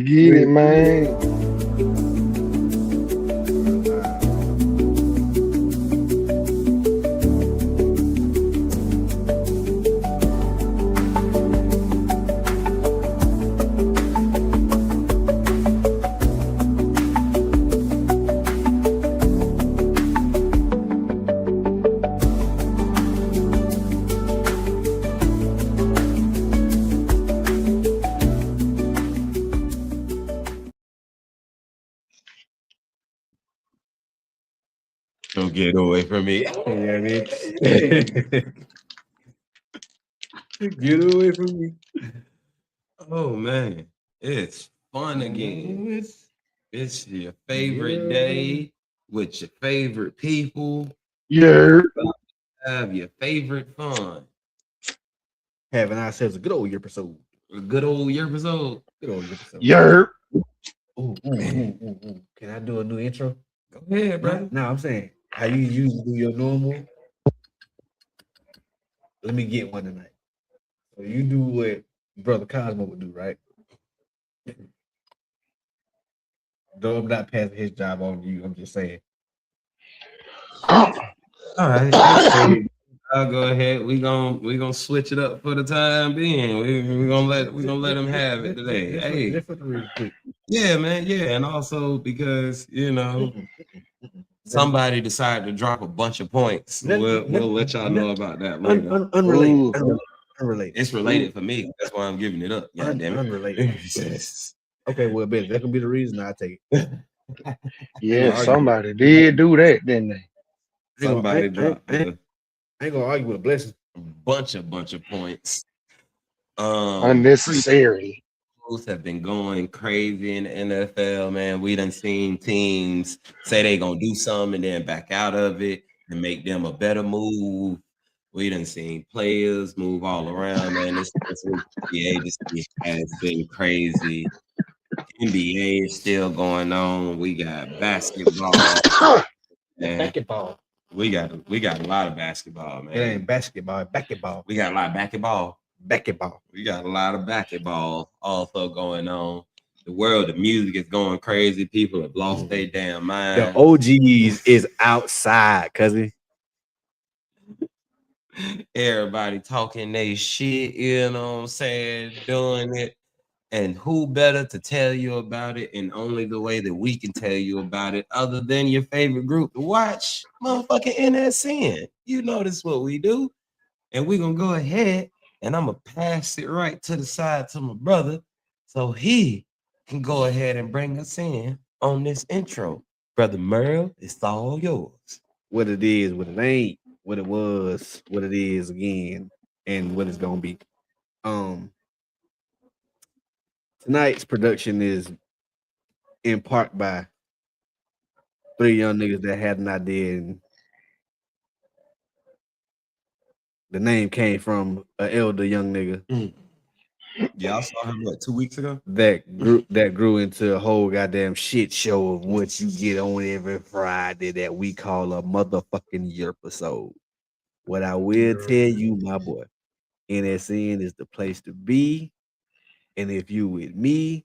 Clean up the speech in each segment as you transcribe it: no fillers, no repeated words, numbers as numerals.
get it, man. Don't get away from me. Yeah, man. Get away from me. Oh man, it's fun again. It's your favorite day with your favorite people. Yeah. Have your favorite fun. Having ourselves a good old Yrpisode. A good old Yrpisode. Good old Yrpisode. Yeah. Ooh. Can I do a new intro? Go ahead, bro. No, I'm saying how you usually do your normal. Let me get one tonight. So you do what Brother Cosmo would do, right? Though I'm not passing his job on you, I'm just saying. All right. I'll go ahead. We gonna switch it up for the time being. We gonna let him have it today. Hey, just for the real quick. Yeah, man. Yeah, and also because somebody decided to drop a bunch of points. We'll let y'all know about that later. Unrelated. It's related for me. That's why I'm giving it up. Yeah, damn it. Unrelated. Okay, well, bet that can be the reason I take it. Yeah, somebody did do that, didn't they? Somebody dropped I ain't gonna argue with a blessing. bunch of points. Unnecessary. Have been going crazy in the NFL, man. We done seen teams say they gonna do something and then back out of it and make them a better move. We done seen players move all around, man. This NBA this has been crazy. NBA is still going on. We got basketball. Basketball. We got a lot of basketball, man. It ain't basketball. We got a lot of basketball. We got a lot of basketball also going on. The world of music is going crazy. People have lost their damn mind. The OGs is outside, cousin. Everybody talking they shit, you know what I'm saying, doing it. And who better to tell you about it in only the way that we can tell you about it other than your favorite group to watch motherfucking NSN. You know this is what we do. And we're going to go ahead and I'm going to pass it right to the side to my brother so he can go ahead and bring us in on this intro. Brother Merle, it's all yours. What it is, what it ain't, what it was, what it is again, and what it's going to be. Tonight's production is in part by 3 young niggas that had an idea, and the name came from an elder young nigga. Yeah, I saw him 2 weeks ago. That grew into a whole goddamn shit show of what you get on every Friday that we call a motherfucking Yrpisode. What I will tell you, my boy, NSN is the place to be. And if you with me,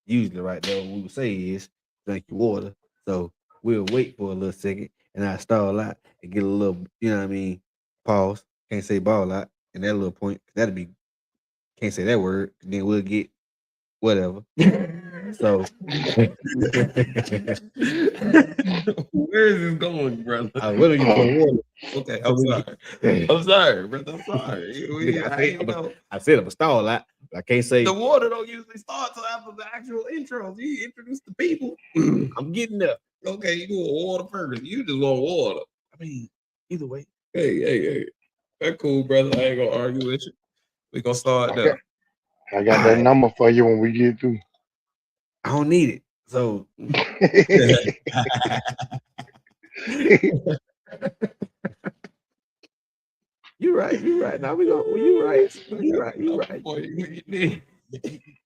usually right there, what we would say is drink your water. So we'll wait for a little second and I stall out and get a little, you know what I mean, pause. Can't say ball out. And that little point, that'll be, can't say that word. Then we'll get whatever. So where is this going, brother? Where do you put water? Okay, I'm sorry, brother. I'm sorry. I said I'm a stall out. I can't say the water don't usually start till after the actual intros. You introduce the people. I'm getting there. Okay, you do a water first. You just want water. I mean, either way. Hey. That's cool, brother. I ain't gonna argue with you. We gonna start there. I got that number for you when we get through. I don't need it. So you're right. Now we go. You're right.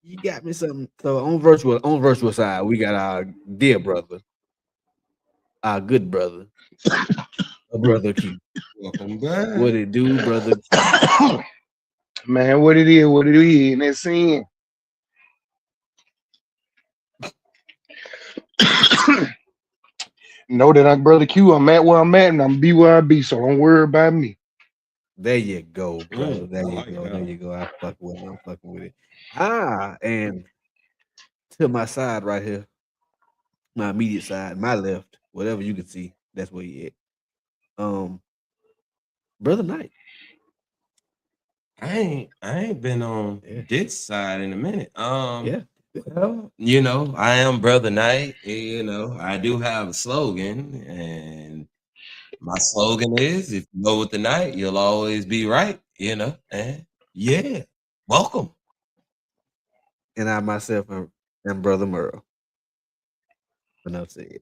You got me something. So on virtual side, we got our dear brother, our good brother, brother Q. Welcome back. What it do, brother? Man, what it is, and that's in. Know that I'm brother Q. I'm at where I'm at, and I'm be where I be. So don't worry about me. There you go, brother. There I you like go. that. There you go. I fuck with it. I'm fucking with it. And to my side right here, my immediate side, my left, whatever you can see, that's where you at. Brother Knight. I ain't been on Yeah. this side in a minute. Yeah. Well, you know, I am Brother Knight. You know, I do have a slogan, and my slogan is: if you go with the night, you'll always be right. You know, and yeah, welcome. And I myself am Brother Merle. Enough said.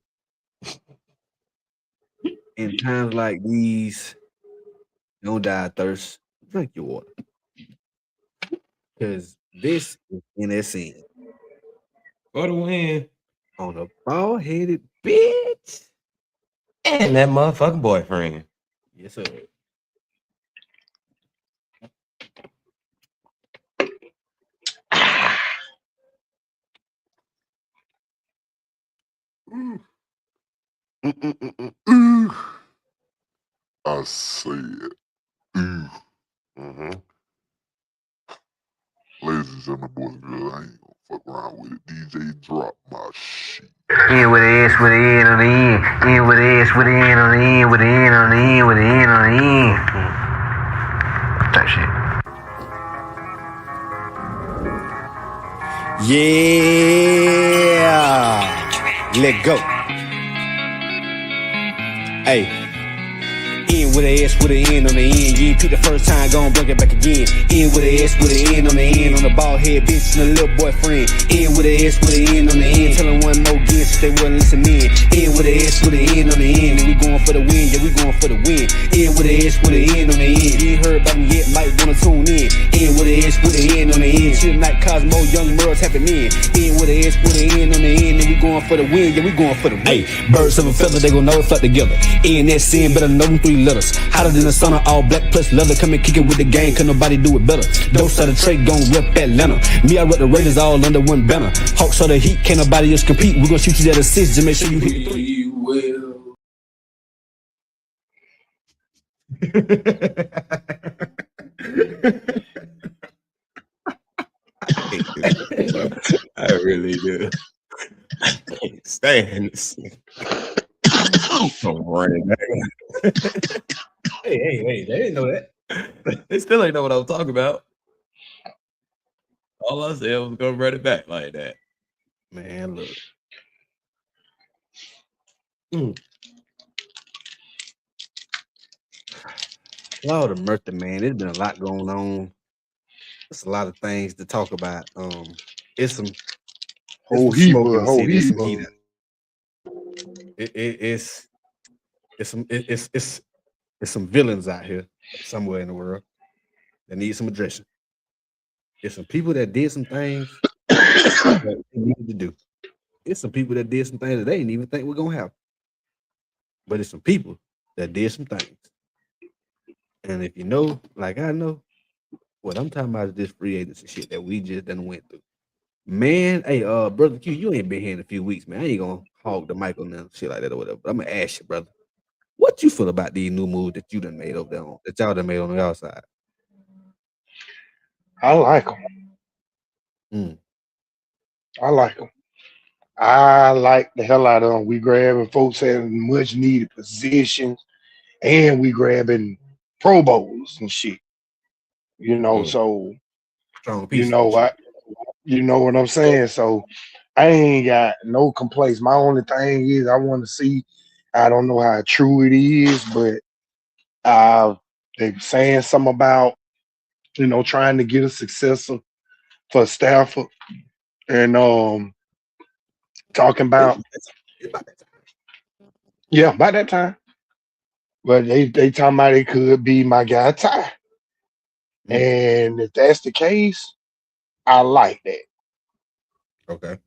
In times like these, don't die of thirst. Drink your water. Because this is NSN For the win. on a bald-headed bitch. And that motherfucking boyfriend. Yes, sir. I said, ladies and gentlemen, boys and girls, I ain't gonna fuck around with it. DJ, drop my shit. In with the S, with the N on the end. In with the S, with the N on the end, with the N on the end, with the N on the end. That shit. Yeah. Let go. Hey. In with a S with an N on the end. You ain't pick the first time, gon' bring it back again. In with a S with an N on the end. On the bald head bitch and a little boyfriend. In with a S with an N on the end. Tell them one more again since they wasn't listening. In with a S with an N on the end. And we going for the win, yeah, we going for the win. In with a S with an N on the end. You ain't heard about them yet, might wanna tune in. In with a S with an N on the end. Chill night, Cosmo, Young Merle's happening. In with a S with an N on the end. And we going for the win, yeah, we going for the win. Hey, birds of a feather, they gon' never flock together. NSN, better know them 3 letters. Hotter than the sun, all black plus leather. Come and kick it with the gang, cause nobody do it better. Dose of the trade gon' rep Atlanta. Me, I rep the Raiders all under one banner. Hawks of the heat, can't nobody else compete. We gon' shoot you at a 6 to make sure you hit the 3. Will. I really do. I can't stand this. I'm running back. Hey, they didn't know that. They still ain't know what I was talking about. All I said was gonna run it back like that. Man, look. Lord of mercy, man. There's been a lot going on. There's a lot of things to talk about. It's some Whole some heap smoke of- in the whole city. It's heap some heat of- out. It's some villains out here somewhere in the world that need some addressing. There's some people that did some things that they needed to do. It's some people that did some things that they didn't even think were gonna happen. But it's some people that did some things. And if you know, like I know, what I'm talking about is this free agency shit that we just done went through. Man, hey, brother Q, you ain't been here in a few weeks, man. I ain't gonna hog the mic on them shit like that or whatever. But I'm gonna ask you, brother, what you feel about these new moves that you done made over there that y'all done made on y'all side? I like them. I like them. I like the hell out of them. We grabbing folks having much needed positions, and we grabbing Pro Bowls and shit. You know, so Strong you piece. know you know what I'm saying. So I ain't got no complaints. My only thing is I want to see. I don't know how true it is, but they saying something about trying to get a successor for Stafford, and talking about by that time. But they talking about it could be my guy Ty. And if that's the case, I like that. Okay.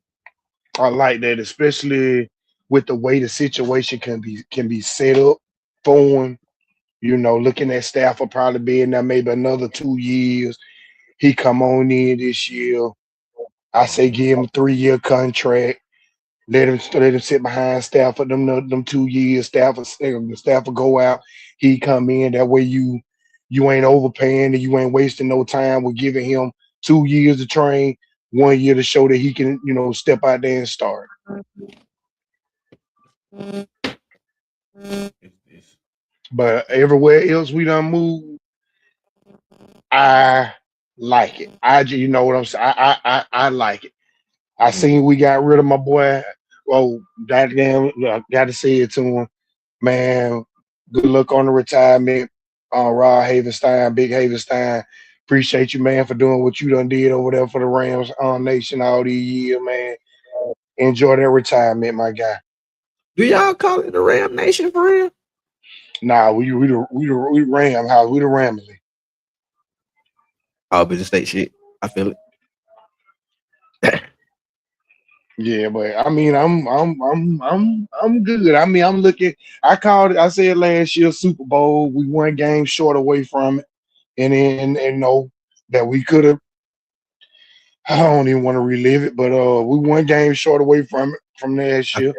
I like that, especially with the way the situation can be set up for him. Looking at Stafford probably being there maybe another 2 years. He come on in this year. I say give him a 3-year contract. Let him sit behind Stafford them 2 years. Stafford go out. He come in. That way you ain't overpaying and you ain't wasting no time with giving him 2 years to train, 1 year to show that he can, step out there and start. But everywhere else we done moved, I like it. You know what I'm saying? I like it. I seen we got rid of my boy. Oh, goddamn, I got to say it to him, man. Good luck on the retirement, Rod Havenstein, Big Havenstein. Appreciate you, man, for doing what you done did over there for the Rams Nation all these years, man. Enjoy that retirement, my guy. Do y'all call it the Ram Nation for real? Nah, we Ram house. We the Ramley. Oh, but the state shit. I feel it. Yeah, but I mean, I'm good. I mean, I'm looking. I called it. I said last year Super Bowl. We 1 game short away from it, and know that we could have. I don't even want to relive it, but we 1 game short away from it from last year.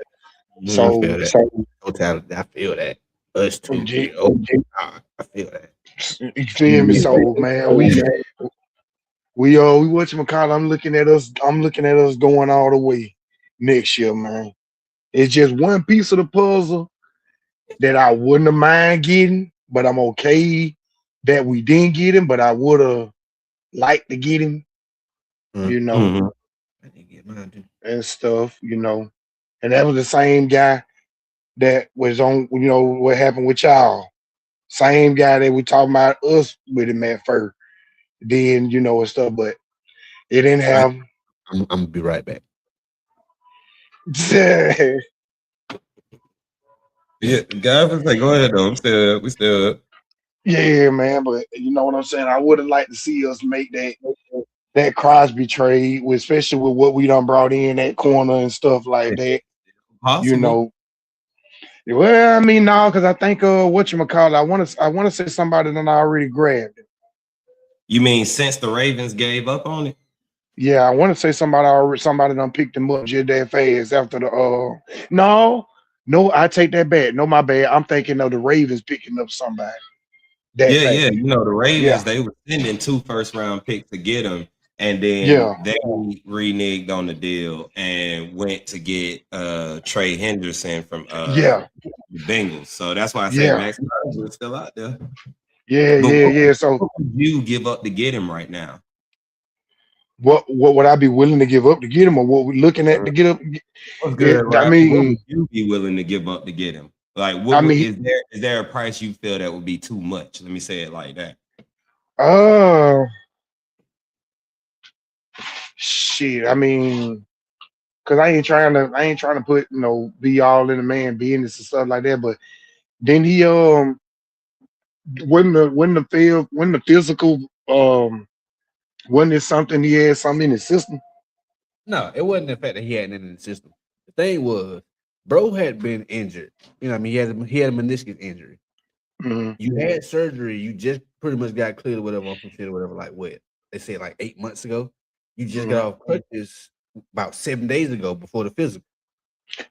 I feel that. So Totality, I feel that. Us too. Yeah. Oh, I feel that. you feel me? So man, we whatchamacallit, I'm looking at us going all the way next year, man. It's just one piece of the puzzle that I wouldn't have mind getting, but I'm okay that we didn't get him, but I would have liked to get him, I didn't get mine too. and stuff, And that was the same guy that was on, what happened with y'all. Same guy that we talking about us with him at first. Then, and stuff, but it didn't have. I'm gonna be right back. Yeah, guys, it's like, go ahead though. We still up. Yeah, man, but you know what I'm saying? I would have liked to see us make that Crosby trade, especially with what we done brought in that corner and stuff like that. Possible. Well, I mean, no, because I think whatchamacallit, I want to say somebody done already grabbed it. You mean since the Ravens gave up on it? Yeah, I want to say somebody done picked him up just that fast after the no, I take that back. No, my bad. I'm thinking of the Ravens picking up somebody. Yeah. The Ravens, Yeah. they were sending 2 first-round picks to get him, and then they reneged on the deal and went to get Trey Henderson from the Bengals. So that's why I say Max Crosby is still out there. Yeah. So what would you give up to get him right now? What would I be willing to give up to get him, or what we're looking at to get up? What's good, I mean, what would you be willing to give up to get him? Like, is there a price you feel that would be too much? Let me say it like that. Shit. I mean, because I ain't trying to put be all in the man business and stuff like that. But then he when the physical wasn't it something he had something in his system? No, it wasn't the fact that he had it in the system. The thing was, bro had been injured. You know what I mean? He had a meniscus injury. Mm-hmm. You had surgery. You just pretty much got cleared or whatever on some shit or whatever. Like what? They said like 8 months ago. You just got off crutches about 7 days ago before the physical.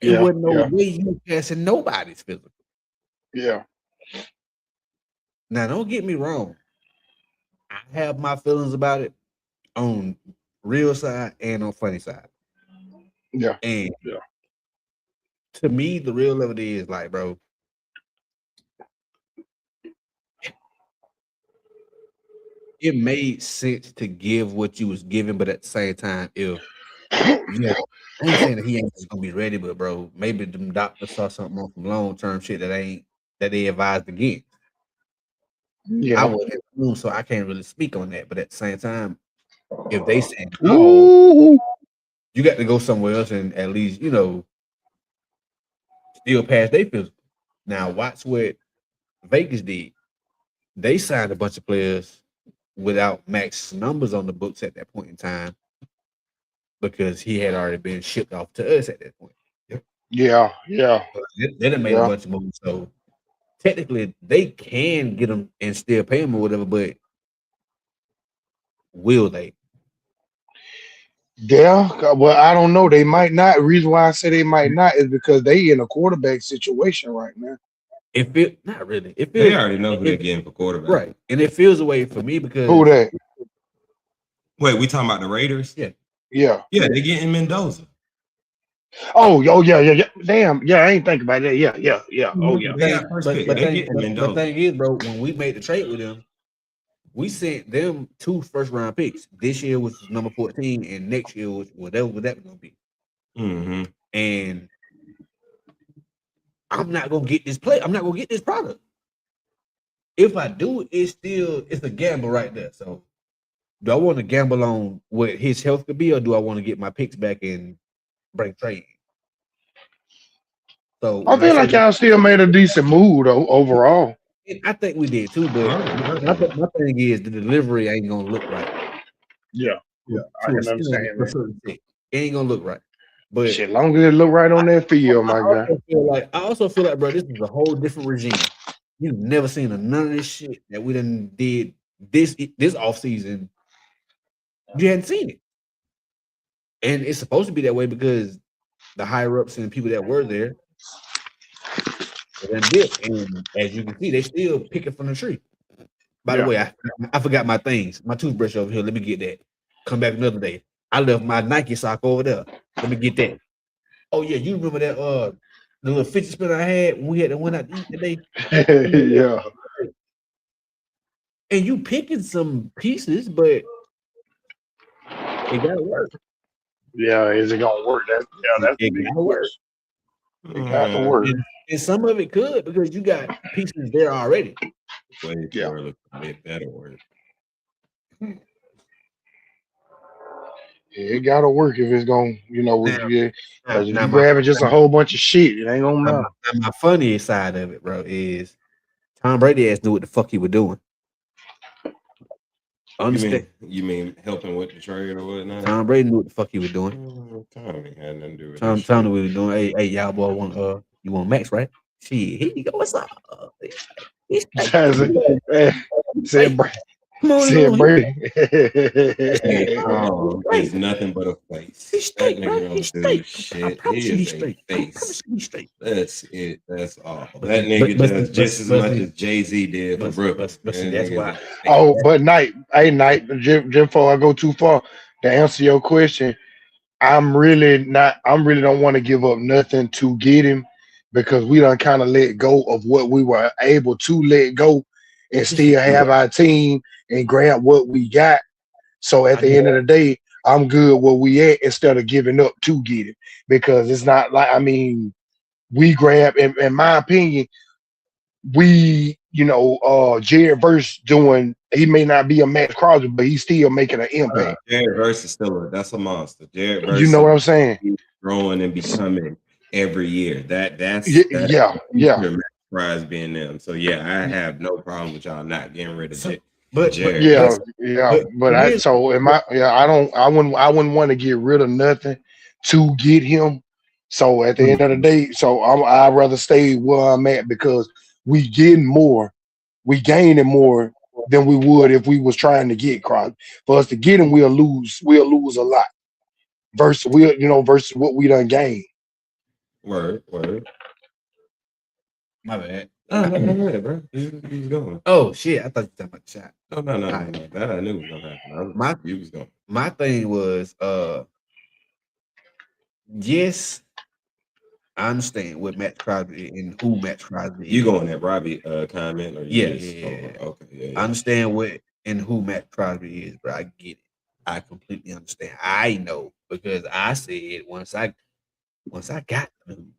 It wasn't no way you passing nobody's physical. Yeah. Now, don't get me wrong. I have my feelings about it on real side and on funny side. Yeah. And to me, the real of it is like, bro, it made sense to give what you was giving, but at the same time, I ain't saying that he ain't just gonna be ready, but bro, maybe the doctor saw something on some long-term shit that they advised against. Yeah. I wasn't in the room, so I can't really speak on that. But at the same time, if they say no, you got to go somewhere else and at least, still pass their physical. Now, watch what Vegas did. They signed a bunch of players without Max's numbers on the books at that point in time because he had already been shipped off to us at that point. Yeah. They done made a bunch of moves. So technically, they can get them and still pay them or whatever, but will they? Yeah, well, I don't know. They might not. The reason why I say they might not is because they in a quarterback situation right now. It feel not really. It They feels already know who they're getting for quarterback. right, and it feels away for me because Who that? Wait, we talking about the Raiders? Yeah. Yeah. Yeah, they're getting Mendoza. Oh, yeah. Damn. Yeah, I ain't think about that. Yeah. Oh, yeah. They got first pick. They getting Mendoza. But thing is, bro, when we made the trade with them, we sent them 2 first-round picks. This year was number 14, and next year was whatever that was gonna be. Mm-hmm. And I'm not gonna get this play. I'm not gonna get this product. If I do, it's a gamble right there. So, do I want to gamble on what his health could be, or do I want to get my picks back and bring trade? So I feel like y'all still made a decent move though, overall. I think we did too, but my thing is the delivery ain't gonna look right. Yeah, I can understand that. It ain't gonna look right. But Shit, long as it look right on that field, my guy. I also feel like, bro, this is a whole different regime. You've never seen none of this shit that we done did this off season. You hadn't seen it, and it's supposed to be that way because the higher ups and people that were there. And as you can see, they still picking from the tree. By the way, I forgot my things, my toothbrush over here. Let me get that. Come back another day. I left my Nike sock over there. Let me get that. Oh yeah, you remember that the little 50 spin I had when we had to went out to eat today? Yeah. And you picking some pieces, but it gotta work. Yeah, is it gonna work? That's it gotta work. It got to work. And some of it could because you got pieces there already. Wait, yeah, look a bit better work. It gotta work if it's gonna, because if now you grabbing just a whole bunch of shit, it ain't gonna matter. My funniest side of it, bro, is Tom Brady ass knew what the fuck he was doing. Understand? You mean helping with the trade or whatnot? Tom Brady knew what the fuck he was doing. Tommy had nothing to do with Tom knew what he was doing. Hey, y'all boy want you want Max, right? Shit, here you go. What's up? Said Brady. He's nothing but a face. He's straight, that nigga don't do shit. He is a face. That's it. That's all. That nigga does just as much as Jay-Z did for Brooklyn. That's why. Oh, but Jim, before I go too far, to answer your question, I really don't want to give up nothing to get him because we done kind of let go of what we were able to let go and still have our team and grab what we got. So at the end of the day, I'm good where we at instead of giving up to get it because it's not like, we grab, in my opinion, Jared Verse he may not be a Max Crosby, but he's still making an impact. Jared Verse is that's a monster. Jared Verse, you know what I'm saying? Growing and becoming every year. That's Max Crosby and them. So yeah, I have no problem with y'all not getting rid of it. But Jared, I wouldn't want to get rid of nothing to get him. So at the end of the day, I'd rather stay where I'm at because we gaining more than we would if we was trying to get Crosby. For us to get him, we'll lose a lot. Versus what we done gained. Word. My bad. No, go ahead, bro. He's going. Oh shit! I thought you were talking about the shot. No. That I knew was gonna happen. You was going. My thing was, yes, I understand what Max Crosby and who Max Crosby is. You going at Robbie comment or yeah. Okay, yeah. I understand what and who Max Crosby is, bro. I get it. I completely understand. I know because I said once I got the news.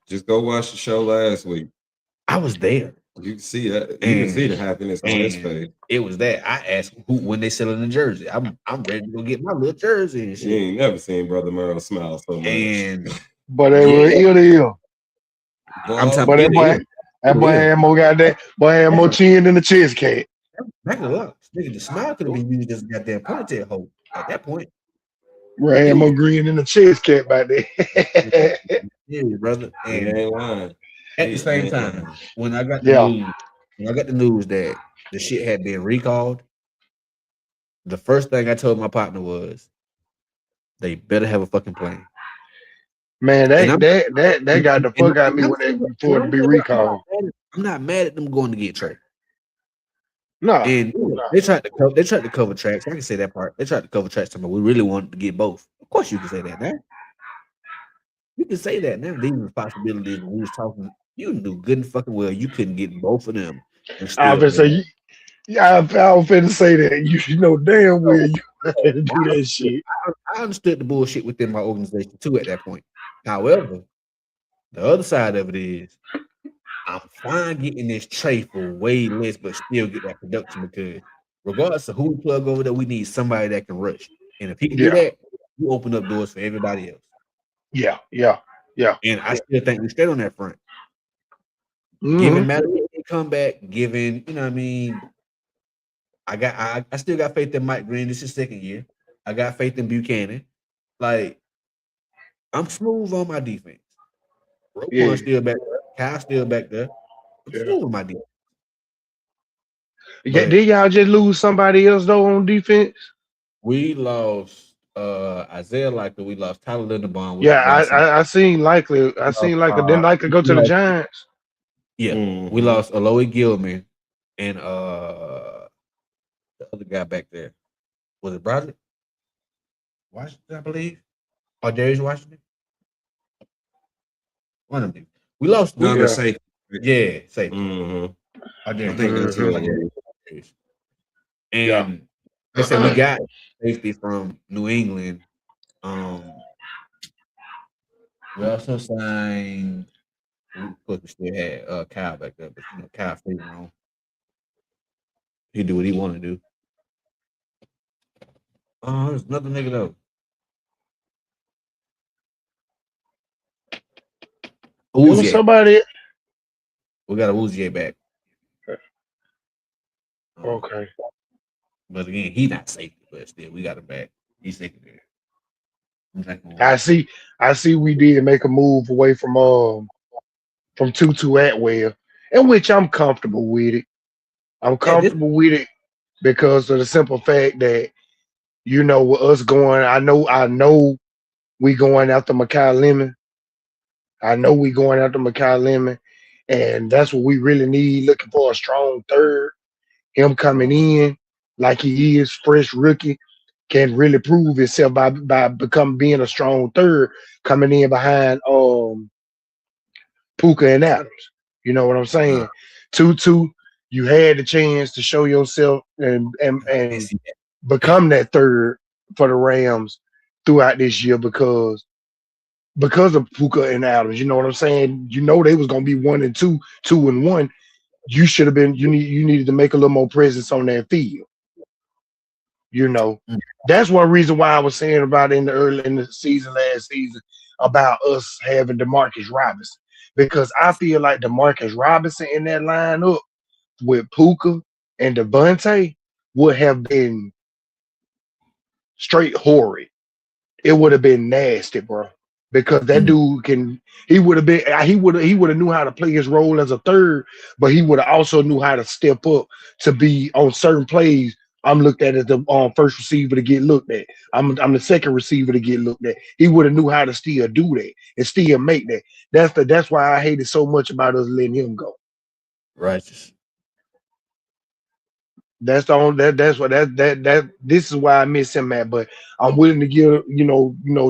Just go watch the show last week. I was there. You can see that. You can see the happiness on his face. It was that. I asked when they selling the jersey. I'm ready to go get my little jersey and shit. You ain't never seen Brother Merle smile so much. But they were ill. I'm talking about that boy had more goddamn. Boy had more chin than the chest cat. Back it up. Nigga, the smile could have been used as a goddamn ponytail hole at that point. Right, had more green than the chest cat back there. Yeah, brother. And ain't lying. At the same time, when I got the news that the shit had been recalled, the first thing I told my partner was, They better have a fucking plan. Man, And that got the fuck out of me when they before to be recalled. I'm not mad at them going to get Trey. No, And they tried to cover tracks. I can say that part. They tried to cover tracks. We really wanted to get both. Of course, you can say that now. You can say that now. These responsibilities. When we was talking, you knew good and fucking well you couldn't get both of them. I was say, I was finna say that you know damn well you had to do that shit. I understood the bullshit within my organization too at that point. However, the other side of it is, I'm fine getting this Trey for way less, but still get that production because regardless of who we plug over there, we need somebody that can rush. And if he can do that, you open up doors for everybody else. Yeah. And I still think we straight on that front. Mhm. Given Madison come back, given, you know what I mean, I still got faith in Mike Green. This is his second year. I got faith in Buchanan. Like, I'm smooth on my defense. Roquan's still back there. Kyle's still back there. I'm smooth on my defense. Did y'all just lose somebody else though on defense? We lost Isaiah Likely. We lost Tyler Linderbaum. I seen Likely. Didn't Likely go to the Giants? Yeah. We lost Aloy Gilman and the other guy back there. Was it Broderick? Washington, I believe. Or Darius Washington? One of them. We lost. Safety. Yeah, safety. I think that's and they said we got safety from New England. We also signed. We still had Kyle back there, but you know Kyle stayed wrong. He do what he want to do. There's another nigga though. Somebody. We got a Uzier back. Okay. But again, he's not safety, but still, we got him back. He's secondary. I see. We did make a move away from Tutu Atwell, in which I'm comfortable with it. I'm comfortable with it because of the simple fact that, you know, with us going, I know we going after Makai Lemon. And that's what we really need, looking for a strong third. Him coming in like he is, fresh rookie, can really prove himself by being a strong third, coming in behind Puka and Adams. You know what I'm saying? Tutu, you had the chance to show yourself and become that third for the Rams throughout this year because of Puka and Adams. You know what I'm saying? You know they was gonna be 1 and 2, 2 and 1. You should have been. You needed to make a little more presence on that field. You know, that's one reason why I was saying about in the season last season about us having DeMarcus Robinson, because I feel like DeMarcus Robinson in that lineup with Puka and Devontae would have been straight horrid. It would have been nasty, bro. Because that dude he would have knew how to play his role as a third, but he would have also knew how to step up to be on certain plays. I'm looked at as the first receiver to get looked at. I'm the second receiver to get looked at. He would have knew how to still do that and still make that. That's why I hated so much about us letting him go. Righteous. This is why I miss him at, but I'm willing to give,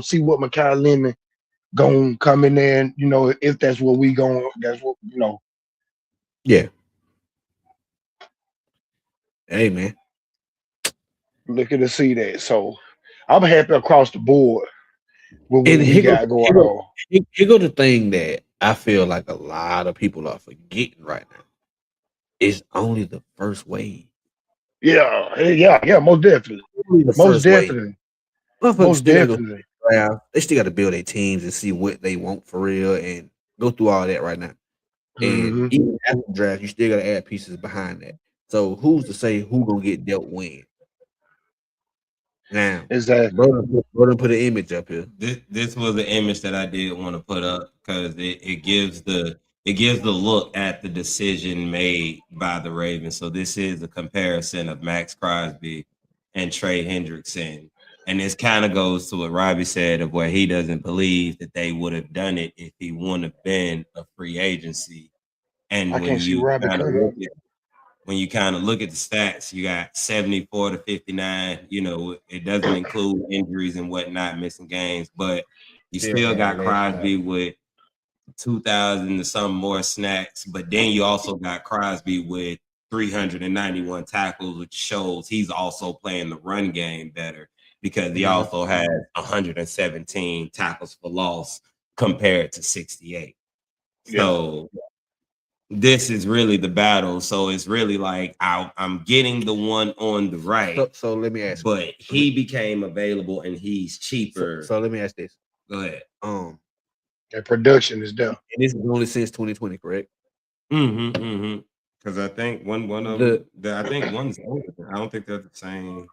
see what Makai Lemon gonna come in there and, if that's what we going, that's what, Yeah. Hey, man. Looking to see that. So I'm happy across the board with what we got going on. Here go the thing that I feel like a lot of people are forgetting right now. It's only the first wave. Yeah, most definitely. Most definitely. They still got to build their teams and see what they want for real and go through all that right now. And even after the draft, you still got to add pieces behind that. So who's to say who gonna get dealt when? Now, exactly. Brother put an image up here. This was the image that I did want to put up because it gives the look at the decision made by the Ravens. So this is a comparison of Max Crosby and Trey Hendrickson And this kind of goes to what Robbie said of where he doesn't believe that they would have done it if he wouldn't have been a free agency. And I when can't see you Robbie kind of coming. look at the stats, you got 74 to 59. You know, it doesn't include injuries and whatnot, missing games, but you still got Crosby with 2,000 to some more snacks. But then you also got Crosby with 391 tackles, which shows he's also playing the run game better because he also has 117 tackles for loss compared to 68. So this is really the battle. So it's really like I'm getting the one on the right. So let me ask. But he became available and he's cheaper. So let me ask this. Go ahead. That production is there. And this is only since 2020, correct? Because I think one of them, I think one's older. I don't think they're the same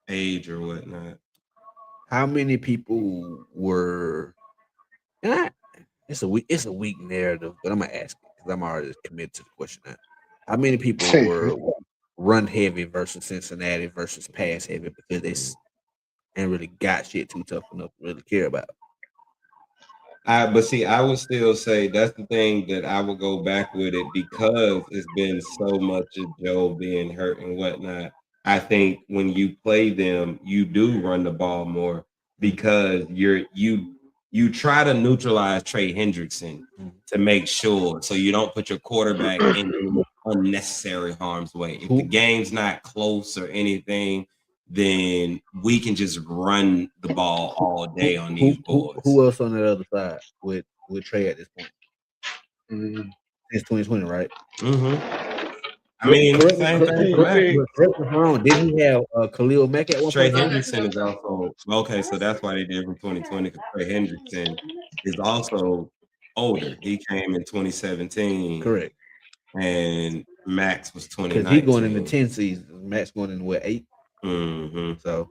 age or whatnot. How many people were? And it's a weak narrative, but I'm gonna ask it because I'm already committed to the question now. How many people were run heavy versus Cincinnati versus pass heavy because they ain't really got shit too tough enough to really care about? But see, I would still say that's the thing that I would go back with it because it's been so much of Joe being hurt and whatnot. I think when you play them, you do run the ball more because you try to neutralize Trey Hendrickson to make sure so you don't put your quarterback in unnecessary harm's way. If the game's not close or anything, then we can just run the ball all day on these boys. Who else on the other side with Trey at this point? It's 2020, right? I mean, correct same me thing. if I'm wrong. Didn't he have Khalil Mack at one Trey point? Hendrickson is also okay, so that's why they did from 2020 because Trey Hendrickson is also older. He came in 2017. Correct. And Max was 2019. Because he going into 10 seasons. Max going into what, 8? So,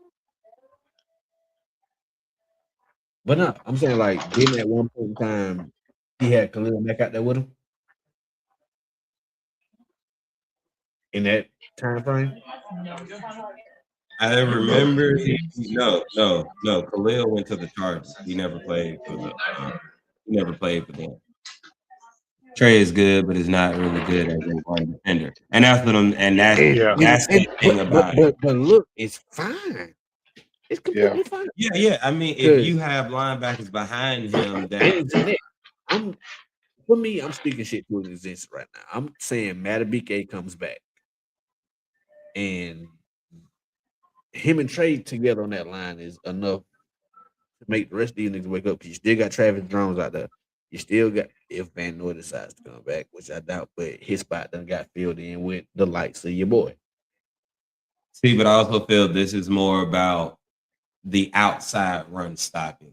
but no, I'm saying like didn't at one point in time he had Khalil Mack out there with him in that time frame. I remember no. Khalil went to the Chargers. He never played for them. Trey is good, but is not really good as a run defender, and that's what that's the thing about it. But look, it's fine. It's completely fine. Yeah. I mean, if you have linebackers behind him, for me, I'm speaking shit to existence right now. I'm saying Matabike comes back, and him and Trey together on that line is enough to make the rest of these niggas wake up. Because you still got Travis Jones out there. You still got, if Van Noy decides to come back, which I doubt, but his spot done got filled in with the likes of your boy. See, but I also feel this is more about the outside run stopping.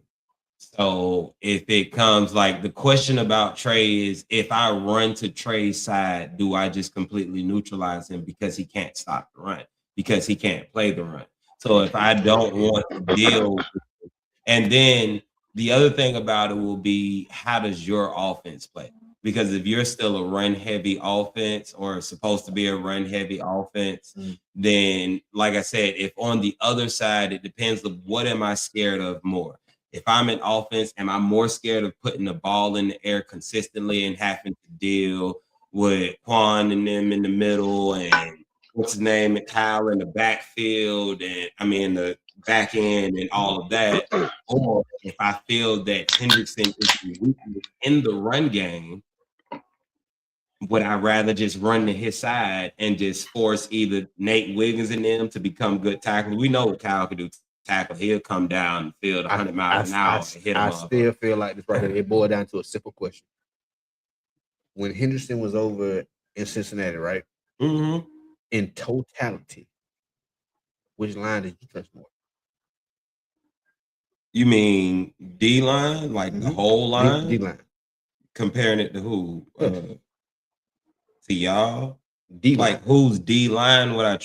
So if it comes like the question about Trey is if I run to Trey's side, do I just completely neutralize him because he can't stop the run, because he can't play the run? So if I don't want to deal with it, and then the other thing about it will be how does your offense play? Because if you're still a run heavy offense or supposed to be a run heavy offense, then like I said, if on the other side, it depends of what am I scared of more? If I'm in offense, am I more scared of putting the ball in the air consistently and having to deal with Quan and them in the middle and what's his name, and Kyle in the backfield and I mean the back end and all of that? Or if I feel that Hendrickson is weakness in the run game, would I rather just run to his side and just force either Nate Wiggins and them to become good tackles? We know what Kyle can do. Tackle, he'll come down the field 100 miles an hour and hit him I up. still feel like this right here. It boiled down to a simple question. When Henderson was over in Cincinnati, right? In totality, which line did you trust more? You mean D line, like the whole line? D line. Comparing it to who? To y'all? D line. Like who's D line? What I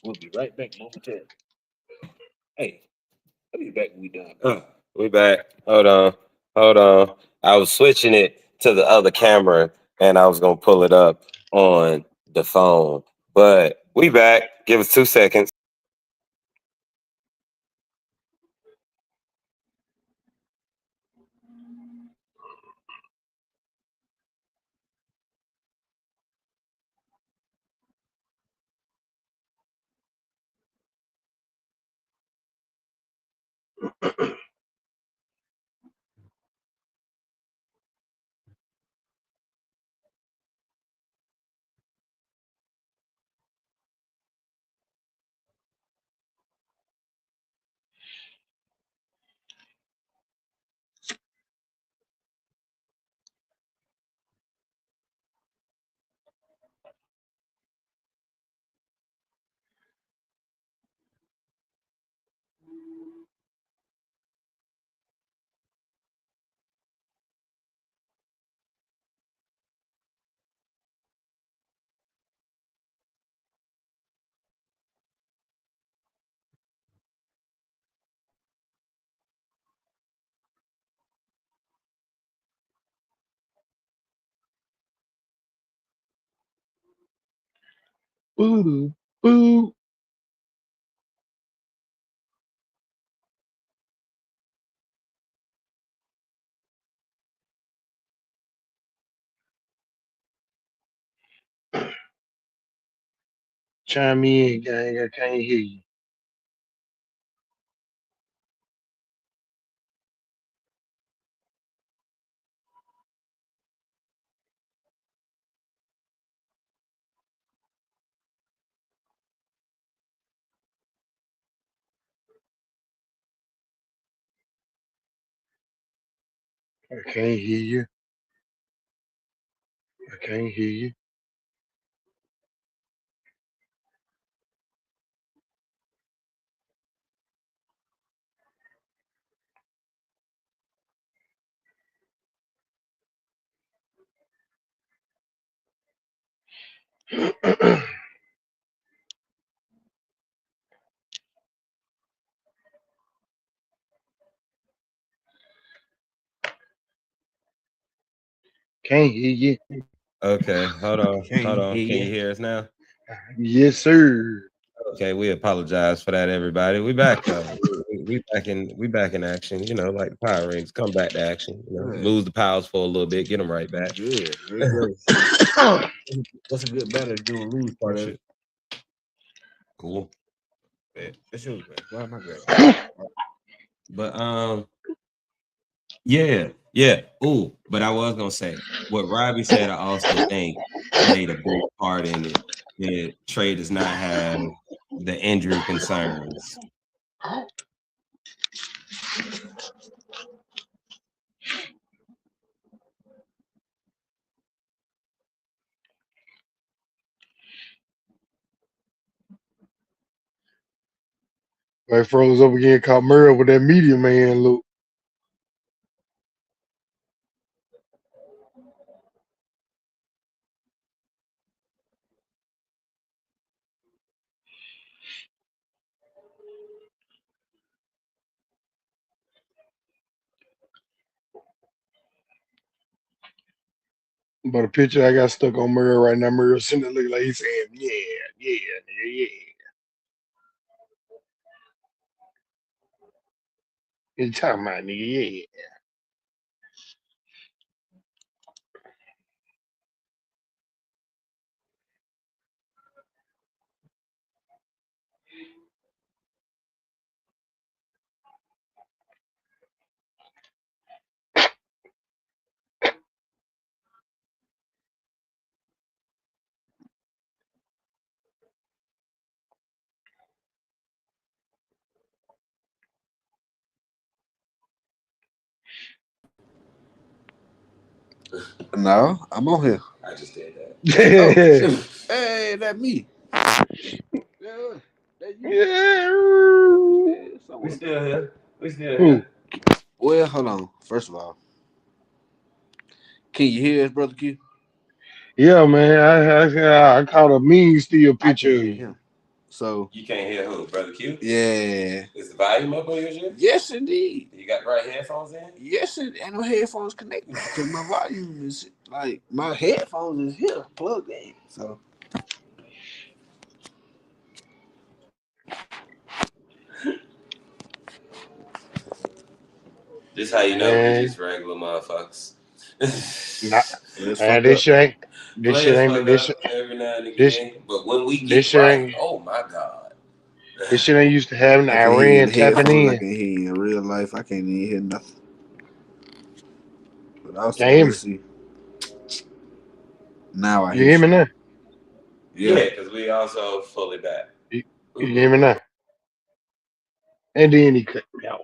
We'll be right back momentarily. Hey, I'll be back when we done. We back. Hold on. Hold on. I was switching it to the other camera and I was gonna pull it up on the phone. But we back. Give us 2 seconds. Boo, boo. Chime in, gang. I can't hear you. I can't hear you. I can't hear you. Can't hear you. Okay, hold on. Can't Hold on. hear Can you you. hear us now? Yes, sir. Okay, we apologize for that, everybody. We back though. We back in action. You know, like the Power Rangers, come back to action. You know, Right. lose the powers for a little bit, get them right back. Good. Great grace. What's a good battle to do a lose part of it? Cool. Yeah, it's yours, man. Why am I grabbing? But yeah. Ooh, but I was gonna say what Robbie said. I also think played a big part in it. That Trey does not have the injury concerns. Like froze up again, caught Murray with that media man look. But a picture I got stuck on Murray right now. Murray sitting there looking like he's saying, yeah, nigga, yeah. You talking about, nigga, yeah. No, I'm on here. I just did that. Oh, shit. Hey, that me. Yeah, that you. Yeah. We still here. We still Who? here. Well, hold on. First of all, can you hear us, Brother Q? Yeah, man. I caught a mean still I picture can of hear you. him. So, You can't hear who? Brother Q? yeah. Is the volume up on your shit? Yes, indeed. You got the right headphones in? Yes, and no headphones connected because my volume is like my headphones is here plugged in. So This how you know we Man. just regular motherfuckers. Nah, let's man, fuck this up. shit ain't this shit Players ain't fuck this up every now and this again, but when we this get shit right, ain't oh my god. this shit ain't used to having I can hear you in Iran the tapping headphones. I in. can hear you in real life. I can't even hear nothing. But also, Can you hear me? let's see. Now I You hear hear me you. now? Yeah. Yeah, because we also fully back. You hear me now? And then he cut me out.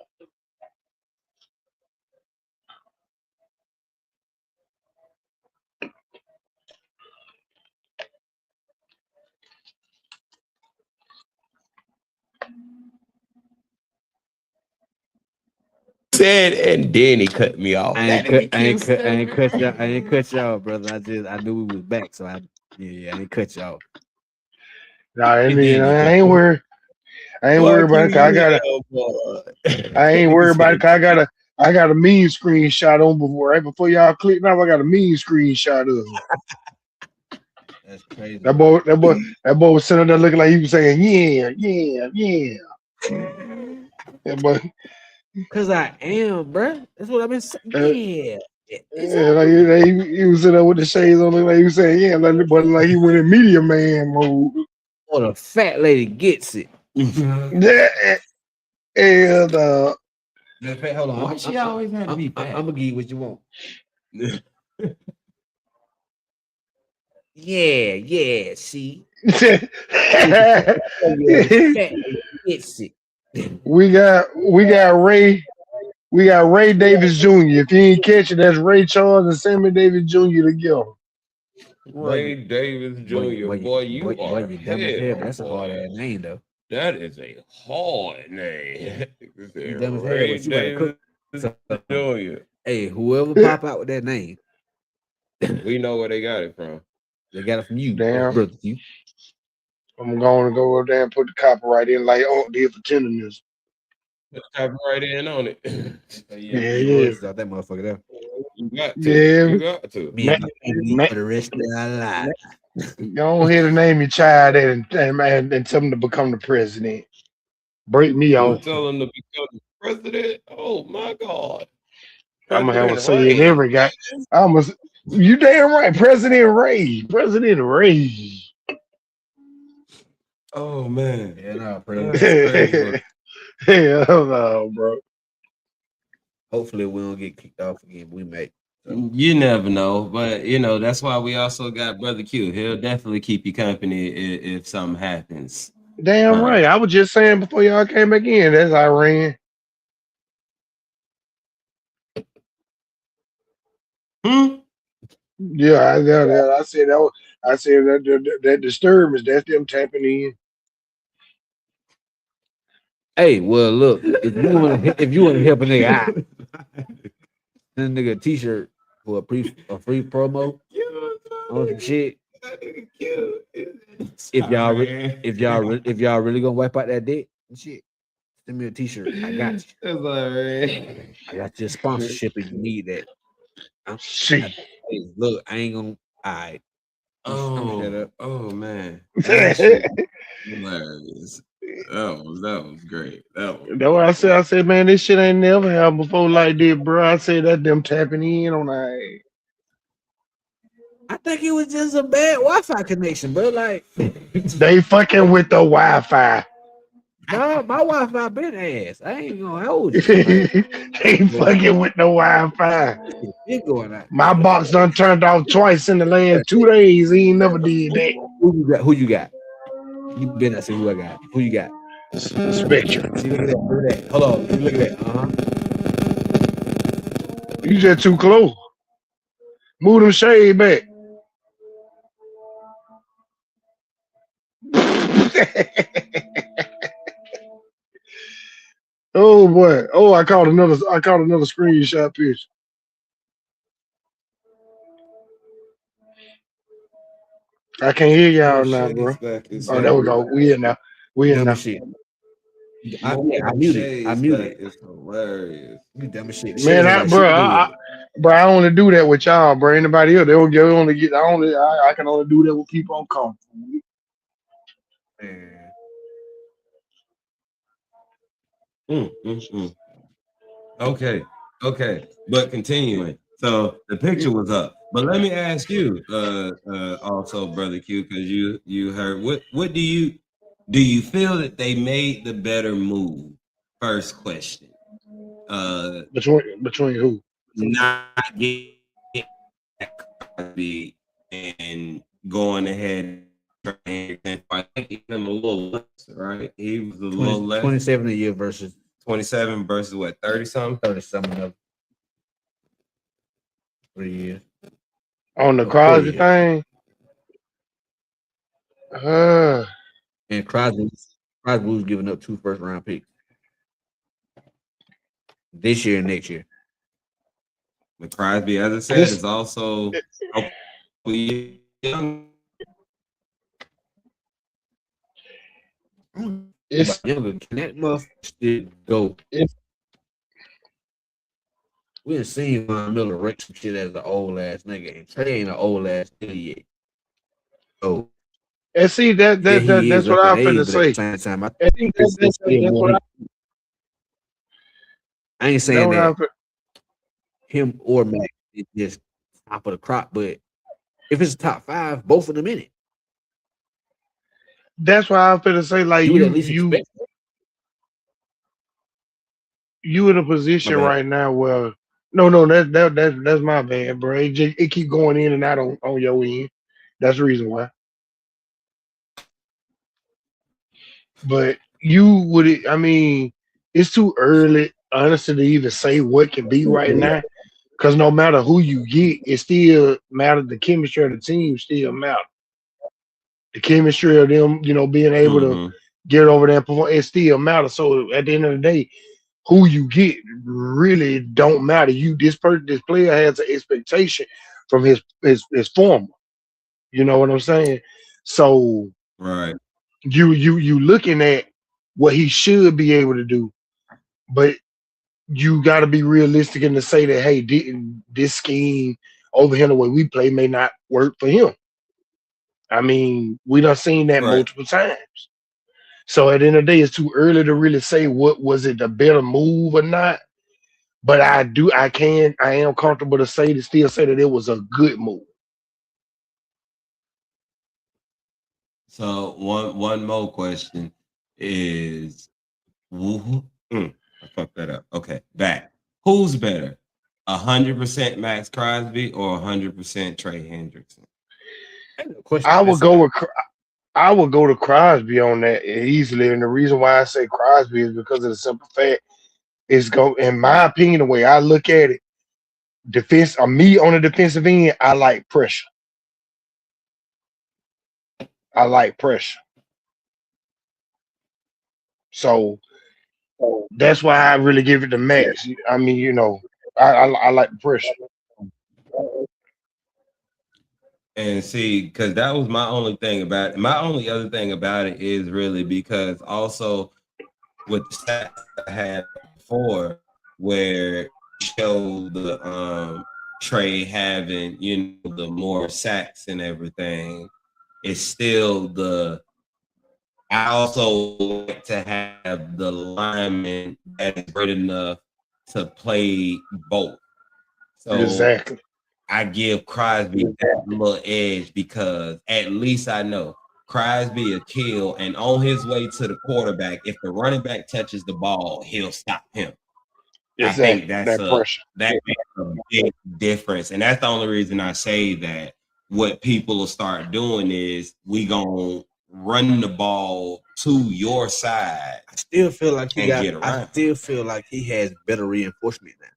Said and then he cut me off. I ain't cut y'all, brother. I knew we was back, so I ain't cut y'all. Nah, And then he I cut ain't me. worried. I ain't worried Fuck about it. 'Cause you, hell, boy. I ain't Nigga worried about it. said, 'Cause I got a mean screenshot on before right before y'all click. Now I got a mean screenshot of him. That's crazy. That boy was sitting there looking like he was saying, yeah. That boy, Cause I am, bruh. That's what I've been saying. uh, Yeah. like he was sitting there with the shades on, looking like he was saying, yeah, like he went in media man mode. Or the fat lady gets it. Yeah, and Hold on. why she always had to be I'm fat? gonna give you what you want. Yeah. See, fat lady gets it. we got Ray. We got Ray Davis Jr. If you ain't catch it, that's Ray Charles and Sammy Davis Jr. together. Ray Davis Jr. Boy, you are you dumb as hell, hell, but that's a boy. hard ass name though. That is a hard name. You dumb as hell, Ray but you better cook. Davis Jr. Hey, whoever pop out with that name, We know where they got it from. they got it from you, Damn. brother. You. I'm going to go up there and put the copyright in like, oh, did for tenderness. Put the copyright in on it. Yeah. Out that motherfucker there. You got to. Yeah. You got to. Me and my family for the rest of our lives. Go ahead and name your child and tell him to become the president. Break me You off. tell him to become the president? Oh my God. I'm gonna have a President say in Ray. every guy. You damn right, President Ray. President Ray. Oh man. Yeah, no, Hell no, bro. Hopefully we don't get kicked off again. We may. So. You never know, but that's why we also got Brother Q. He'll definitely keep you company if something happens. Damn right. I was just saying before y'all came back in, that's Iran. Yeah, I said that. I said that disturbance. That's them tapping in. Hey, well, look, if you want to help a nigga out, send a nigga a t-shirt for a free promo on some shit. If y'all really gonna wipe out that dick and shit, send me a t-shirt. I got you. I got your sponsorship if you need that. Shit. Look, I ain't gonna. All right. Shut up. Oh man, that shit hilarious. That was great. That was That's what I said. I said, man, this shit ain't never happened before like this, bro. I said that them tapping in on that. I think it was just a bad Wi-Fi connection, bro. Like, They fucking with the Wi-Fi. no, my Wi-Fi been ass. I ain't gonna hold you. They fucking with the Wi-Fi. It going out. My box done turned off twice in the last 2 days. He ain't never did that. Who you got? You been. I see who I got. Who you got? Spectrum. See, look at that. Look at that. Hold on. Look at that. You just too close. Move them shade back. Oh boy. Oh, I caught another screenshot picture. I can't hear y'all now, bro. Oh, there we go. We in now. We in now. Shit. I muted. It's hilarious. You dumb as shit. Man, I only do that with y'all, bro. Anybody else, they don't get only get. I can only do that with people I'm comfortable with. Okay. But continuing. So the picture was up. But let me ask you, also, Brother Q, because you heard what do you feel that they made the better move? First question. Between who? Not getting and going ahead. I think him a little less, right? He was a little less. 27 a year versus 27 versus what, 30 something? 30 something of 3 years. On the Crosby thing. And Crosby was giving up 2 first-round picks this year and next year. But Crosby, as I said, is also young. It's younger. Can that motherfucker still go? We done seen Von Miller wreck some shit as an old ass nigga. And Trey ain't an old ass nigga yet. So, and see that's what I'm finna say. Same time, I think that's what I ain't saying that him or Mac is just top of the crop, but if it's top 5, both of them in it. That's why I'm finna say, like, you in a position right now where that's my bad, bro. It keep going in and out on your end. That's the reason why. But it's too early, honestly, to even say what can be right now. Because no matter who you get, it still matters. The chemistry of the team still matters. The chemistry of them, being able to get over there and perform, it still matters. So at the end of the day, who you get really don't matter. This player has an expectation from his former. You know what I'm saying? So right, you looking at what he should be able to do, but you got to be realistic and to say that, hey, this scheme over here the way we play may not work for him. I mean, we done seen that multiple times. So at the end of the day, it's too early to really say what was it the better move or not. But I am comfortable to still say that it was a good move. So one more question is, I fucked that up. Okay, back. Who's better, 100% Max Crosby or 100% Trey Hendrickson? I would go to Crosby on that easily, and the reason why I say Crosby is because of the simple fact in my opinion, the way I look at it, me on the defensive end, I like pressure. So that's why I really give it to Max. I mean, I like the pressure. And see, because that was my only thing about it. My only other thing about it is really because also with the stats I had before, where show the Trey having, the more sacks and everything, it's still I also like to have the lineman that is great enough to play both. So Exactly. I give Crosby that little edge because at least I know Crosby a kill, and on his way to the quarterback, if the running back touches the ball, he'll stop him. I think Exactly. That pressure. that makes a big difference, and that's the only reason I say that. What people will start doing is we gonna run the ball to your side I still feel like he and got. get I around. still feel like he has better reinforcement now.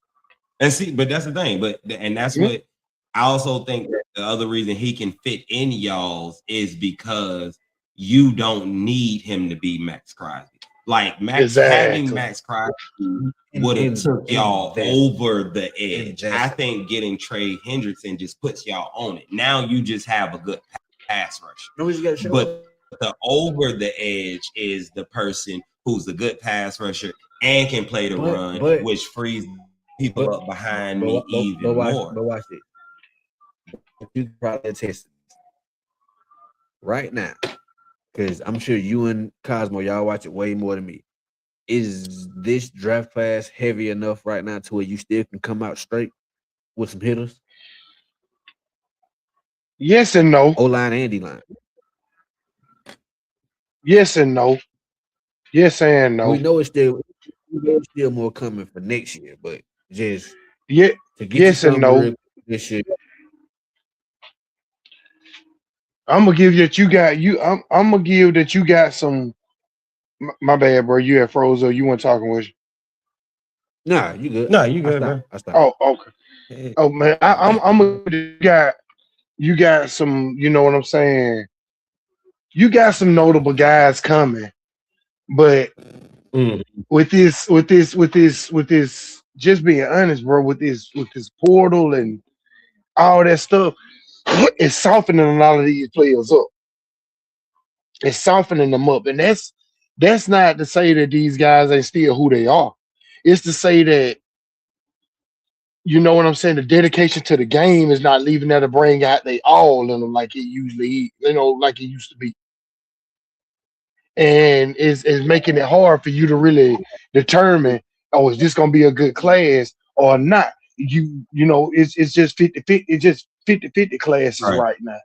And see, but that's the thing. And that's what I also think that the other reason he can fit in y'all's is because you don't need him to be Max Crosby. Like having Max Crosby would have took y'all over the edge. I think getting Trey Hendrickson just puts y'all on it. Now you just have a good pass rusher. But the over the edge is the person who's a good pass rusher and can play the run, which frees people up behind me even more. But watch this. You can probably test this right now, because I'm sure you and Cosmo, y'all watch it way more than me. Is this draft class heavy enough right now to where you still can come out straight with some hitters? Yes and no. O-line and D-line. Yes and no. Yes and no. We know it's still more coming for next year, but just to get yes and no. This year. I'm gonna give that I'm gonna give that you got some. My bad, bro. You had froze or you weren't talking with you. Nah, you good. No, you good, man. Oh, okay. Oh man, you got some. You know what I'm saying? You got some notable guys coming, but with this, just being honest, bro, with this portal and all that stuff, it's softening a lot of these players up. It's softening them up, and that's not to say that these guys ain't still who they are. It's to say that, you know what I'm saying, the dedication to the game is not leaving there to bring out they all in them like it usually, like it used to be. And is making it hard for you to really determine, is this gonna be a good class or not? It's just 50-50, it's just 50-50 classes right now.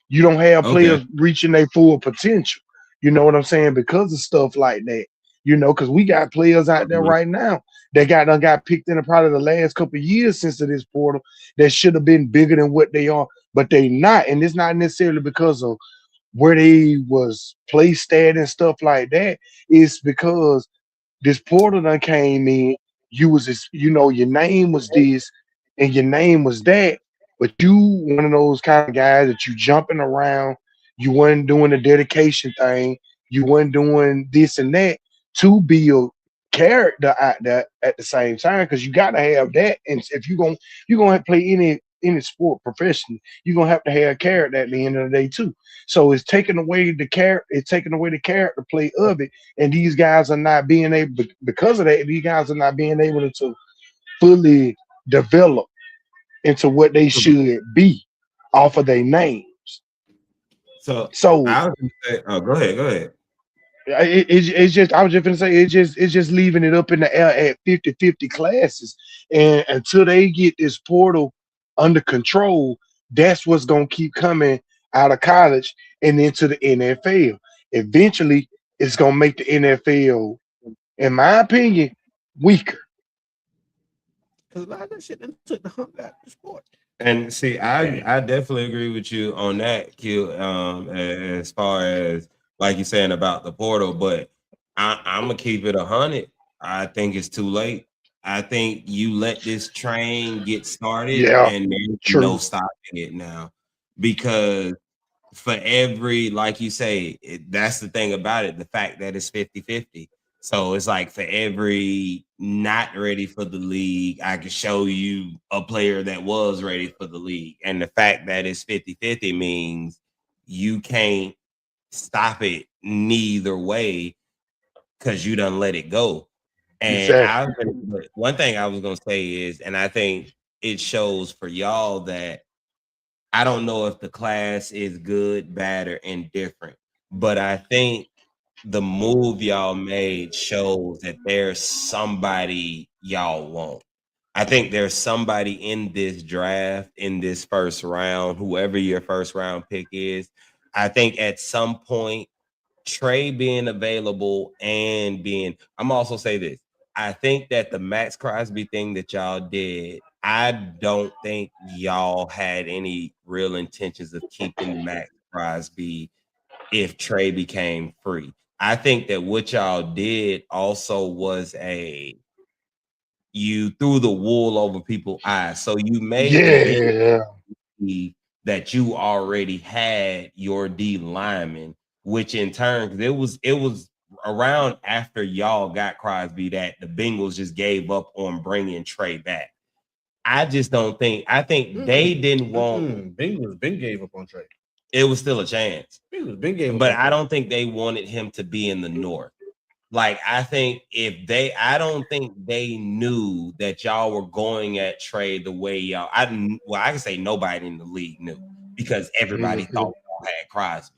You don't have players reaching their full potential. You know what I'm saying? Because of stuff like that. Because we got players out there right now that got picked in probably the last couple of years since of this portal that should have been bigger than what they are, but they not. And it's not necessarily because of where they was placed at and stuff like that. It's because this portal done came in. You was this, your name was this and your name was that, but you one of those kind of guys that you jumping around. You wasn't doing the dedication thing. You wasn't doing this and that to build character out there at the same time, because you got to have that. And if you're gonna play any sport professionally, you're gonna have to have character at the end of the day too. So it's taking away the character play of it, and these guys are not being able, because of that, these guys are not being able to fully develop into what they should be off of their names. So I was gonna say, go ahead. It's just, I was just gonna say, it's just leaving it up in the air at 50-50 classes, and until they get this portal under control, that's what's gonna keep coming out of college and into the NFL. Eventually, it's gonna make the NFL, in my opinion, weaker. Because a lot of that shit took the hump out of the sport. And see, I definitely agree with you on that, Q. As far as like you're saying about the portal, but I'm gonna keep it 100. I think it's too late. I think you let this train get started, and there's no stopping it now, because for every, like you say, that's the thing about it, the fact that it's 50-50. So it's like for every not ready for the league, I can show you a player that was ready for the league. And the fact that it's 50-50 means you can't stop it neither way because you done let it go. And one thing I was going to say is, and I think it shows for y'all that I don't know if the class is good, bad, or indifferent, but I think the move y'all made shows that there's somebody y'all want. I think there's somebody in this draft, in this first round, whoever your first round pick is. I think at some point, Trey being available and being, I'm also say this. I think that the Max Crosby thing that y'all did, I don't think y'all had any real intentions of keeping Max Crosby if Trey became free. I think that what y'all did also was you threw the wool over people's eyes. So you made the big that you already had your D lineman, which in turn, it was around after y'all got Crosby that the Bengals just gave up on bringing Trey back. I just don't think. I think they didn't want. Bengals been gave up on Trey. It was still a chance. Bengals been gave up, but I don't think they wanted him to be in the North. Like, I think I don't think they knew that y'all were going at Trey the way y'all. I can say nobody in the league knew because everybody thought y'all had Crosby.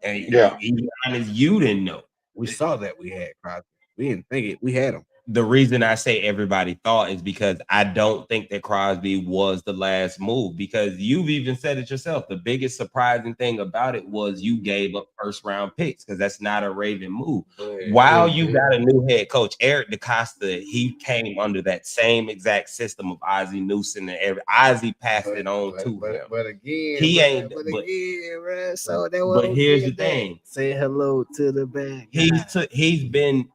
And even honest, you didn't know. We saw that we had Crosby. We didn't think it. We had him. The reason I say everybody thought is because I don't think that Crosby was the last move, because you've even said it yourself. The biggest surprising thing about it was you gave up first round picks, because that's not a Raven move. While you got a new head coach, Eric DeCosta, he came under that same exact system of Ozzie Newsome, and Ozzie passed it on to him. But again, he ain't. But here's the thing: say hello to the back.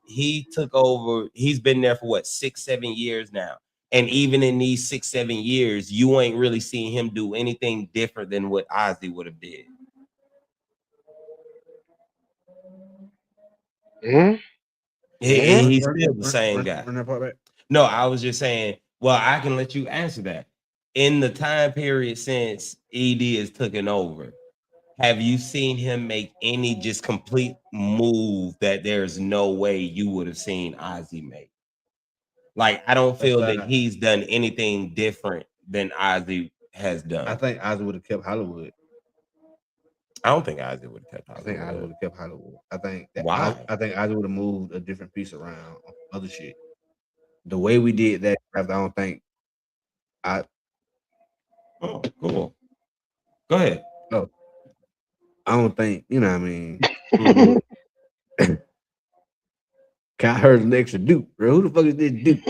He took over. He's been there for what, 6-7 years now, and even in these 6-7 years, you ain't really seen him do anything different than what Ozzie would have did. He's still the same guy. No, I was just saying. Well, I can let you answer that. In the time period since ED has taken over, have you seen him make any just complete move that there's no way you would have seen Ozzie make? Like, I don't feel that he's done anything different than Ozzie has done. I think Ozzie would have kept Hollywood. I don't think Ozzie would have kept Hollywood. I think Ozzie would have kept Hollywood. I think that why? I think Ozzie would have moved a different piece around, other shit. The way we did that, I don't think Oh, cool. Go ahead. No. I don't think, you know what I mean. I heard an extra Duke, bro. Who the fuck is this Duke?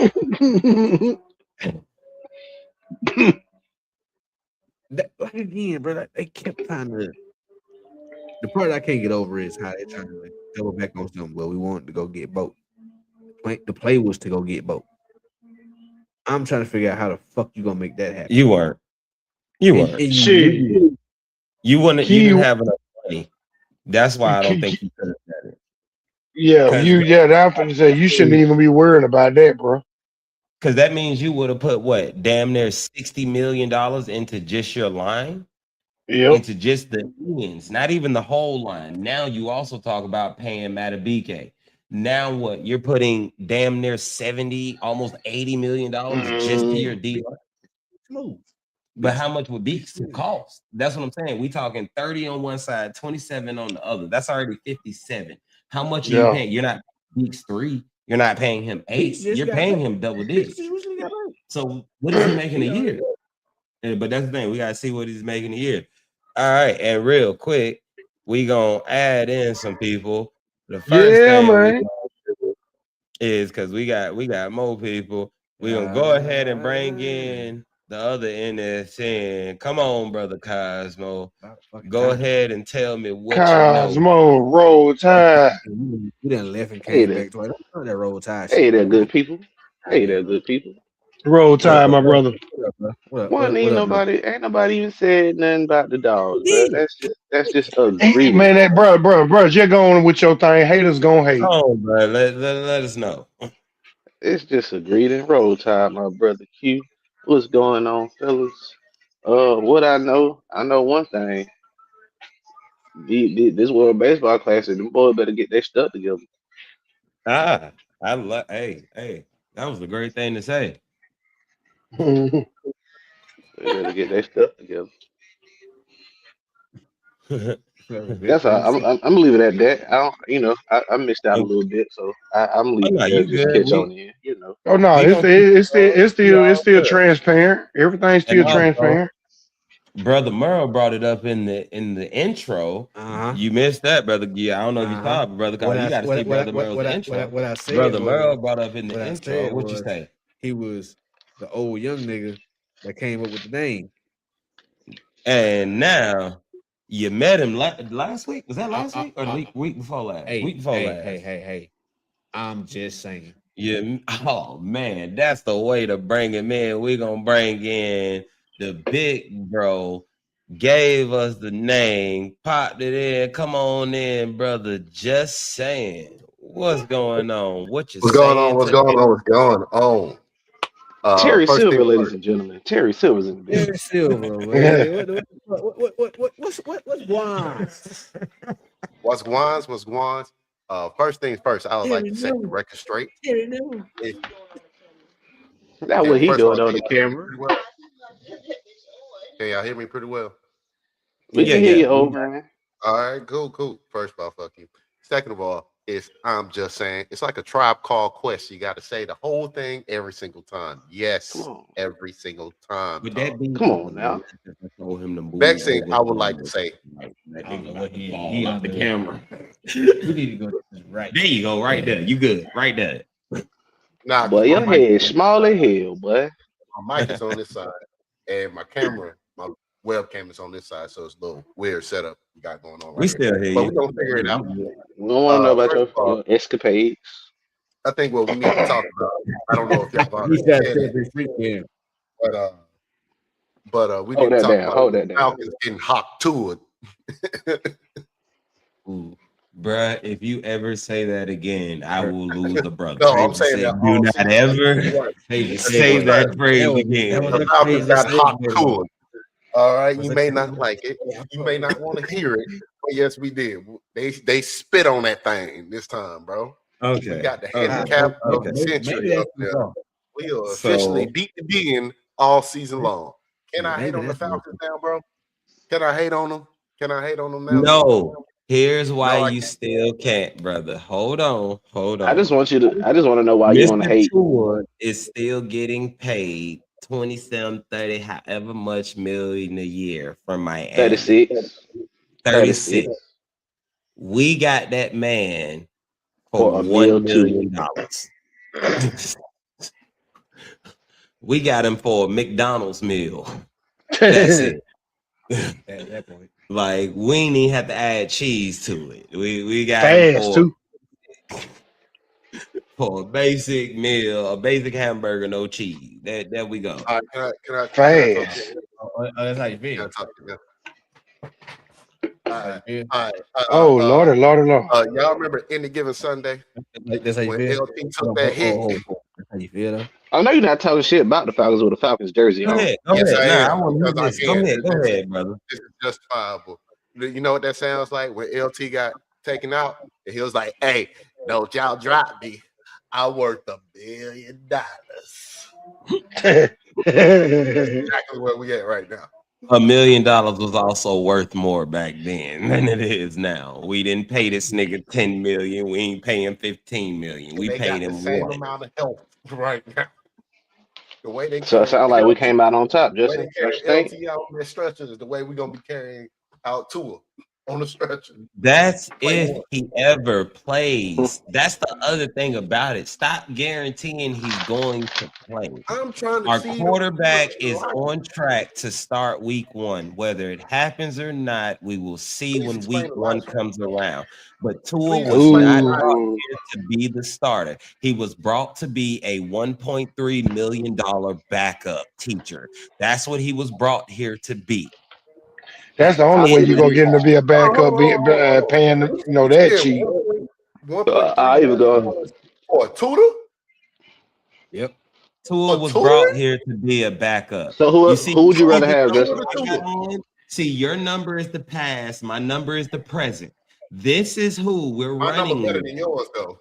Like again, bro, they kept trying to. The part I can't get over is how they trying to double back on something. Well, we wanted to go get both. The play was to go get both. I'm trying to figure out how the fuck you gonna make that happen. You weren't. You wouldn't have enough money. That's why I don't think you could have done it. I'm finna say you shouldn't even be worrying about that, bro. Because that means you would have put what, damn near $60 million into just your line, into just the ends, not even the whole line. Now you also talk about paying Matabike. Now what? You're putting damn near 70, almost $80 million just to your D line. Smooth. But how much would Beaks cost? That's what I'm saying. We talking 30 on one side, 27 on the other. That's already 57. How much are you paying? You're not Beaks 3. You're not paying him 8. You're paying him double digits. So what is he making a year? But that's the thing. We gotta see what he's making a year. All right, and real quick, we gonna add in some people. The first thing is because we got more people. We gonna go ahead and bring in the other NSN. Come on, brother Cosmo. Go ahead and tell me what Cosmo, you know. Roll Tide. You done left and came back twice. That Roll Tide. Hey there, good people. Hey there, good people. Roll Tide, my brother. Ain't nobody even said nothing about the dogs, bro. That's just agreed. Man, that bro, just going with your thing. Haters gonna hate. Oh, bro, let us know. It's just a greeting. Roll Tide, my brother Q. What's going on, fellas? What I know one thing. This World Baseball Classic, them boys better get their stuff together. I love. Hey, that was a great thing to say. They better get their stuff together. That's all. Veterans. I'm gonna leave it at that. I don't, I missed out a little bit, so I'm Oh leaving no, it there. you Just good. catch on in. Oh no, We it's gonna keep it's still it's we still all it's still good. transparent. Everything's And still also, transparent. Brother Merle brought it up in the intro. You missed that, brother. Yeah, I don't know if you saw it, but brother. What You I got to see Brother Merle's intro. what I said Brother Merle was brought up in the what I intro. said What you was say? he was the old young nigga that came up with the name. And now you met him last week. Was that last week or the week before last? Week before last. Hey. I'm just saying. Yeah. Oh man, that's the way to bring him in. We're gonna bring in the big bro. Gave us the name, popped it in. Come on in, brother. Just saying. What's going on? What you What's going on? saying What's today? going on? What's going on? Terry First Silver, thing ladies first. and gentlemen. Terry Silver's in the building. Terry Silver, man. What's going? What's guans? What's guans? First things first, I would like to set the record straight. If- That's what he first of doing all, on the can y'all hear me camera. pretty well? Can y'all hear me pretty well? We can hear you, old man. All right, cool. First of all, fuck you. Second of all, I'm just saying, it's like a Tribe Called Quest. You got to say the whole thing every single time. Yes, Come on. every single time. Would that be Come on now. told him to move Next thing over I would like to say, that I don't know nigga what he fall off the camera. We need to go right. There you go, right there. You good, right there. nah, Boy, 'cause your my mic- head small as hell, boy. my mic is on this side, and my webcam is on this side, so it's a little weird setup we got going on. Right We still hear but you. we're gonna figure it out. We don't want to know about first of all, your escapades. I think what we need to talk about. I don't know if y'all already He's got said it, this weekend. but we Hold need to that talk down, about hold the that down. Falcons getting hot to it. Ooh, bruh, if you ever say that again, I will lose a brother. No, I'm saying that do all not season. ever Right. say that phrase That again. was The a Falcons crazy got hot statement. to it. All right, Was you it may crazy? not like it. You may not want to hear it, but yes, we did. They spit on that thing this time, bro. Okay. We got the Okay. handicap of Okay. the century Maybe up that's there. wrong. We are officially beat the den all season long. Can I Maybe hate on the that's Falcons now, bro? Can I hate on them? Can I hate on them now? No. Here's why No, I you can't. still can't, brother. Hold on. I just want to know why you want to Mr. hate. Tua is still getting paid 27, 30, however much million a year from Miami. 36. 36. We got that man For for a $1 meal, million. We got him for a McDonald's meal. That's it. At that point. Like we ain't even have to add cheese to it. We got Fast him too. for a basic meal, a basic hamburger, no cheese. There we go. All right, can I Fast. That's how you feel. All right. Oh Lord. Y'all remember Any Given Sunday That's how you when feel. LT took that hit? That's how you feel, though. I know you're not talking shit about the Falcons with a Falcons jersey Go on. ahead. Yes, I Nah, am, I want to because hear I this. can. Go ahead, brother. This is justifiable. You know what that sounds like when LT got taken out? And he was like, hey, don't y'all drop me. I worth $1 billion. That's exactly where we at right now. $1 million was also worth more back then than it is now. We didn't pay this nigga $10 million. We ain't paying $15 million. We They paid got him the same $1. amount of help right now. The way they So it sounds like we came out on top, the way they Justin. carry LT out on their stretcher is the way we're gonna be carrying out Tua on the stretcher. That's if he ever plays. That's the other thing about it. Stop guaranteeing he's going to play. I'm trying to Our see quarterback is on track to start week 1. Whether it happens or not, we will see when week 1 comes around. But Tua was not brought here to be the starter. He was brought to be a $1.3 million backup teacher. That's what he was brought here to be. That's the only way you're gonna get him to be a backup, paying that cheap. I even go. For a tutor? Yep. Tua was brought here to be a backup. So who would you rather have, Justin? See, your number is the past. My number is the present. This is who we're My running. number better than yours, though.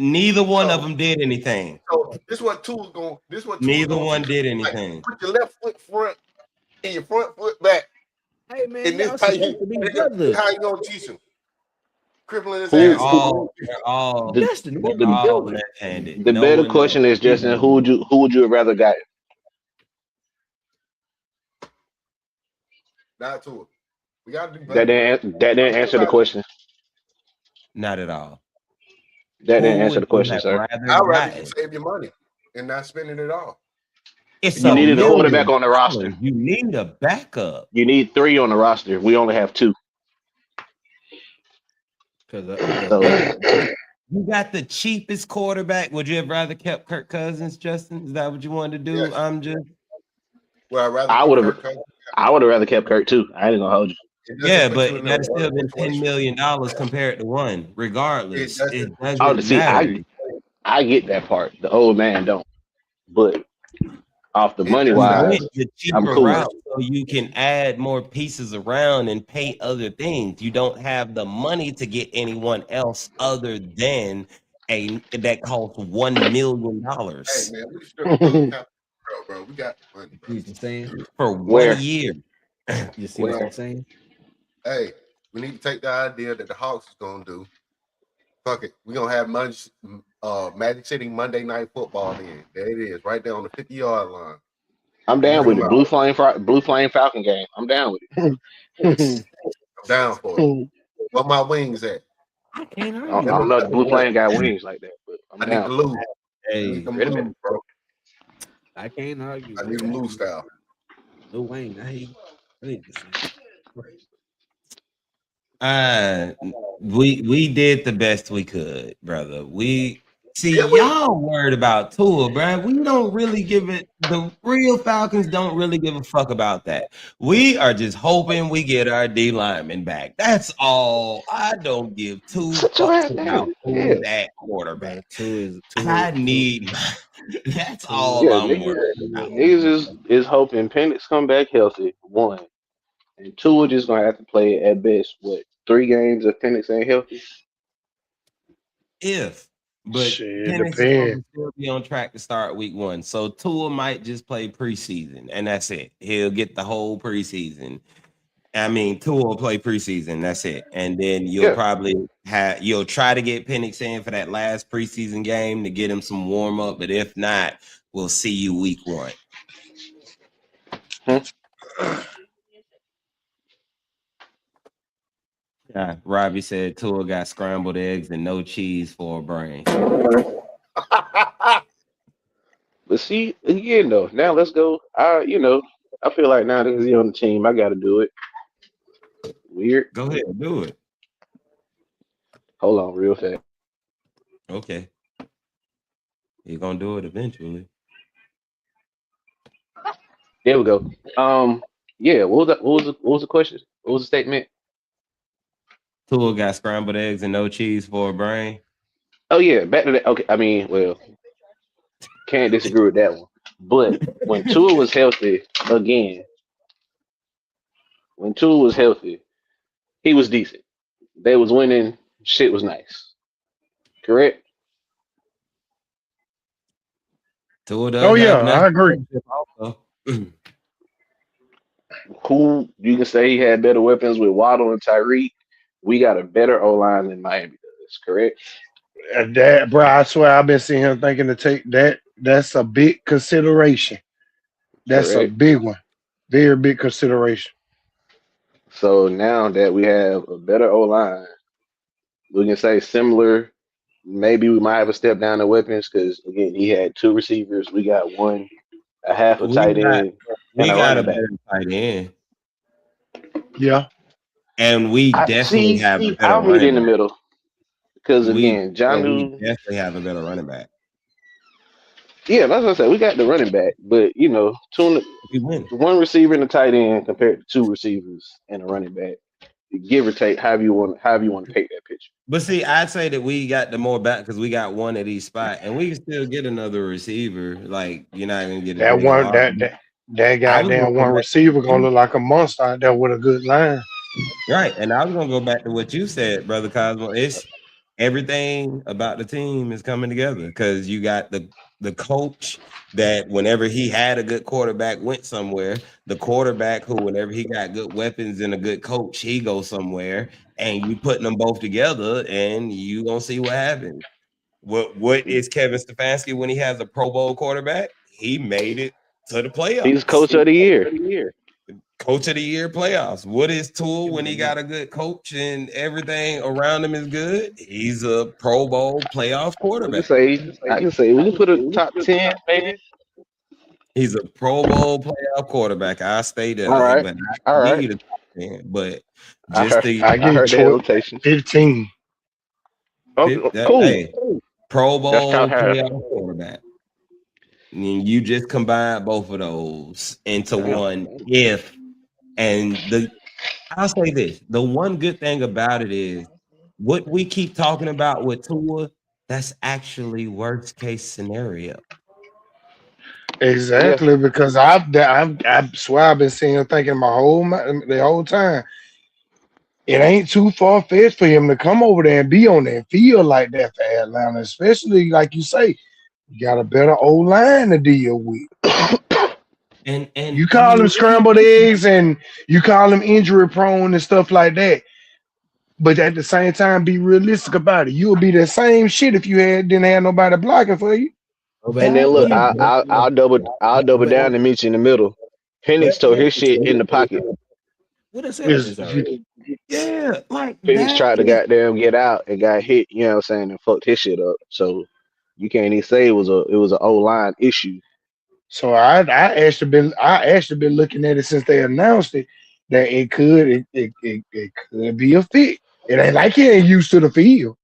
Neither one of them did anything. So this is what Tua's going. This is what Tua's Neither gonna one do. did Like, anything. put your left foot front and your front foot back. Hey man, And y'all this how supposed to be brothers. how you gonna teach him? Crippling his They're ass. all The, Justin, what the, we all doing? left-handed. the No better one question is, Justin, who would you have rather got? Not Tua. We gotta do That better. didn't answer the question. Not at all. That didn't Who answer would the you question, have sir. rather I'd rather you gotten? save your money and not spending it all. It's You a needed a million quarterback on the roster. dollars. You need a backup. You need 3 on the roster. We only have 2. So You got the cheapest quarterback. Would you have rather kept Kirk Cousins, Justin? Is that what you wanted to do? Yes. I'm just Well, I'd rather I keep would Kirk have Cousins. I would have rather kept Kirk too. I ain't gonna hold you. It doesn't yeah, put but you in that'd a still been $10 situation. million compared to one, regardless. It It doesn't. Oh, doesn't see, matter. I get that part. The old man don't. But off the It money does You not. wise, went the I'm cheaper cool. route so you can add more pieces around and pay other things. You don't have the money to get anyone else other than that costs $1 million Hey man, we strip count, bro. We got the money, bro. You see what I'm saying? for Where? 1 year. You see what I'm saying? Hey, we need to take the idea that the Hawks is gonna do. Fuck it, we gonna have Magic City Monday Night Football. Then there it is, right there on the 50-yard line. I'm down with it. Come Blue Flame Falcon game. I'm down with it. I'm down for it. Where my wings at? I can't I argue. don't know if the Blue Flame got wings like that, but I'm I need down. to lose. I Hey, need them Wait a lose, minute. bro. I can't argue. I need them lose style. Lil Wayne, I hate this. We did the best we could, brother. We see Yeah, we- y'all worried about Tua, bro. We don't really give it. The real Falcons don't really give a fuck about that. We are just hoping we get our D lineman back. That's all. I don't give 2 Sit your ass fucks down. about who Yeah. that quarterback. Two I need. That's all Yeah, I'm worried about. niggas is hoping Penix come back healthy. 1. And 2, we're just gonna have to play at best 3 games if Penix ain't healthy. But Shit, Penix is depends. going to still be on track to start week 1. So Tua might just play preseason, and that's it. He'll get the whole preseason. I mean, Tua will play preseason. That's it. And then you'll probably you'll try to get Penix in for that last preseason game to get him some warm up. But if not, we'll see you week 1. Yeah, Robbie said Tua got scrambled eggs and no cheese for a brain. But see, again though, now let's go. I feel like now that he's on the team, I gotta do it. Weird. Go ahead, do it. Hold on, real fast. Okay. You're gonna do it eventually. There we go. Yeah, what was the question? What was the statement? Tua got scrambled eggs and no cheese for a brain. Oh yeah, back to that. Okay, I mean, well, can't disagree with that one. But when Tua was healthy, again, when Tua was healthy, he was decent. They was winning. Shit was nice. Correct? Tua does Oh yeah, have I agree. also. Who you can say he had better weapons with Waddle and Tyreek. We got a better O line than Miami does. Correct? That, bro, I swear I've been sitting here thinking to take that. That's a big consideration. That's Correct. a big one. Very big consideration. So now that we have a better O line, we can say similar. Maybe we might have a step down in weapons because again he had 2 receivers. We got 1, a half a tight end, We and a got a running back. better tight end. Yeah. And we definitely have a better I'll meet in the running back. middle because We again, John definitely have a better running back. yeah, that's what I said. We got the running back, but two, We win. 1 receiver and a tight end compared to 2 receivers and a running back. Give or take, however you want to paint that picture. But see, I'd say that we got the more back because we got 1 at each spot, and we can still get another receiver. Like you're not gonna get That one, that goddamn one receiver gonna look like a monster out there with a good line. Right, and I was gonna go back to what you said, brother Cosmo. everything about the team is coming together because you got the coach that whenever he had a good quarterback went somewhere, the quarterback who whenever he got good weapons and a good coach, he goes somewhere, and you putting them both together and you gonna see what happens. What is Kevin Stefanski when he has a Pro Bowl quarterback? He made it to the playoffs. He's coach of the year. Coach of the year playoffs. What is Tua when he got a good coach and everything around him is good? He's a Pro Bowl playoff quarterback. I can say we can put a top 10 maybe. He's a Pro Bowl playoff quarterback. I stay there. All right. But All I right. need a top 10. But I just heard, the I I give heard that rotation. 15. Oh, that, cool. hey, Pro That's Bowl top half. playoff quarterback. And you just combine both of those into one if. And I'll say this: the one good thing about it is what we keep talking about with Tua. That's actually worst case scenario. Exactly, because I swear I've been seeing him thinking the whole time. It ain't too far fetched for him to come over there and be on that field like that for Atlanta, especially like you say, you got a better old line to deal with. And you call them scrambled eggs and you call them injury prone and stuff like that. But at the same time, be realistic about it. You'll be the same shit if you didn't have nobody blocking for you. And then look, I'll double down and meet you in the middle. Penix tore his shit in the pocket. What is that? Yeah, like Penix tried to goddamn get out and got hit. You know what I'm saying, and fucked his shit up. So you can't even say it was an O-line issue. So I actually been looking at it since they announced it that it could be a fit. It ain't like he ain't used to the field.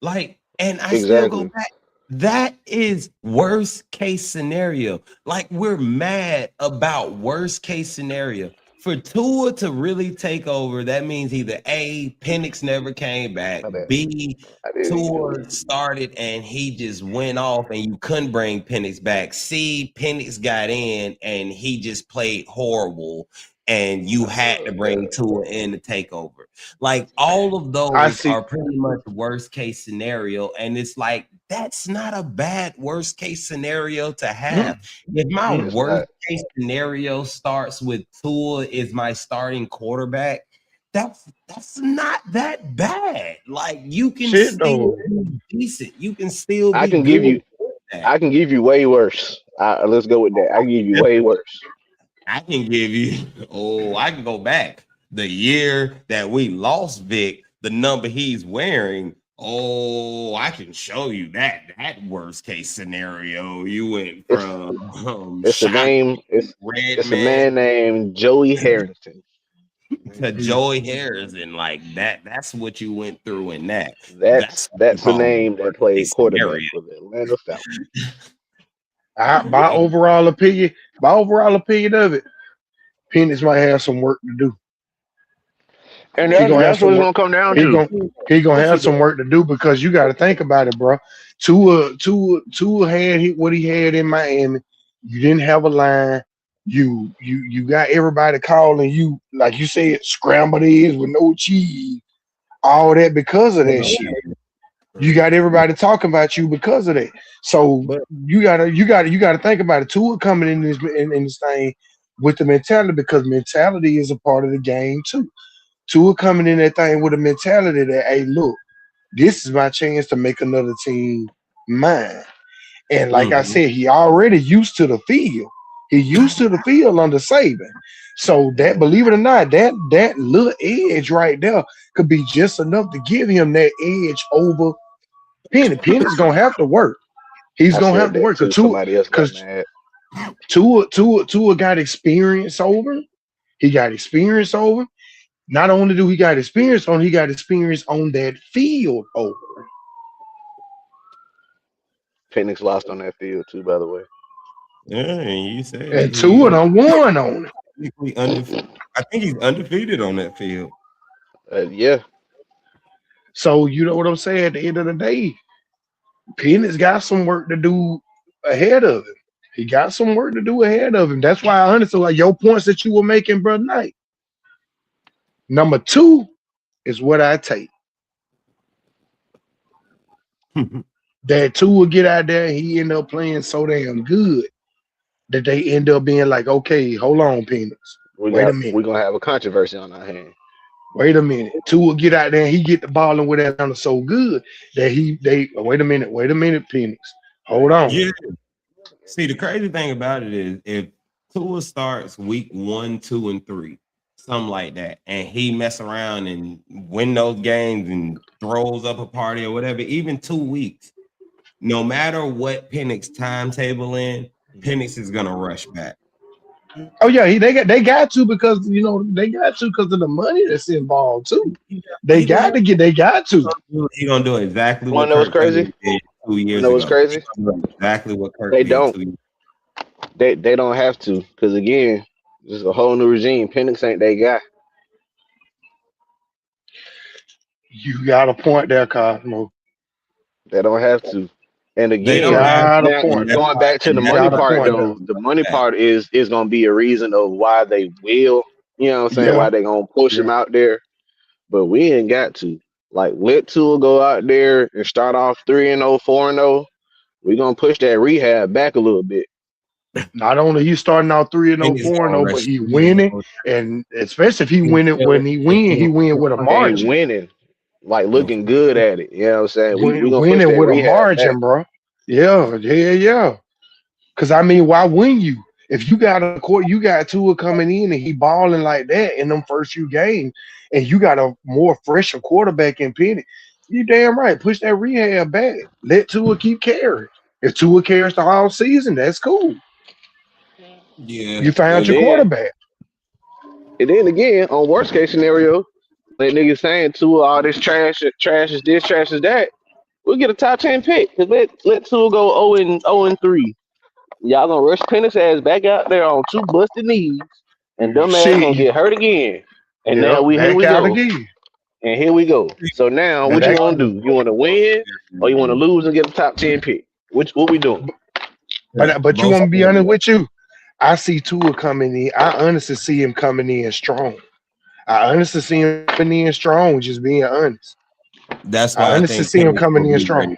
Like, and I still go back. That is worst case scenario. Like, we're mad about worst case scenario. For Tua to really take over, that means either A, Penix never came back, B, Tua started and he just went off and you couldn't bring Penix back, C, Penix got in and he just played horrible and you had to bring Tua in to take over. Like, all of those are pretty much worst case scenario, and it's like, that's not a bad worst case scenario to have. If my worst case scenario starts with Tua is my starting quarterback, that's not that bad. Like, you can still be decent. You can still be I can give you way worse. Let's go with that. I can give you way worse. I can give you, I can go back. The year that we lost Vic, the number he's wearing, I can show you that worst case scenario. You went from it's a man named Joey Harrington. To Joey Harrison, like that. That's what you went through in that. That's the name that played quarterback for the Atlanta Falcons. My overall opinion of it, Penix might have some work to do. And that's what it's gonna come down to. He's gonna have some work to do because you got to think about it, bro. Tua had what he had in Miami. You didn't have a line. You got everybody calling you, like you said, scrambled eggs with no cheese. All that because of that shit. You got everybody talking about you because of that. So you gotta think about it. Tua coming in this thing with the mentality, because mentality is a part of the game too. Tua coming in that thing with a mentality that, hey, look, this is my chance to make another team mine. And like I said, he already used to the field. He used to the field under Saban. So that, believe it or not, that little edge right there could be just enough to give him that edge over Penny. Penny's gonna have to work. He's gonna have to work because Tua got experience over. He got experience over. Not only do he got experience on, he got experience on that field over. Penix lost on that field too, by the way. Yeah, you said. And Tua done won on it. I think he's undefeated on that field. Yeah. So you know what I'm saying? At the end of the day, Penix got some work to do ahead of him. He got some work to do ahead of him. That's why I honestly like your points that you were making, Brother Knight. Number 2 is what I take. that Tua get out there, he end up playing so damn good that they end up being like, okay, hold on, Peanuts. Wait a minute. We're gonna have a controversy on our hands. Wait a minute. Tua get out there and he get the ball in with Atlanta so good that they wait a minute, Peanuts. Hold on. Yeah. See, the crazy thing about it is if Tua starts week 1, 2, and 3, something like that, and he mess around and win those games and throws up a party or whatever, even 2 weeks, no matter what Penix timetable in, Penix is gonna rush back. Oh yeah, they got to because they got to because of the money that's involved too. They got to. He gonna do exactly what Kirk crazy. Did 2 years ago. What's crazy? Exactly what Kirk they did. Don't. They don't have to because again, this is a whole new regime. Penix ain't they guy. You got a point there, Cosmo. They don't have to. And again, going back to the money part, though, the money part is going to be a reason of why they will, you know what I'm saying, why they going to push him out there. But we ain't got to. Like, let Tua go out there and start off 3-0, 4-0. We're going to push that rehab back a little bit. Not only he starting out 3-0, 4-0, but he winning. And especially if he win it when he win with a margin. Winning. Like looking good at it. You know what I'm saying? We winning with a margin, back. Bro. Yeah. Because I mean, why wouldn't you? If you got Tua coming in and he balling like that in them first few games, and you got a more fresher quarterback in Penny, you damn right. Push that rehab back. Let Tua keep carrying. If Tua carries the whole season, that's cool. Yeah. You found your quarterback. And then again, on worst case scenario, like niggas saying Tua, all this trash is this, trash is that. We'll get a top 10 pick. Cause let Tua go 0-3. Y'all gonna rush Penix ass back out there on 2 busted knees, and dumb ass gonna get hurt again. And now here we go. Again. And here we go. So now what you gonna do? You wanna win or you wanna lose and get a top 10 pick? What we doing? But you wanna be honest with you? I see Tua coming in. I honestly see him coming in strong. Just being honest. That's why I honestly see him coming in strong.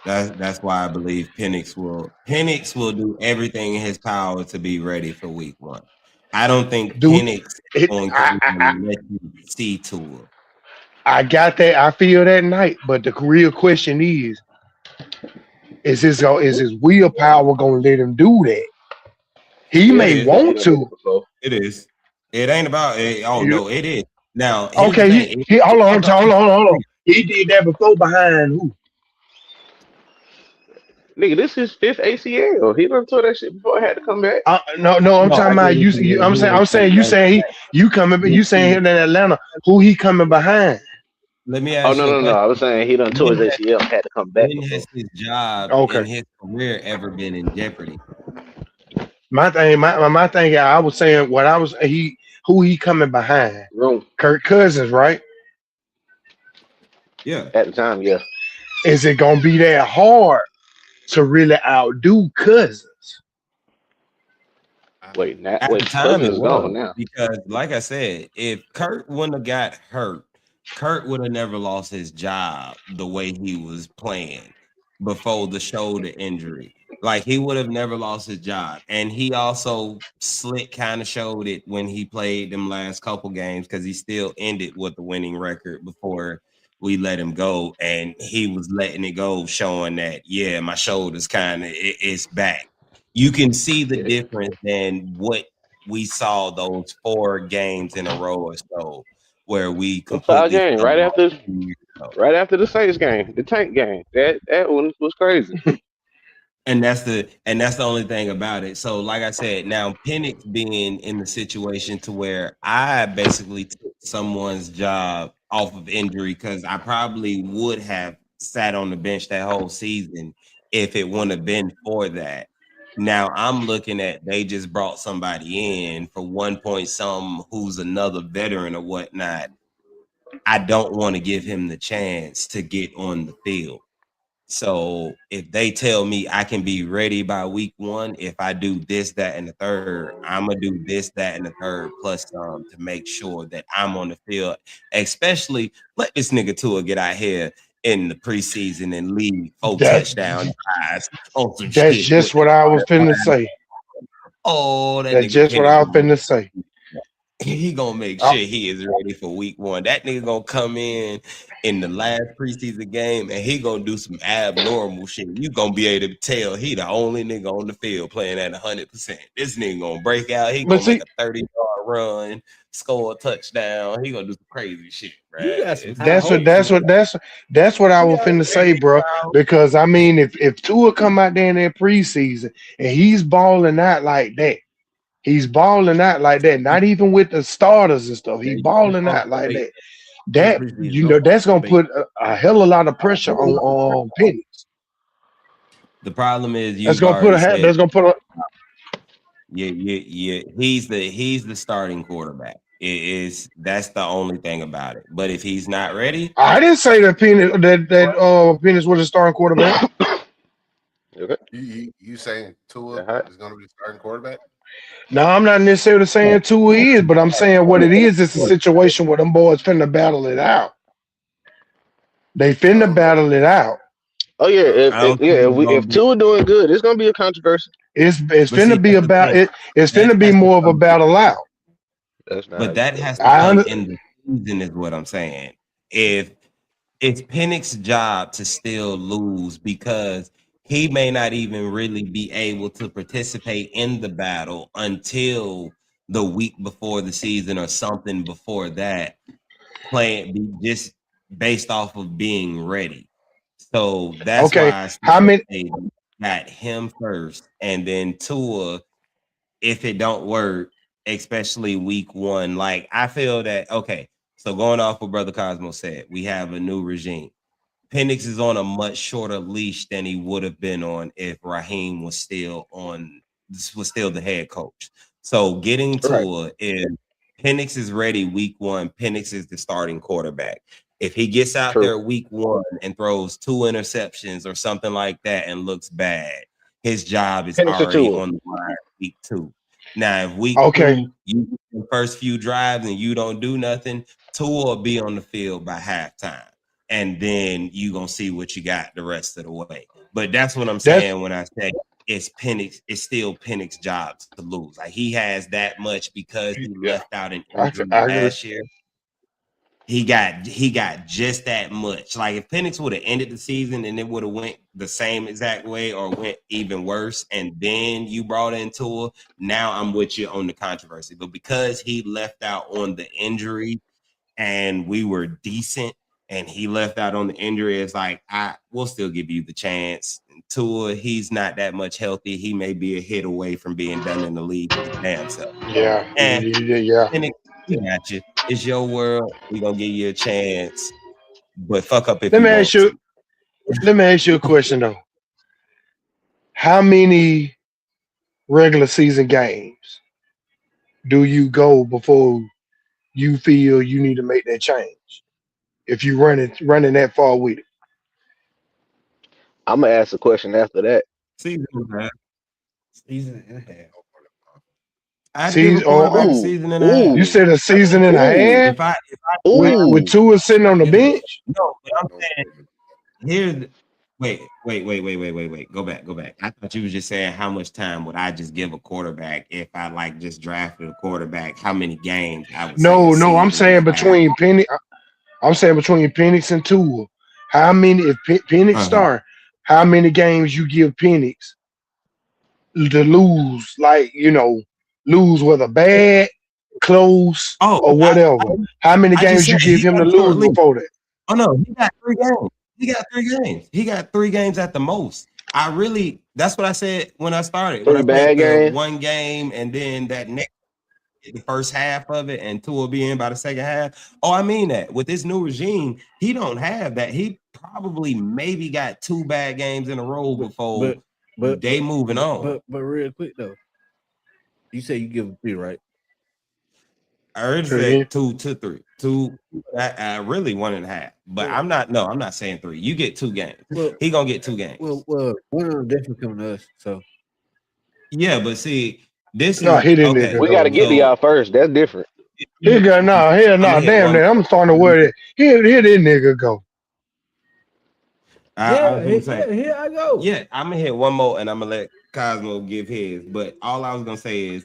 That's why I believe Penix will do everything in his power to be ready for week 1. I don't think Penix is going to let you see Tua. I got that. I feel that night, but the real question is his willpower going to let him do that? He may want to. It is. It ain't about it. Oh no, it is. Now, okay. Hold on. He did that before behind who? Nigga, this is 5th ACL. He done tore that shit before I had to come back. No, I'm talking about you. I'm saying you saying you coming, but you saying him in Atlanta. Who he coming behind? Let me ask you. No. I was saying he done tore his ACL. Had to come back. When has his job and his career ever been in jeopardy? My thing, I was saying who he coming behind? Kirk Cousins, right? Yeah. At the time, yeah. Is it gonna be that hard to really outdo Cousins? Wait, Cousins is gone now. Because, like I said, if Kurt wouldn't have got hurt, Kurt would have never lost his job the way he was playing before the shoulder injury. Like, he would have never lost his job. And he also kind of showed it when he played them last couple games because he still ended with the winning record before we let him go. And he was letting it go, showing that, yeah, my shoulder's kind of, it's back. You can see the difference than what we saw those 4 games in a row or so where we completely game right after the Saints game, the tank game. That one was crazy. And that's the only thing about it. So, like I said, now Penix being in the situation to where I basically took someone's job off of injury because I probably would have sat on the bench that whole season if it wouldn't have been for that. Now I'm looking at they just brought somebody in for 1 point some who's another veteran or whatnot. I don't want to give him the chance to get on the field. So if they tell me I can be ready by week 1, if I do this, that, and the third, I'm gonna do this, that, and the third plus some to make sure that I'm on the field. Especially let this nigga Tua get out here in the preseason and lead 4 That touchdown drives on some that's shit. just what I was finna say. Oh, that That's nigga just what Penix I was finna say. he gonna make sure he is ready for week 1. That nigga gonna come in the last preseason game and he gonna do some abnormal shit. You gonna be able to tell he the only nigga on the field playing at 100%. This nigga gonna break out. He But gonna make see, a 30-yard run, score a touchdown. He gonna do some crazy shit, You right? got some high that's what hopes. that's what I You was got finna say, bro. Because I mean, if Tua come out there in that preseason and he's balling out like that, not even with the starters and stuff. He balling out like that. That that's gonna put a hell of a lot of pressure on Penix. The problem is That's you've gonna put already a said that's gonna put a yeah. He's the starting quarterback. That's the only thing about it. But if he's not ready, I didn't say that Penix was a starting quarterback. Okay. You saying Tua Uh-huh. is going to be the starting quarterback? No, I'm not necessarily saying Tua is, but I'm saying what it is. It's a situation where them boys finna battle it out. They finna battle it out. Oh yeah, I don't think it's gonna if be. Tua doing good, it's gonna be a controversy. It's But see, finna be that's the about thing. it. It's That finna be has to more of a come. battle out. That's not. But that has to I come under, in the season, is what I'm saying. If it's Penix's job to still lose because he may not even really be able to participate in the battle until the week before the season or something before that, just based off of being ready. So that's okay. why I How many? got him first, and then Tua, if it don't work, especially week 1. Like, I feel that, okay, so going off what Brother Cosmo said, we have a new regime. Penix is on a much shorter leash than he would have been on if Raheem was still the head coach. So getting to if Penix is ready week 1, Penix is the starting quarterback. If he gets out there week 1 and throws 2 interceptions or something like that and looks bad, his job is Penix or already Tua. on the line week 2. Now, if week Okay. 2, you get the first few drives and you don't do nothing, Tua will be on the field by halftime. And then you gonna see what you got the rest of the way. But that's what I'm saying when I say it's still Penix's job to lose. Like, he has that much because he left out an injury last year. He got just that much. Like, if Penix would have ended the season and it would have went the same exact way or went even worse, and then you brought in Tua, now I'm with you on the controversy. But because he left out on the injury and we were decent, and he left out on the injury, it's like, we'll still give you the chance. Tua, he's not that much healthy. He may be a hit away from being done in the league his damn self. Yeah. And we got you. It's your world. We're gonna give you a chance. But fuck up if Let you me want ask you. to. Let me ask you a question though. How many regular season games do you go before you feel you need to make that change? If you running that far with it. I'm gonna ask a question after that. Season and a half. Season and a half. I'd give a quarterback a season and a half. You said a season and a half? If I with Tua sitting on the bench? No, but I'm saying wait. Go back. I thought you was just saying how much time would I just give a quarterback if I like just drafted a quarterback, how many games I would No, I'm saying between Penix. I'm saying between Penix and Tua. How many if Penix start, how many games you give Penix to lose, like, lose whether bad, close, or whatever? How many games you give him to lose before that? Oh no, he got 3 games. He got 3 games at the most. That's what I said when I started. 3 bad games. 1 game and then that next the first half of it and 2 will be in by the second half. Oh, I mean that. With this new regime, he don't have that. He probably maybe got 2 bad games in a row before they moving on. But real quick though, you say you give him 3, right? I heard said 2 to 3. 2, really 1.5. But I'm not saying 3. You get 2 games. He gonna get 2 games. Well, one of them definitely coming to us. So yeah, but see, this no, is he didn't. okay. We gotta get to y'all first. That's different. He got damn that. I'm starting to worry that. Here this nigga go. I was gonna say, here I go. yeah, I'm gonna hit one more and I'm gonna let Cosmo give his. But all I was gonna say is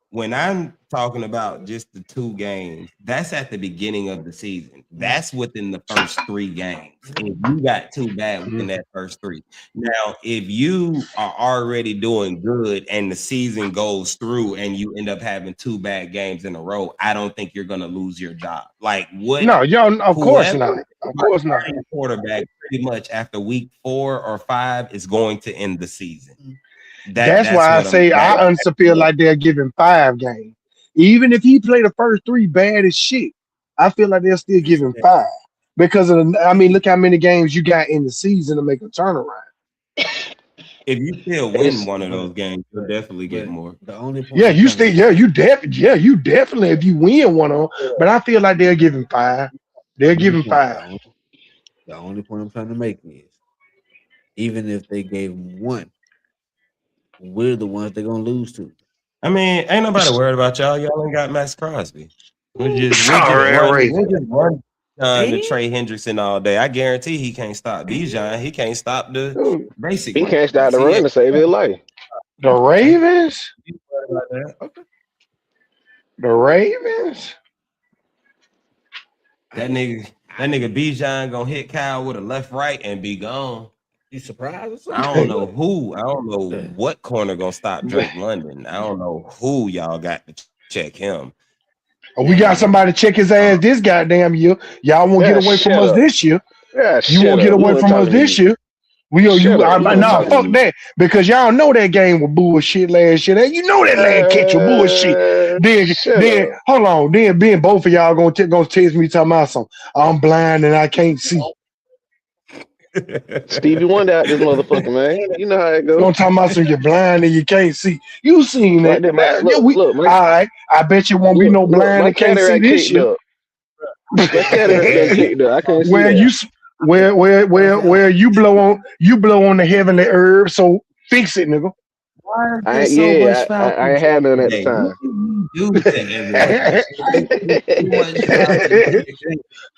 when I'm talking about just the 2 games, that's at the beginning of the season. That's within the first 3 games. And you got 2 bad within that first 3. Now, if you are already doing good and the season goes through and you end up having 2 bad games in a row, I don't think you're gonna lose your job. Like what? No, y'all, of course not. Of course not. Quarterback pretty much after week 4 or 5 is going to end the season. That's why I say I honestly feel like they'll give him 5 games. Even if he played the first 3 bad as shit, I feel like they'll still give him 5. Because of look how many games you got in the season to make a turnaround. If you still win one of those games, you'll definitely get more. The only point you definitely if you win one of them, but I feel like they'll give him 5. They'll give him 5. The only point I'm trying to make is even if they gave him 1, we're the ones they're gonna lose to. I mean, ain't nobody worried about y'all. Y'all ain't got Max Crosby. We'll just run to Trey Hendrickson all day. I guarantee he can't stop Bijan. He can't stop the basic. He can't stop the run to save his life. The Ravens? The Ravens? That nigga Bijan gonna hit Kyle with a left right and be gone. You surprised? I don't know who. I don't know what corner gonna stop Drake London. I don't know who y'all got to check him. We got somebody to check his ass this goddamn year. Y'all won't get away from us this year. You won't get away from us this year. Nah, fuck that. Because y'all know that game was bullshit last year. You know that last catch was bullshit. Then hold on. Then being both of y'all gonna text me talking about something. I'm blind and I can't see. Stevie Wonder out this motherfucker, man. You know how it goes. Don't talk about some you're blind and you can't see. You seen that? All right. I bet you won't be no blind and can't see this year. My cataract kicked up. I can't see where you blow on the heavenly herb. So fix it, nigga. I ain't had none at the time.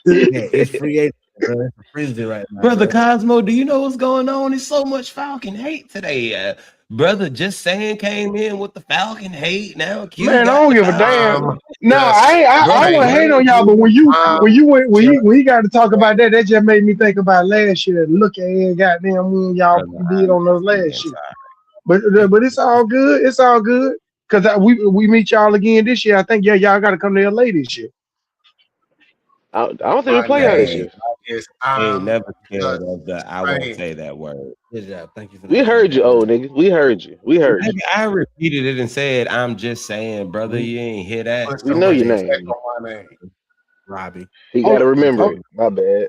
It's free agent. It's a frenzy right now. Brother Cosmo, do you know what's going on? There's so much Falcon hate today. Brother just saying came in with the Falcon hate. Now man, I don't give a damn. No, I don't hate on y'all, but when you got to talk about that just made me think about last year. Look at goddamn when y'all did on those last year. But it's all good. It's all good. Cause we meet y'all again this year. I think y'all gotta come to LA this year. I don't think we play out this year. I ain't never scared of that. I won't say that word. Good job. Thank you for that. We heard you, old nigga. We heard you. I repeated it and said, I'm just saying, brother, you ain't hear that. We know your name. Robbie. You gotta remember it. My bad.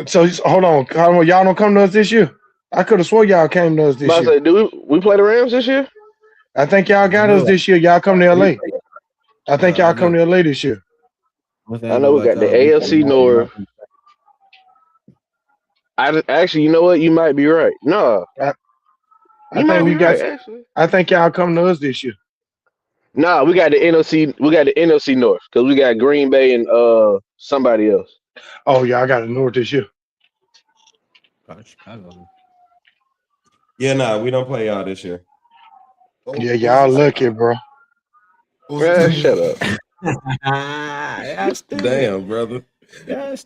So hold on. Y'all don't come to us this year? I could have swore y'all came to us this year. Say, do we play the Rams this year? I think y'all got us this year. Y'all come to LA. I think y'all come to LA this year. I know we got the AFC North. Actually, you know what? You might be right. No, I think y'all come to us this year. No, we got the NFC. We got the NFC North because we got Green Bay and somebody else. Oh yeah, I got the North this year. Yeah, no, we don't play y'all this year. Yeah, y'all lucky, bro. Man, shut up. Damn, brother. That was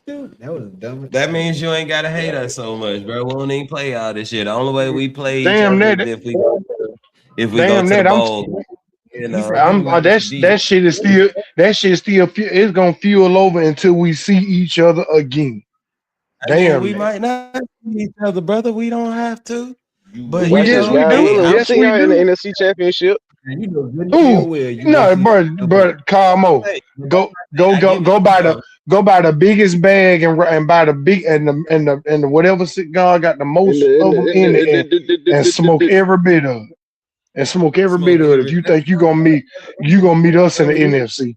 dumb. That means you ain't gotta hate us so much, bro. We don't even play y'all this shit. The only way we play damn each other if we go to the bowl. You know, that shit is still it's gonna fuel over until we see each other again. Damn, we might not see each other, brother. We don't have to. But we do. Yes, we are in the NFC Championship. You know, but Carmo, go buy the biggest bag and buy the big and the whatever cigar got the most of them in it and smoke every bit of it. And smoke every bit of it. If you think you gonna meet us in the NFC.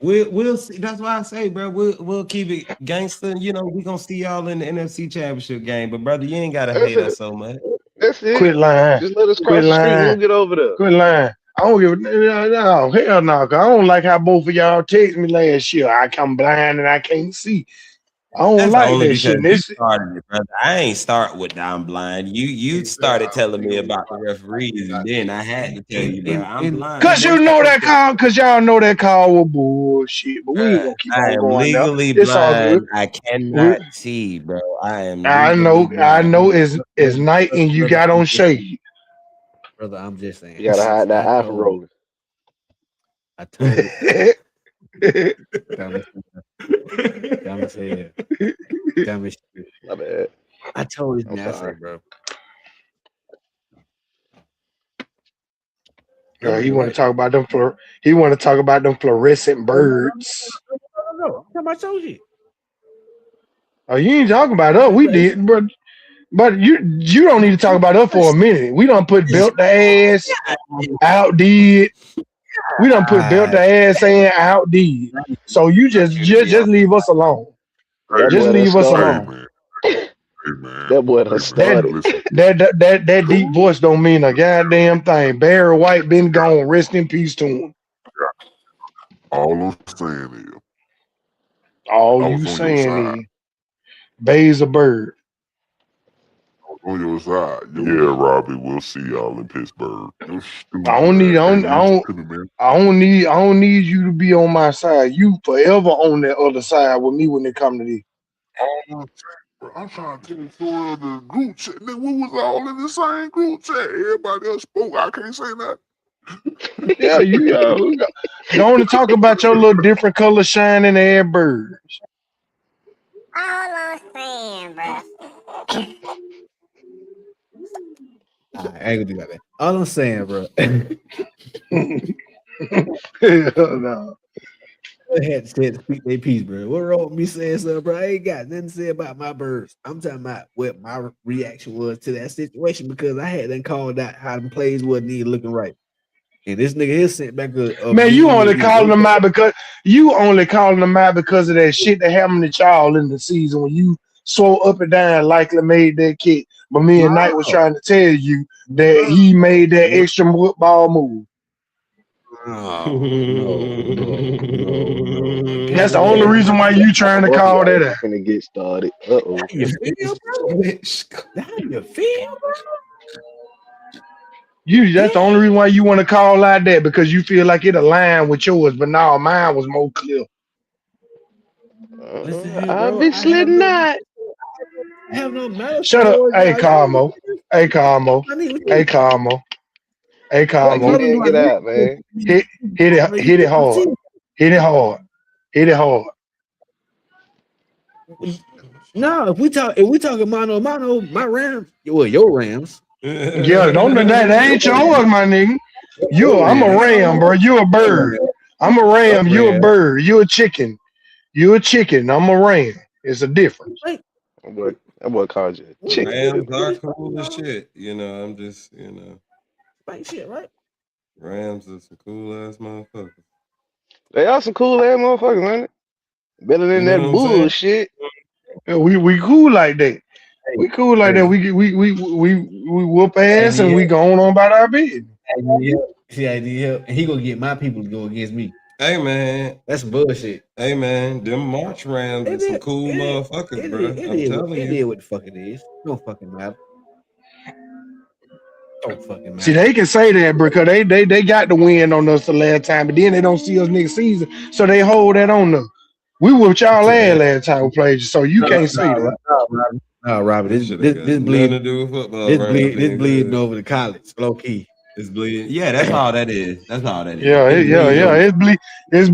We'll see. That's why I say, bro, we'll keep it gangster. You know, we gonna see y'all in the NFC Championship game. But brother, you ain't gotta hate us so much. That's it. Quit lying. Just let us cross the street. We'll get over there. Quit lying. I don't give no hell no. I don't like how both of y'all text me last year. I come blind and I can't see. I don't That's like only that because shit. And you it's started it, brother. I ain't start with I'm blind. You started telling me about the referees, and then I had to tell you, bro, I'm blind. cause you know that call, cause y'all know that call was bullshit. But we ain't gonna keep I on am going now. legally It's all good. blind. I cannot see, bro. I am I legally know blind. it's night and you got on shade. Brother, I'm just saying. You gotta hide that eye from rolling. I told dumb as hell. Dumb as shit. My bad. I told you, I'm man, I sorry. said, bro. He want to talk about them fluorescent birds. No, I'm talking about your shit. Oh, you ain't talking about us. We did, but you don't need to talk about us for a minute. We done put belt the ass, outdid. We done put belt the ass and outdid. So you just leave us alone. That Just boy done leave us started. alone. Hey man. That boy done started. Listen, That deep voice don't mean a goddamn thing. Barry White been gone. Rest in peace to him. all I'm saying is, All I you was on your saying side. is, Bay's a bird. I was on your side. Yeah, Robbie, we'll see y'all in Pittsburgh. Your stupid I don't need you to be on my side. You forever on that other side with me when it come to this. I'm trying to tell the story of the group chat. Nigga, we was all in the same group chat. Everybody else spoke. I can't say that. Yeah, you don't talk about your little different color shining air birds. All I'm saying, bro. I ain't gonna do that. All I'm saying, bro. No. I had to speak their piece, bro. What wrong with me saying something, bro? I ain't got nothing to say about my birds. I'm talking about what my reaction was to that situation because I had them called out how them plays wasn't even looking right. And this nigga here sent back a Man, you only calling them out because of that shit that happened to y'all in the season when you swore up and down likely made that kick. But me and Knight was trying to tell you that he made that extra football move. No. That's the only reason why you trying to call that out. Finna get started. Uh-oh. How you feel, bro? How you feel, bro? That's the only reason why you want to call out that because you feel like it aligned with yours, but no, mine was more clear. Listen here, bro. Obviously not. I have no matter. Shut up. Hey, Carmo. Hey, Carmo. Hey, Carmo. Hey, Carmo. Man, get out, man. Hit it hard. Hit it hard. Hit it hard. No, if we talking mano, my Rams, well, your Rams. Yeah, don't that ain't yours, my nigga. I'm a ram, bro. You a bird. I'm a ram. You a bird. You a chicken. You a chicken. I'm a ram. It's a difference. That boy called you a chicken. Rams are cool as shit. You know, I'm just, Like shit, right? Rams are some cool ass motherfuckers. They are some cool ass motherfuckers, man. Better than that bullshit. Yeah, we cool like that. We cool like that. We whoop ass and we go on about our business. See, I need help, and he gonna get my people to go against me. Hey man, that's some bullshit. Hey man, them March Rams are some cool motherfuckers, bro. I'm telling you. It is what the fuck it is. Don't fucking matter. Don't fucking matter. See, they can say that because they got the win on us the last time, but then they don't see us next season, so they hold that on us. We whooped y'all last time we played you, so you can't say that. No, Robert, this bleeding to do with football. This bleeding over the college, low key. It's bleeding. Yeah, that's all that is. That's all that is. Yeah, It's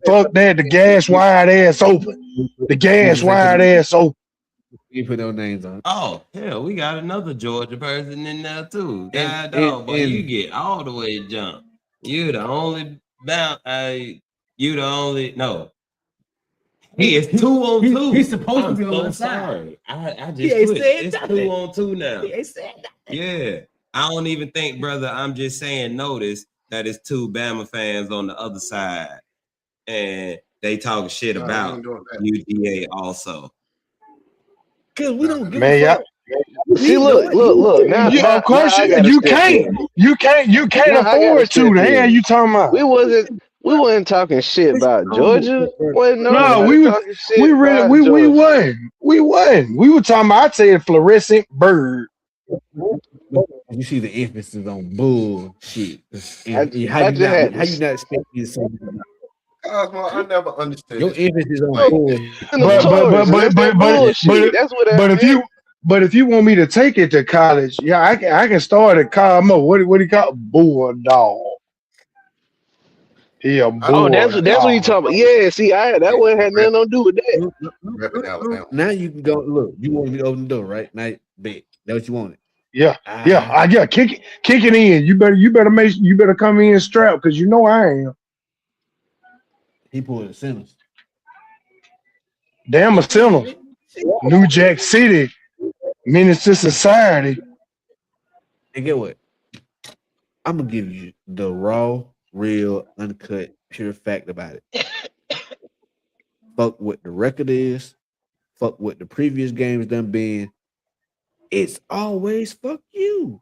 fuck that. The gas wired ass open. The gas wired ass open. You put those names on. Oh hell, we got another Georgia person in there too. God dog, but you get all the way jumped. You the only bound. You the only no. He is 2 on 2. He's supposed to be on the side. Sorry. I just switched. It's 2 on 2 now. He ain't said that. Yeah. I don't even think, brother. I'm just saying notice that it's 2 Bama fans on the other side. And they talk shit about UGA also. Cause we don't give a fuck. See, look. Now, of course you can't. You can't afford to. The hell you talking about? We We wasn't talking shit about Georgia. Wasn't No, nobody talking shit we really about we Georgia. wasn't. We wasn't. We were talking about, I said fluorescent bird. You see the emphasis on bullshit. I How just had you to not expect me to say Cosmo, I never understood your this. emphasis on Like, bullshit? in the Taurus, and that's that bullshit. That's what that meant. But if you want me to take it to college, yeah, I can start at Cosmo. What do you call it? Bulldog? He a Oh, that's what you bulldog. talking about. Yeah, see, that one had nothing to do with that. repping Alabama. Now you can go look. You want me to open the door, right? Now, bet. That's what you wanted. Yeah. Kick it in. You better come in strapped because you know I am. He pulled the centers. Damn a center. New Jack City, Menace to Society. And get what? I'm gonna give you the raw, real, uncut, pure fact about it. Fuck what the record is. Fuck what the previous games done been. It's always fuck you.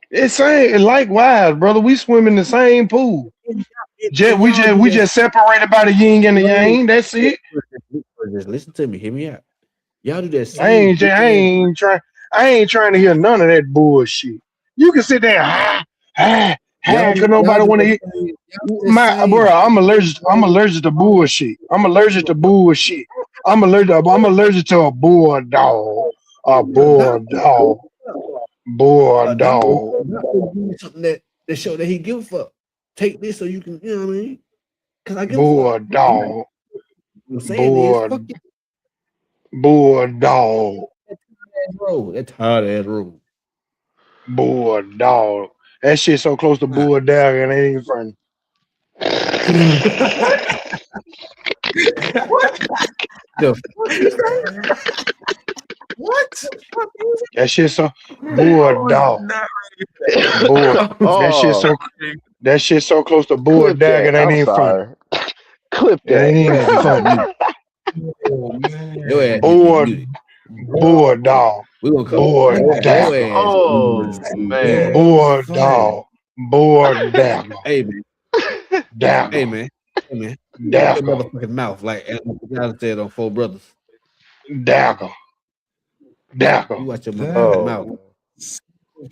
It's saying likewise, brother. We swim in the same pool. We just separated by the yin and the yang. That's it. Just listen to me. Hear me out. Y'all do that. I ain't trying to hear none of that bullshit. You can sit there, cause nobody want to hear. Bro, I'm allergic to bullshit. I'm allergic to a bulldog. A bulldog. Something that show that he give a fuck. Take this so you can, you know what I mean? Because I give bulldog. Bulldog. That's hard ass road. Bulldog. That shit so close to bulldog and it ain't funny. What? The fuck? What? That shit so bulldog. That shit so close to bulldog and it ain't even funny. Clip that. It ain't even funny. Bulldog. We gonna call bulldog. Oh man. Bulldog. Hey man. Hey man. Dagger. Motherfucking mouth like John said on Four Brothers. Dagger. You watch your motherfucking mouth.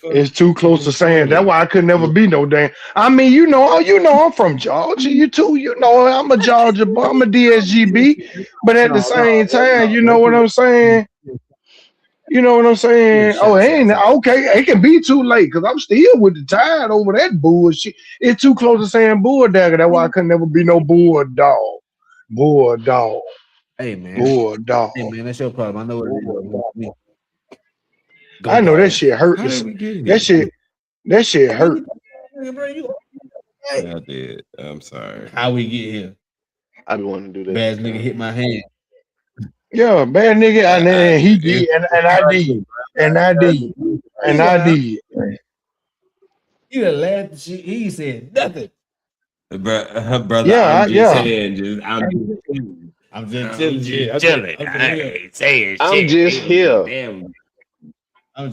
It's too close to saying. That's why I could never be no damn. I mean, you know, I'm from Georgia. You too. You know, I'm a Georgia boy. I'm a DSGB. But at the same time, you know what I'm saying? You know what I'm saying? Oh, it ain't okay. It can be too late because I'm still with the tide over that bullshit. It's too close to saying bulldog. That's why I could never be no bulldog. Bulldog. Hey man. Bulldog. Hey man, that's your problem. I know what it is. I know that shit hurt. That shit hurt. I did. I'm sorry. How we get here? I be wanting to do that. Bad nigga hit my hand. Yeah, bad nigga, and he did, and I did. You done laughed. He said nothing. Brother, yeah, I'm just chilling. I ain't saying shit. I'm just here. Damn. I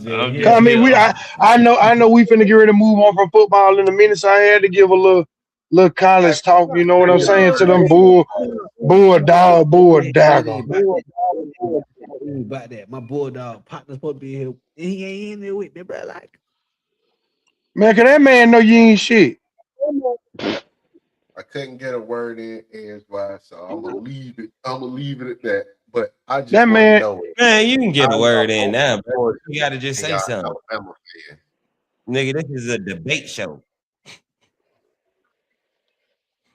mean, I know we finna get ready to move on from football in a minute, so I had to give a little college talk. You know what I'm saying to them bulldog. About that, my bulldog partner's supposed to be here. He ain't in there with me, bro. Like, man, can that man know you ain't shit? I couldn't get a word in edgewise, so I'm gonna leave it. I'm gonna leave it at that. But I just that man, know it. Man, you can get a word in now, bro. You gotta just say something. Alabama fan. Nigga, this is a debate show.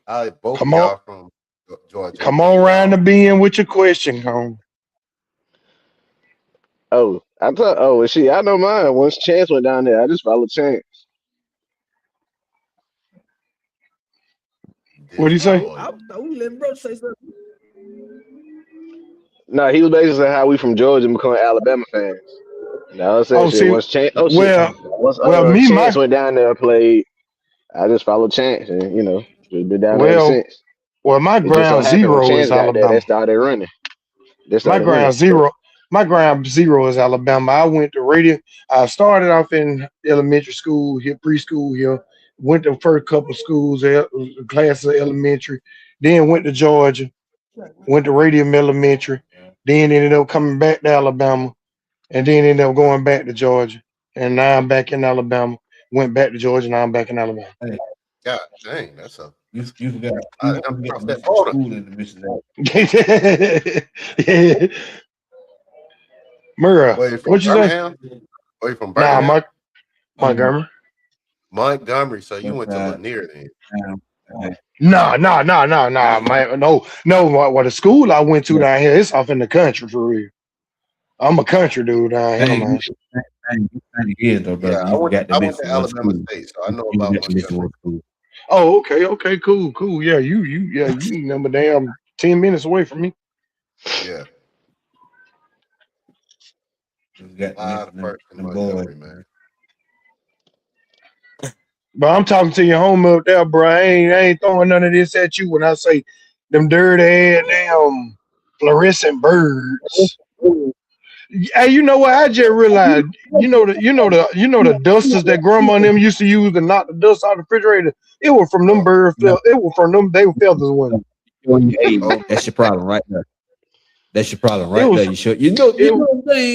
Both come y'all on from Georgia. Come on round the bend with your question, home. Oh, I know mine. Once Chance went down there, I just followed Chance. What do you say? I thought we letting bro say something. No, he was basically saying how we from Georgia become Alabama fans. Now I said shit. Once Chance, Chance went down there and played, I just followed Chance, and you know, we've been down there since. Well, my ground zero is Alabama. They started running. My ground zero is Alabama. I went to radio. I started off in elementary school here, preschool here. Went to first couple schools, classes of elementary. Then went to Georgia. Went to Radium Elementary. Then ended up coming back to Alabama. And then ended up going back to Georgia. And now I'm back in Alabama. Went back to Georgia. Now I'm back in Alabama. Hey, God dang, that's a. you forgot. I You come forgot across to that mention border. school in the Mississippi. Murrah, Where you from? what you say? Birmingham? Where you from? Nah, Birmingham? Montgomery. Montgomery. So you went to Westside. Lanier then. Nah, man. No. What the school I went to down here, it's off in the country for real. I'm a country dude down here, man. Years though, brother. Yeah, You forgot to I went mention to what Alabama school. State, so I know You about forgot to mention Montgomery. what school. Oh, okay, cool. Yeah, you number damn 10 minutes away from me. Yeah, You forgot to a lot mention of them, perks in them boys. Montgomery, man. But I'm talking to your home up there, bro. I ain't throwing none of this at you when I say them dirty ass damn fluorescent birds. Hey, you know what? I just realized, the dusters that grandma and them used to use to knock the dust out of the refrigerator. It was from them birds. No. It was from them. They were feathers, wasn't Hey, Oh, that's your problem right there. That's your problem it? right Was there. You should. You know what they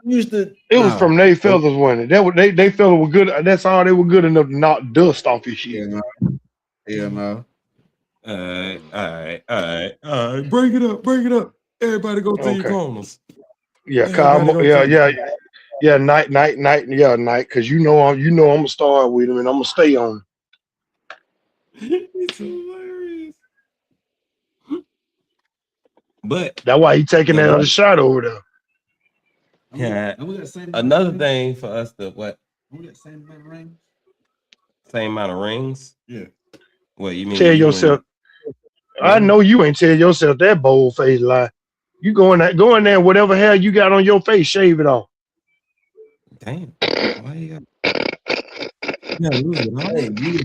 used to. it was from their feathers, wasn't it? They feathers were good. That's all they were good enough to knock dust off his shit. Yeah, no. All right. Bring it up. Everybody go to your Okay. corners. Yeah, Everybody go to your night, night. Cause I'm gonna start with him and I'm gonna stay on. It's hilarious. But That's why he taking that other shot over there. yeah, another thing for us to what? Same amount of rings? Same amount of rings? Yeah. What you mean? Tell yourself. I know you ain't tell yourself that bold face lie. You go in there, whatever hair you got on your face, shave it off. Damn. Why you got? You gotta lose it all. Hey, you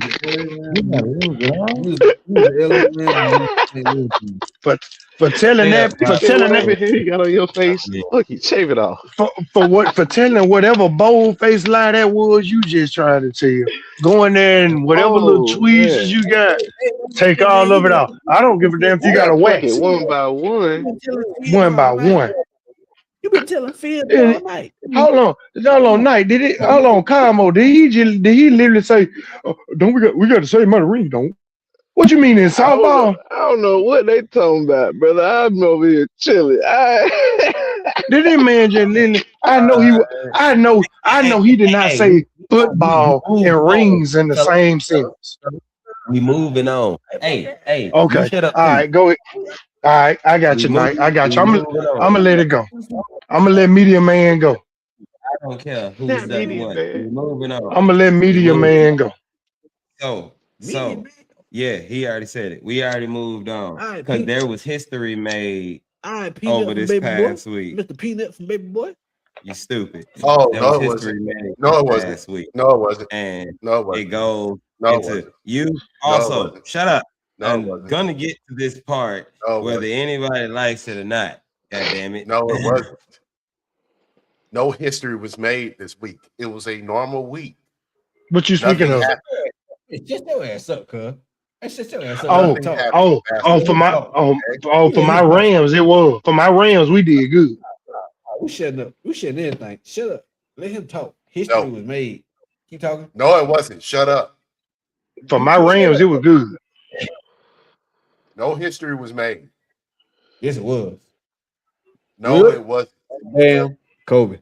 For telling that, you got on your face. Look, you shave it off. for telling whatever bold face lie that was, you just trying to tell. Go in there and whatever little tweezers you got, take all of it off. I don't give a damn if you got a wax it one by one. one by one. You been telling Phil And- all night. How long, night? How long, Kamo? Did he literally say, don't we got the same amount of ring, don't we? What you mean in softball? I don't know what they talking about, brother. I'm over here chilling. Did that man just literally? I know he did not say football and rings in the same sentence. We moving on. Hey. Okay. You shut up. All right, go ahead. All right, I got you, Knight. I got you. I'm gonna let it go. I'm gonna let Media Man go. I don't care who's that one. We moving on. I'm gonna let Media Man go. So yeah, he already said it. We already moved on All right, because Pete. there was history made All right, Peanut over from this Baby past Boy. week. Mr. Peanut from Baby Boy. You stupid. Oh, There no, was it history wasn't. made No, it this wasn't. past week, No, it wasn't. and No, it it wasn't. goes No, it into wasn't. you. No, it Also, wasn't. shut up. No, it I'm wasn't. gonna get to this part No, it whether wasn't. anybody likes it or not. God damn it. No, it wasn't. No history was made this week. It was a normal week. What you speaking Nothing of? happened. Hey, shut your ass up, cuz. Hey, shut your ass up. Oh, Let me talk. for my Rams, it was. For my Rams, we did good. We shutting up. We shutting everything. Shut up. Let him talk. History was made. Keep talking. No, it wasn't. Shut up. For my Rams, it was good. No history was made. Yes, it was. No, Good. it wasn't. Damn. Kobe.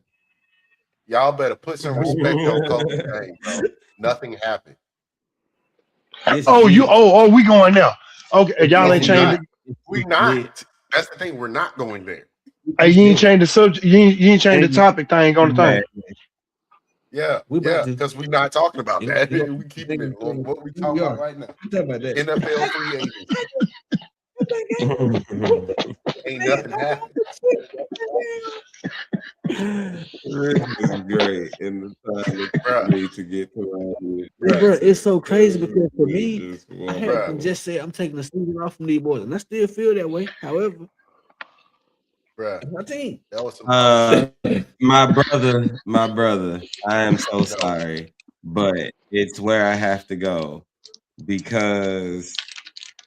Y'all better put some respect on Kobe's name, bro. Nothing happened. Yes, Oh, it you did. oh, we going now. Okay, y'all ain't changed it. We not. That's the thing. We're not going there. Hey, you ain't changed the subject. You ain't changed the topic thing on the thing. Yeah, We about to- because we're not talking about You know- that. you know- We keeping it you know- what we talking about right now. I'm talking about that. NFL free agents. Ain't nothing happened. This is great. And the time it took me to get to Hey, bro, it's so crazy because for me, just I one had to Bruh. just say I'm taking the season off from these boys, and I still feel that way. However, Bruh, it's my team. that was some my brother, I am so sorry. but it's where I have to go because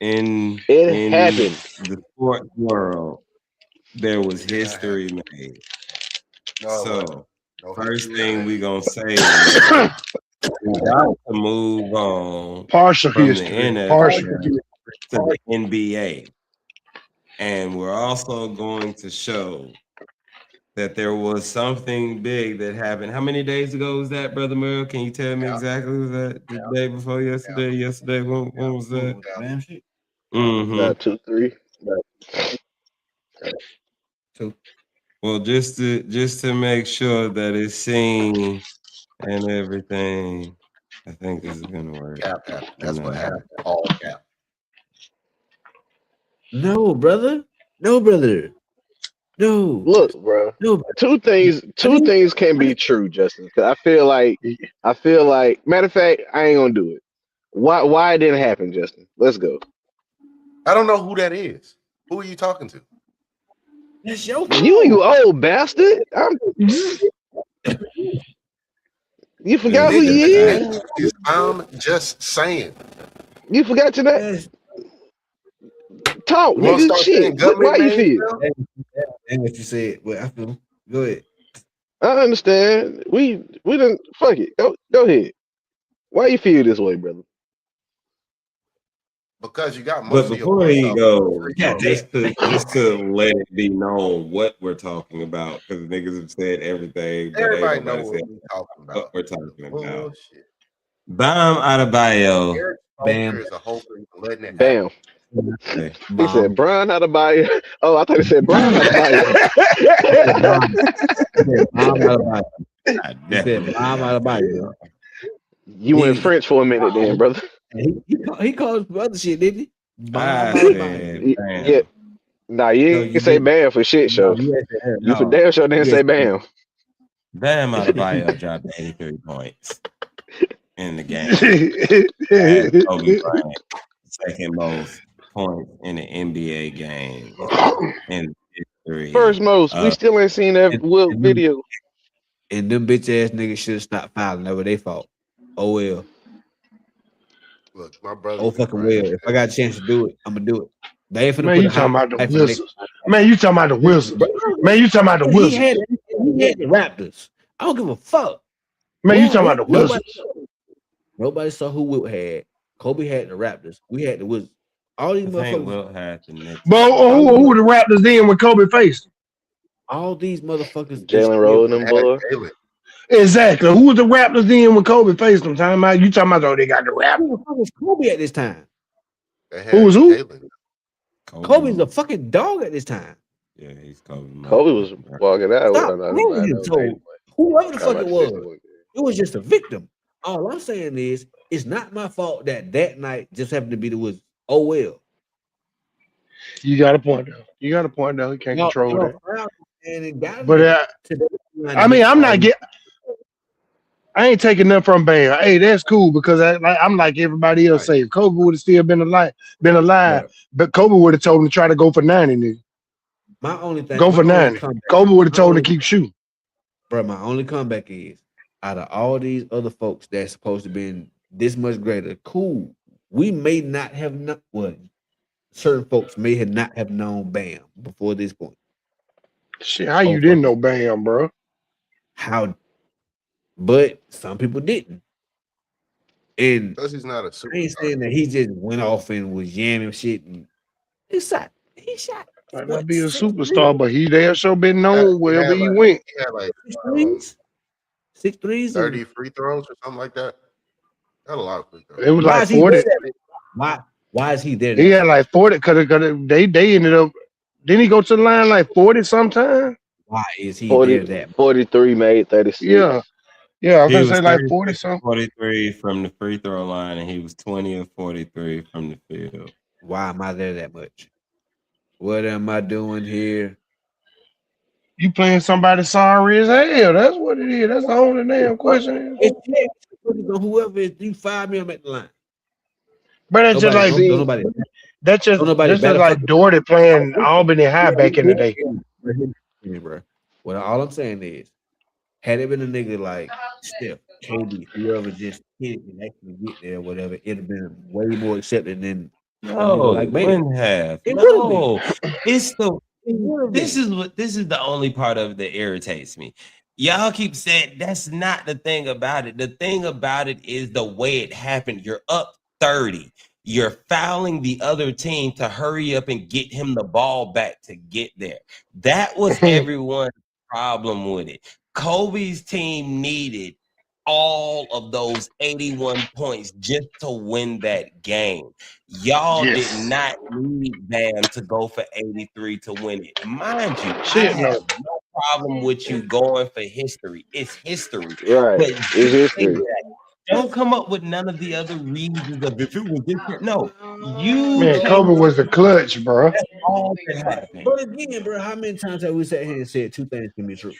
in It happened. the sports world there was history made. So first thing we gonna say is we got to move on Partial from history. the NFL Partial. to the NBA. And we're also going to show that there was something big that happened. How many days ago was that, Brother Merle? Can you tell me exactly? Was that the day before yesterday? Yesterday? When was that? Mm-hmm. About 2, 3. Well, just to make sure that it's seen and everything, I think this is gonna work. Cap. That's what happened. All cap. No, brother. No, brother. No. Look, bro. No. Two things can be true, Justin. Because I feel like, matter of fact, I ain't gonna do it. Why it didn't happen, Justin? Let's go. I don't know who that is. Who are you talking to? That's your You old bastard. You forgot who he is? I'm just saying. You forgot your name? Talk, You wanna nigga. start saying Shit. government Why you names feel? now? That's what you said. Well, I feel. Go ahead. I understand. We done fuck it. Go ahead. Why you feel this way, brother? Because you got most But of your before he points goes, out. just to let it be known what we're talking about, because niggas have said everything, but Everybody ain't know nobody what said we're talking about. what we're talking about. Bullshit. Bam Adebayo. Eric Bam. Spoelstra is a whole thing for letting it Bam. Okay. He said Brian Adebayo. Oh, I thought he said Brian Adebayo. He said I'm out of body. You went French for a minute then, brother. He called other shit, didn't he? I Bam. said, bam. Yeah. Nah, you No, ain't you say didn't. bam for shit show. You had to have- You for no. damn sure didn't You say had- bam. Bam Adebayo dropped 83 points in the game. As Kobe Bryant, second most points in the NBA game in history. First most. We still ain't seen that video. And them bitch ass niggas should have stopped fouling. That was their fault. Oh well. Look, my brother. Oh fucking well. If I got a chance to do it, I'm gonna do it. They ain't finna Man, put you a talking about the hyphen next- Wizards? Man, you talking about the Wizards? Man, you talking about the He Wizards? had the Raptors. I don't give a fuck. Man, you talking about the Wizards? Nobody saw who Wilt had. Kobe had the Raptors. We had the Wizards. All these I think motherfuckers. Wilt had the Knicks. But who were the Raptors then when Kobe faced them? All these motherfuckers. Jalen Rose and them boy. Exactly. Who was the Raptors then when Kobe faced them? Talking about you talking about they got the Raptors. Who the fuck was Kobe at this time? Who was who? Kobe's a fucking dog at this time. Yeah, he's Kobe. Kobe was walking out. Stop playing him, so whoever the fuck it was just a victim. All I'm saying is, it's not my fault that night just happened to be the Wizards. Oh well. You got a point though. You got a point though. He can't control that. And it got But I mean, I'm not getting. I ain't taking nothing from Bam. Hey, that's cool because I'm like everybody else say. If Kobe would have still been alive, but Kobe would have told him to try to go for 90, nigga. My only thing. Go for 90. Kobe would have told him to keep shooting. Bro, my only comeback is out of all these other folks that's supposed to be this much greater, cool. We may not have certain folks may not have known Bam before this point. Shit, how you didn't know Bam, bro? How? But some people didn't. And because he's not a superstar. I ain't saying that he just went off and was jamming shit. And he shot. Might not be a superstar, but he damn sure been known wherever he went. He had like 6 threes, 30 free throws or something like that. Got a lot of free throws. It was like 40. Why is he there? He had like 40 because they ended up. Didn't he go to the line like 40 sometime? Why is he 40, there? That 43 made 36. Yeah, I was He gonna was say like 40 something. 43 from the free throw line, and he was 20 of 43 from the field. Why am I there that much? What am I doing here? You playing somebody sorry as hell. That's what it is. That's the only damn question. Whoever is, you fire me, I'm at the line. But that's just like that's just like Doherty playing Albany High back in the day. Bro. Well, all I'm saying is, had it been a nigga like Steph, KD, whoever just hit it and actually get there, whatever, it'd have been way more accepted than a nigga No, like it Bam. wouldn't have. It would have been. No, it's the It would have this been. this is the only part of it that irritates me. Y'all keep saying that's not the thing about it. The thing about it is the way it happened. You're up 30. You're fouling the other team to hurry up and get him the ball back to get there. That was everyone's problem with it. Kobe's team needed all of those 81 points just to win that game. Y'all Yes. did not need Bam to go for 83 to win it. Mind you, I Shit, have no problem with you going for history. It's history. Right. But It's just say history. that. Don't come up with none of the other reasons of if it was different. No, you Man, Kobe changed was the clutch, bro. that's all that happened. But again, bro, how many times have we sat here and said two things can be true?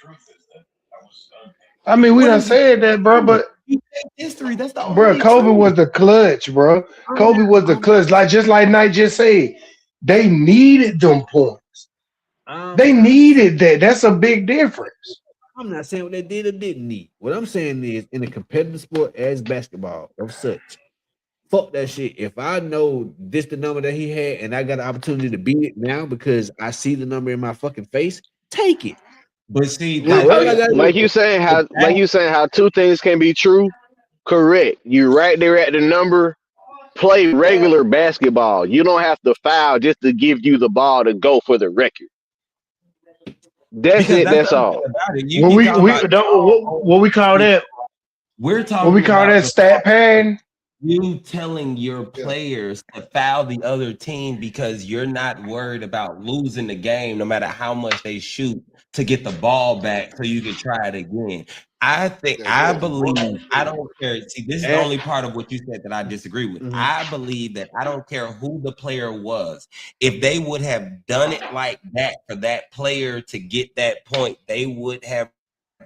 I mean, we What done is said that, bro, but you take history? That's the bro, only Kobe truth. was the clutch, bro. Kobe was the clutch. Like just like Knight just said, they needed them points. They needed that. That's a big difference. I'm not saying what they did or didn't need. What I'm saying is, in a competitive sport as basketball of such, fuck that shit. If I know this the number that he had and I got the opportunity to beat it now because I see the number in my fucking face, take it. But see, Like you saying how two things can be true. Correct. You right there at the number. Play regular basketball. You don't have to foul just to give you the ball to go for the record. That's because it. that's That's the all. thing about it. You What keep we talking we about don't what we call that? we're talking What we call about that stat pad? you telling your players to foul the other team because you're not worried about losing the game no matter how much they shoot to get the ball back so you can try it again. I believe, I don't care. See, this is the only part of what you said that I disagree with. I believe that I don't care who the player was. If they would have done it like that for that player to get that point, they would have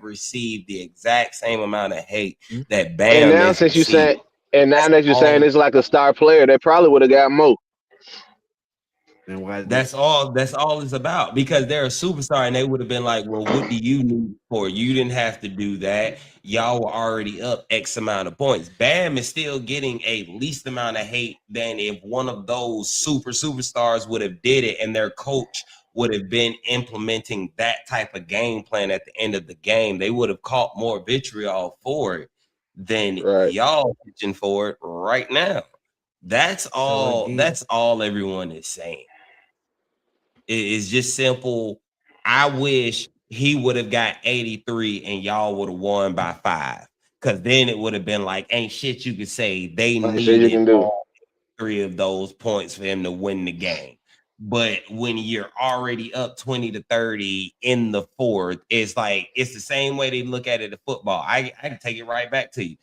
received the exact same amount of hate that Bam And now is since you receiving. said, and now that you're saying it's like a star player, they probably would have got more. And why? That's all it's about, because they're a superstar and they would have been like, well, what do you need for? You didn't have to do that. Y'all were already up X amount of points. Bam is still getting a least amount of hate than if one of those superstars would have did it and their coach would have been implementing that type of game plan at the end of the game. They would have caught more vitriol for it than y'all pitching for it right now. That's all. That's all everyone is saying. It's just simple. I wish he would have got 83 and y'all would have won by 5. Because then it would have been like, ain't shit you could say. They needed all 3 of those points for him to win the game. But when you're already up 20-30 in the fourth, it's like, it's the same way they look at it in football. I can take it right back to you.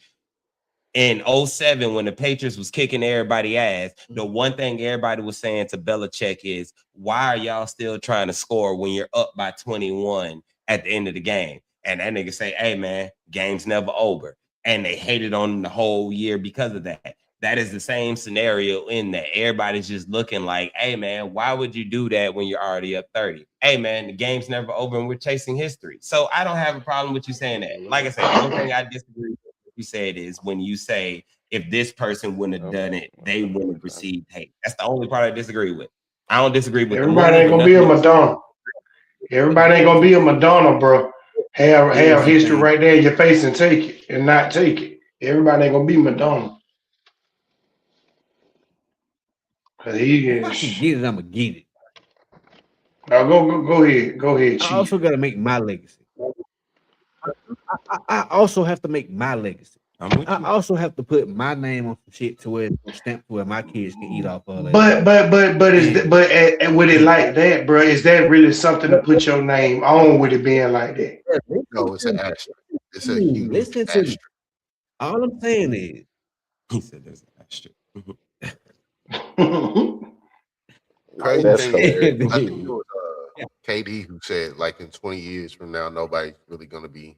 In 07, when the Patriots was kicking everybody ass, the one thing everybody was saying to Belichick is, why are y'all still trying to score when you're up by 21 at the end of the game? And that nigga say, hey, man, game's never over. And they hated on him the whole year because of that. That is the same scenario in that. Everybody's just looking like, hey, man, why would you do that when you're already up 30? Hey, man, the game's never over and we're chasing history. So I don't have a problem with you saying that. Like I said, the only thing I disagree with you said is when you say if this person wouldn't have done it, they wouldn't have received hate. That's the only part I disagree with. I don't disagree with everybody ain't gonna be a Madonna. Everybody ain't gonna be a Madonna, bro. Have history right there in your face and take it and not take it. Everybody ain't gonna be Madonna. Cause he is. If I can get it, I'ma get it. Now go ahead. Go ahead, Chief. I also gotta make my legacy. I also have to make my legacy. I also have to put my name on some shit to where it's stamped where my kids can eat off of. But with it like that, bro, is that really something to put your name on with it being like that? No, it's an asterisk. It's a huge listen to asterisk. me. All I'm saying is, he said there's an asterisk. Crazy That's thing hilarious. is, I think it was KD who said, like, in 20 years from now, nobody's really going to be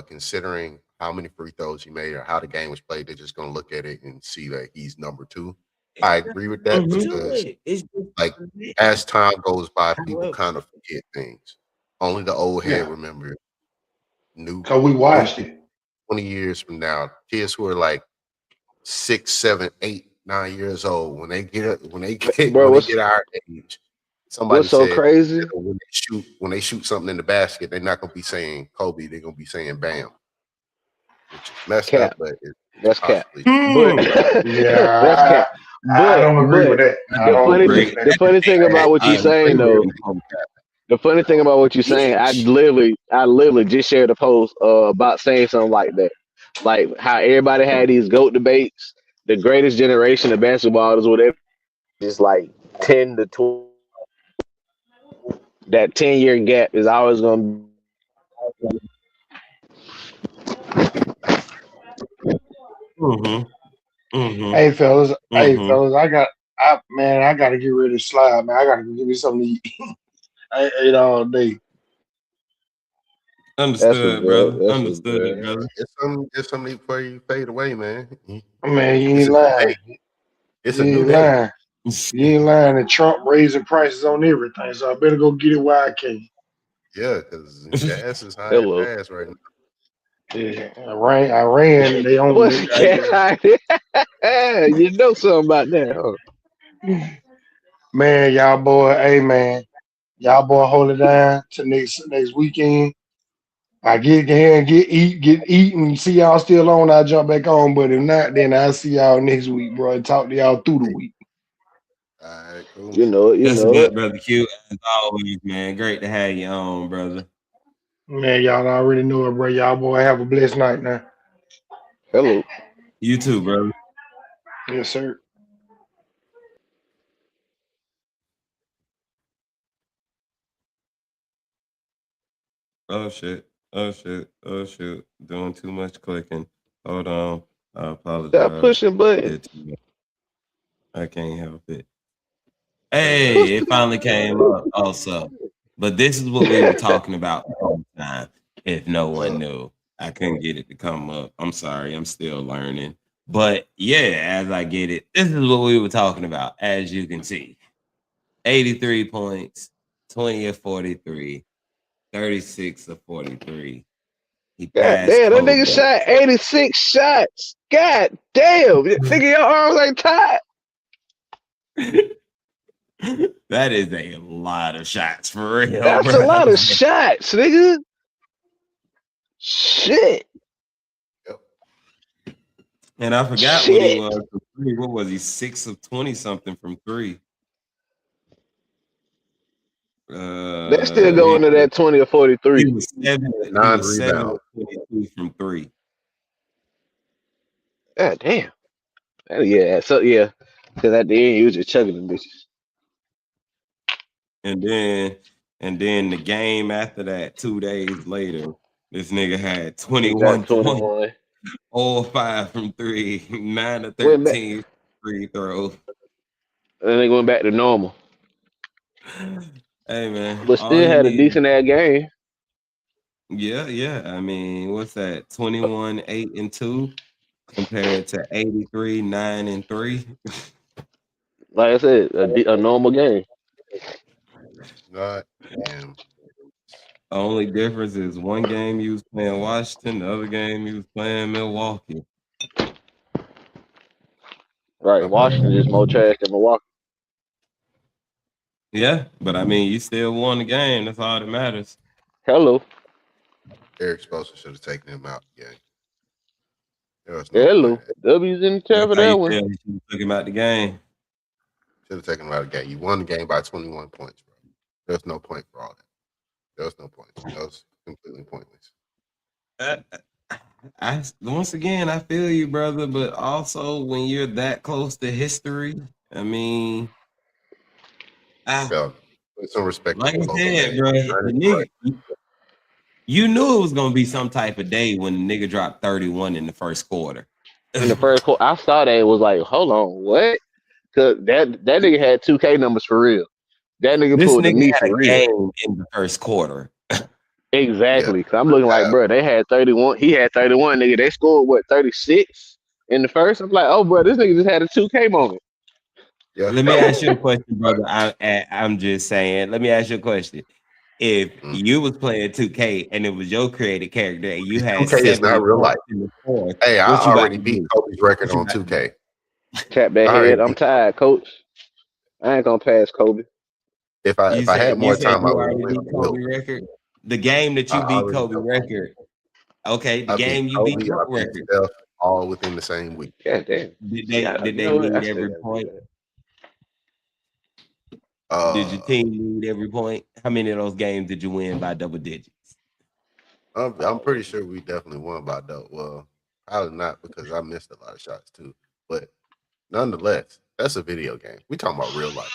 considering how many free throws he made or how the game was played. They're just going to look at it and see that he's number 2. I agree with that because, like, as time goes by, people kind of forget things. Only the old head remember it. Because we watched it. 20 years from now, kids who are like 6, 7, 8, 9 years old, when they get Bro, our age, somebody what's so said crazy? that when they shoot something in the basket, they're not gonna be saying Kobe, they're gonna be saying Bam, which is messed Cap. up, but That's cap. possibly. But Yeah, that's cap. I don't agree with that. I don't agree with the that. funny thing about what you're saying though, the funny thing about what you're saying, I literally just shared a post about saying something like that. Like how everybody had these GOAT debates, the greatest generation of basketball is whatever, just like 10 to 12. That 10-year gap is always gonna be. Hey fellas, I gotta get ready to slide, man. I gotta go give me something to eat. I ate all day. Understood, brother. Understood, brother. It's something before you fade away, man. Man, you It's ain't a lying. day. It's a You new ain't day. lying. You ain't lying. And Trump raising prices on everything, so I better go get it while I can. Yeah, because gas is high Hello. and fast right now. Yeah, I ran. They on. What's you know something about that, huh? Man, y'all boy, hey man, y'all boy, hold it down till next weekend. I get here and get eat, and see y'all still on. I jump back on, but if not, then I'll see y'all next week, bro. And talk to y'all through the week. All right, cool. You know it. That's good, brother Q. As always, man. Great to have you on, brother. Man, y'all already know it, bro. Y'all boy, have a blessed night now. Hello. You too, brother. Yes, sir. Oh shit. Oh shit. Oh shoot. Doing too much clicking. Hold on. I apologize. Stop pushing buttons. I can't help it. Hey, it finally came up also. But this is what we were talking about the whole time. If no one knew, I couldn't get it to come up. I'm sorry, I'm still learning. But yeah, as I get it, this is what we were talking about. As you can see, 83 points, 20 of 43, 36 of 43. He God passed damn, that Kobe. nigga shot 86 shots. God damn, nigga, your arms ain't tied. That is a lot of shots for real. That's bro. a lot of shots, nigga. Shit. And I forgot what he was from three. What was he? 6 of 20 something from three. They still go into that 20 or 43. He was 7 of 22 from three. God damn. Yeah, so yeah. Because at the end, he was just chugging them bitches. And then the game after that, 2 days later, this nigga had 21 points, all 5 from three, 9 of 13 free throws. And they went back to normal. Hey man, But still had a decent ass game. Yeah. I mean, what's that? 21, 8 and 2 compared to 83, 9 and 3. Like I said, a normal game. God damn. Only difference is one game you was playing Washington, the other game you was playing Milwaukee. Right, Washington is more trash than Milwaukee. Yeah, but I mean, you still won the game. That's all that matters. Hello. Eric Spoelstra should have taken him out the game. There was Hello. W's in the chair for that one. You took him out the game. Should have taken him out of the game. You won the game by 21 points, bro. There's no point for all that. There was no point. That was completely pointless. Once again, I feel you, brother, but also when you're that close to history, I mean, put some respect. Like I said, bro, the nigga, you knew it was gonna be some type of day when the nigga dropped 31 in the first quarter. In the first quarter, I saw that. It was like, hold on, what? Because that nigga had 2K numbers for real. That nigga pulled the meat for real. Game in the first quarter. Exactly. Because I'm looking like, bro, they had 31. He had 31, nigga. They scored, what, 36 in the first? I'm like, oh, bro, this nigga just had a 2K moment. Yeah. Let me ask you a question, brother. I'm just saying. Let me ask you a question. if Mm. you was playing 2K and it was your created character and you had 2K is 70 not real points life. in the fourth, Hey, I what you about already to beat do? Kobe's record What you on about to do? 2K. Tap that I already head. I'm beat. tired, coach. I ain't gonna pass Kobe. If I had You more said time, I you would have already went beat to Wilt. Kobe record? The game that I you beat already Kobe know. record. Okay, the I beat game you beat Kobe. I Wilt beat record. Steph all within the same week. God damn. Did See, they you know what? I need still every gotta do point? that. Did your team need every point? How many of those games did you win by double digits? I'm pretty sure we definitely won by double. Well, probably not because I missed a lot of shots too. But nonetheless, that's a video game. We talking about real life.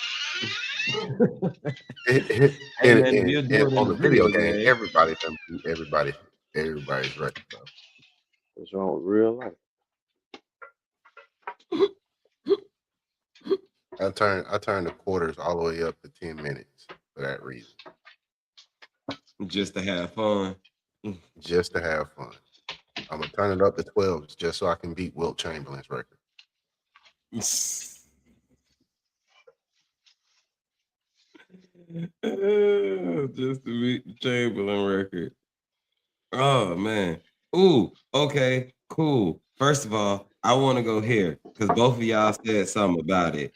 Hey man, if you're And doing it on in the a video video game, game, everybody done beat everybody's record, bro. What's wrong with real life? I turned the quarters all the way up to 10 minutes for that reason. just to have fun. Just to have fun. I'm gonna turn it up to 12 just so I can beat Wilt Chamberlain's record. Just to beat the Chamberlain record. Oh man. Ooh, okay, cool. First of all, I want to go here because both of y'all said something about it.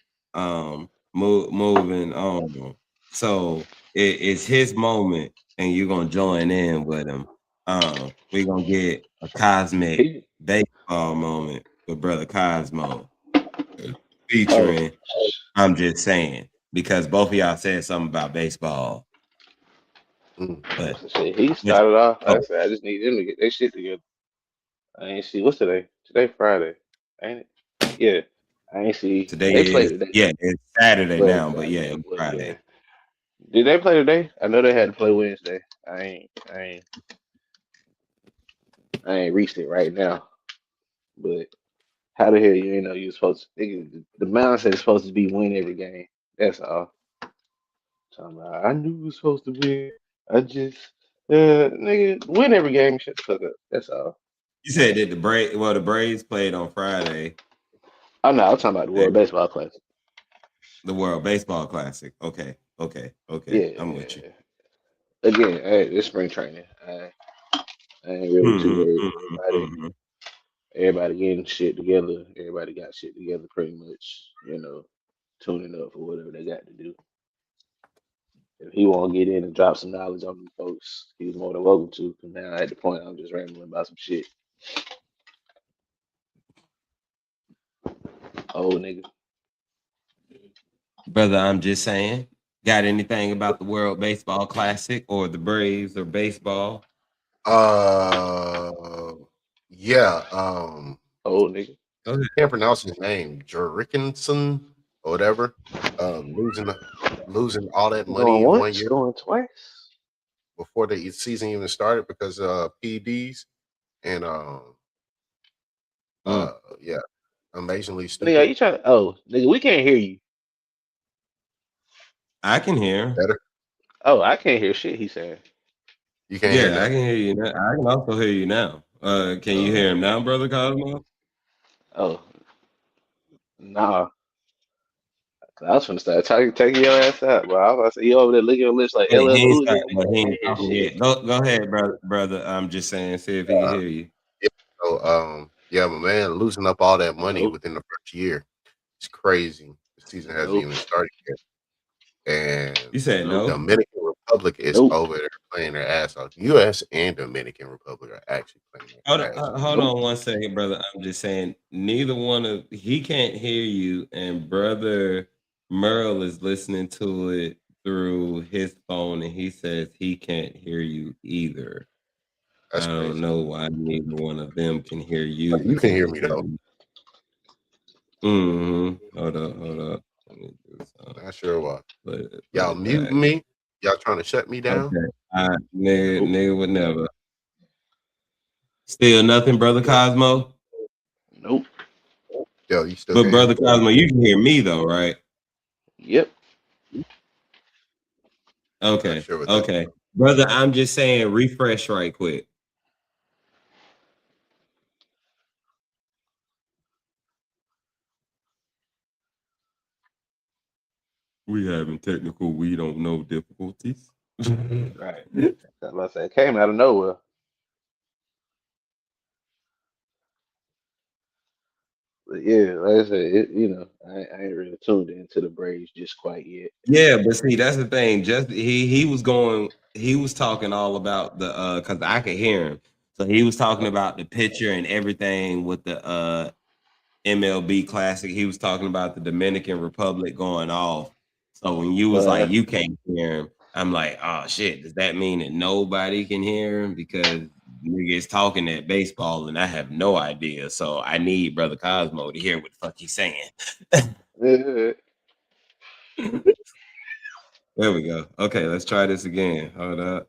Moving on. So it's his moment, and you're gonna join in with him. We're gonna get a cosmic baseball moment with Brother Cosmo featuring. I'm just saying because both of y'all said something about baseball. But He started off. I said, I just need them to get their shit together. I ain't see what's today. Today Friday, ain't it? Yeah, I ain't see. today They played is today. it's Saturday Well, now, but yeah, it was well, Friday. yeah. Did they play today? I know they had to play Wednesday. I ain't reached it right now. But how the hell you ain't know you was supposed to? Nigga, the mindset is supposed to be win every game. That's all. Talking about, I knew we was supposed to win. I just, nigga, win every game. Shut the fuck up. That's all. You said that the Braves played on Friday. I'm talking about the World Baseball Classic. The World Baseball Classic. Okay. Yeah. I'm with you. Again, hey, this spring training. I ain't really too worried. Everybody getting shit together. Everybody got shit together pretty much, tuning up for whatever they got to do. If he want to get in and drop some knowledge on them folks, he's more than welcome to. Because now at the point, I'm just rambling about some shit. Old nigga. Brother, I'm just saying. Got anything about the World Baseball Classic or the Braves or baseball? Yeah. Old nigga. Can't pronounce his name. Jurrickenson or whatever. Losing all that money Going in once, 1 year going twice. before the season even started because PEDs and yeah, amazingly stupid. Nigga, you trying to? Oh, nigga, we can't hear you. I can hear. Better. Oh, I can't hear shit he's saying. You can't hear Yeah, I that. can hear you now. I can also hear you now. Can you hear him now, Brother Cosmo? Oh, nah. I was finna start taking your ass out, bro. I was about to say, you over there licking your lips like He LL ain't Cool J, start, nigga. well, I he can't ain't hear talking shit. yet. Go ahead, brother. I'm just saying, see if he can hear you. Yeah. So yeah, my man, losing up all that money within the first year. It's crazy. The season hasn't even started yet. And You said no? Dominican Republic is over there playing their ass off. U.S. and Dominican Republic are actually playing their ass off. Hold on 1 second, brother. I'm just saying, neither one of he can't hear you, and Brother Merle is listening to it through his phone, and he says he can't hear you either. That's I don't crazy. know why neither one of them can hear you. You can hear me though. Hold up. Not sure why. Y'all it muting me? Y'all trying to shut me down? Okay. Nigga would never. Still nothing, Brother Cosmo? Nope. Yo, you still But can Brother Cosmo, you can hear me though, right? Yep. Okay. Brother, I'm just saying refresh right quick. We having technical, we don't know difficulties. Right. I was about to say, it came out of nowhere. But yeah, like I said, I ain't really tuned into the Braves just quite yet. Yeah, but see, that's the thing. Just he was talking all about the because I could hear him. So he was talking about the pitcher and everything with the MLB Classic. He was talking about the Dominican Republic going off. So when you was like, you can't hear him, I'm like, oh shit, does that mean that nobody can hear him? Because niggas talking that baseball and I have no idea. So I need Brother Cosmo to hear what the fuck he's saying. Yeah. There we go. Okay, let's try this again. Hold up.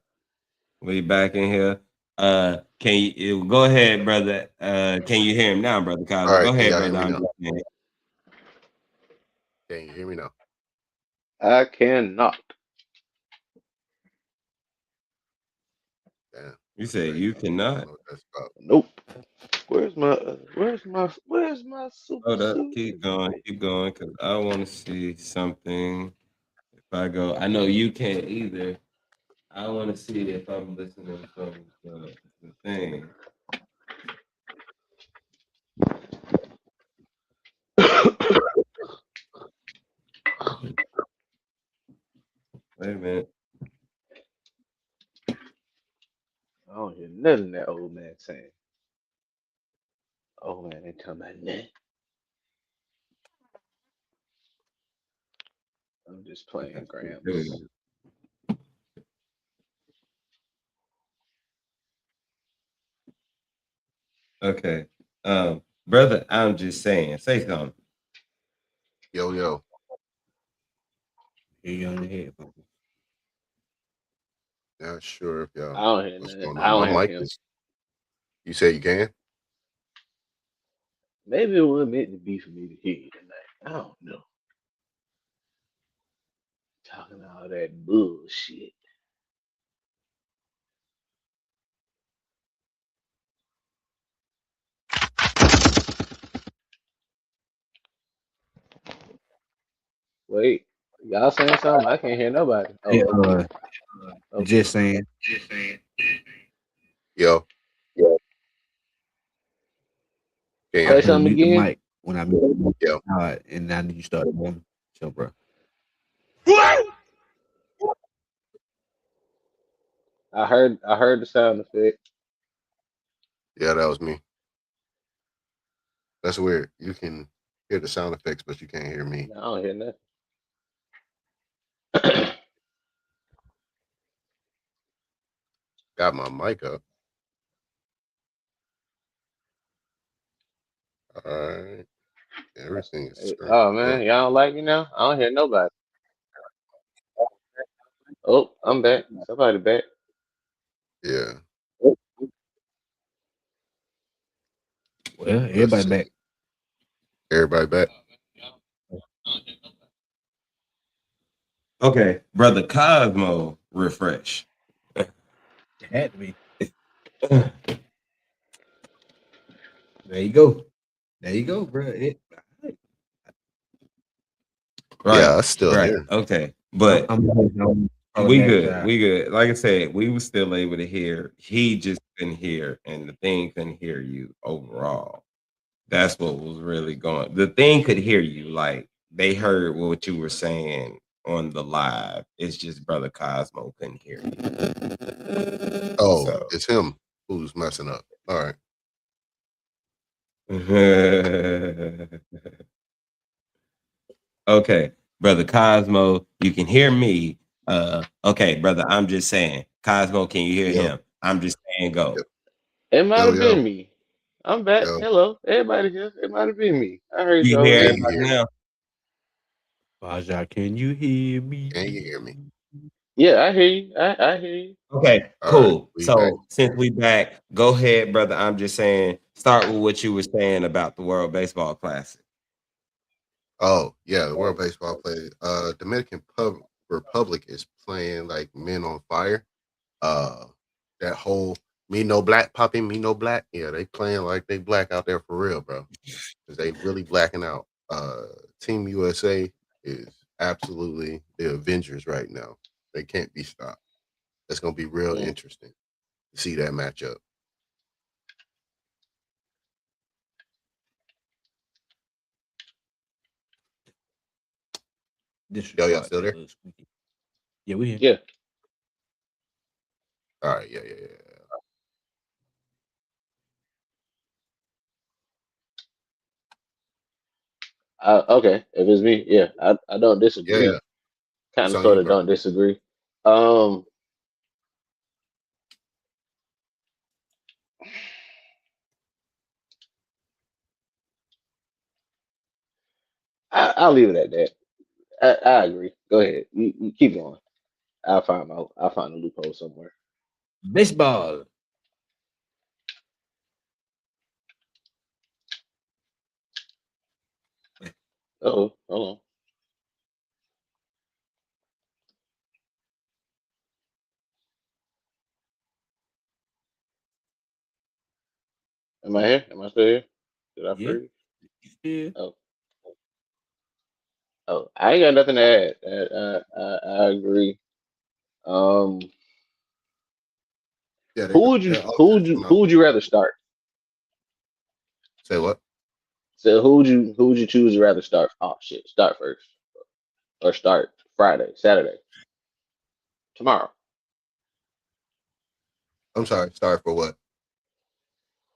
We back in here. Can you go ahead, brother? Can you hear him now, Brother Cosmo? All right, Go can ahead, y'all brother. hear me I'm now? just Can you hear me now? I cannot. Damn. You say you I don't cannot? know what that's about. Nope. Where's my super Hold up. suit? Keep going, because I want to see something. If I go, I know you can't either. I want to see if I'm listening from the thing. Wait a minute. I don't hear nothing that old man saying. Old man ain't talking about nothing. I'm just playing Here Grams. we go. Okay. Brother, I'm just saying. Say something. Yo. Hear you on the head. Not sure if I y'all don't hear what's nothing. going I on. don't My hear mic him. is. You say you can? Maybe it wasn't meant to be for me to hear you tonight. I don't know. Talking all that bullshit. Wait, y'all saying something? I can't hear nobody. Oh, Hey, okay. Okay. just saying. Yo. Can Say y'all? something Mute the again. mic when I mute Yo. and now you start going. So, bro. I heard the sound effect. Yeah, that was me. That's weird. You can hear the sound effects, but you can't hear me. No, I don't hear nothing. Got my mic up. All right. Everything is turned Oh man, up. y'all don't like me now? I don't hear nobody. Oh, I'm back. Somebody back. Yeah. Well, Let's everybody see. back. Everybody back. Okay, Brother Cosmo, refresh. It had to be. There you go. There you go, bro. Right. Yeah, I still right. hear. Okay. But I'm we good. We good. Like I said, we were still able to hear. He just couldn't hear, and the thing couldn't hear you overall. That's what was really going. The thing could hear you, like they heard what you were saying on the live. It's just Brother Cosmo couldn't hear you. Oh, So. it's him who's messing up. All right. Okay, Brother Cosmo, you can hear me. Okay, brother, I'm just saying. Cosmo, can you hear Yo. him? I'm just saying go. Yep. It might have Yo. been me. I'm back. Yo. Hello, everybody here. It might have been me. I heard You y'all. hear Can you everybody hear me? now? Baja, can you hear me? Can you hear me? Yeah, I hear you. I hear you. Okay, All cool. right, we So back. since we back, go ahead, brother. I'm just saying, start with what you were saying about the World Baseball Classic. Oh, yeah, the World Baseball play. Dominican Republic is playing like Men on Fire. That whole me no black popping, me no black. Yeah, they playing like they black out there for real, bro. Because they really blacking out. Team USA is absolutely the Avengers right now. They can't be stopped. It's gonna be real interesting to see that matchup. Yo, y'all still there? Yeah, we here. Yeah. All right, yeah. Okay, if it's me, yeah, I don't disagree. Yeah. Kind It's of, on sort you, of, bro. don't disagree. Um, I'll leave it at that. I agree. Go ahead. You keep going. I'll find a loophole somewhere. Baseball. Oh, hold on. Am I here? Am I still here? Did I Yeah. freeze? Yeah. Oh, I ain't got nothing to add. I agree. Um, Yeah, who would you they're all who would you touching who up. would you rather start? Say what? So who would you choose to rather start? Oh shit, start first or start Friday, Saturday, tomorrow. I'm sorry. Sorry for what?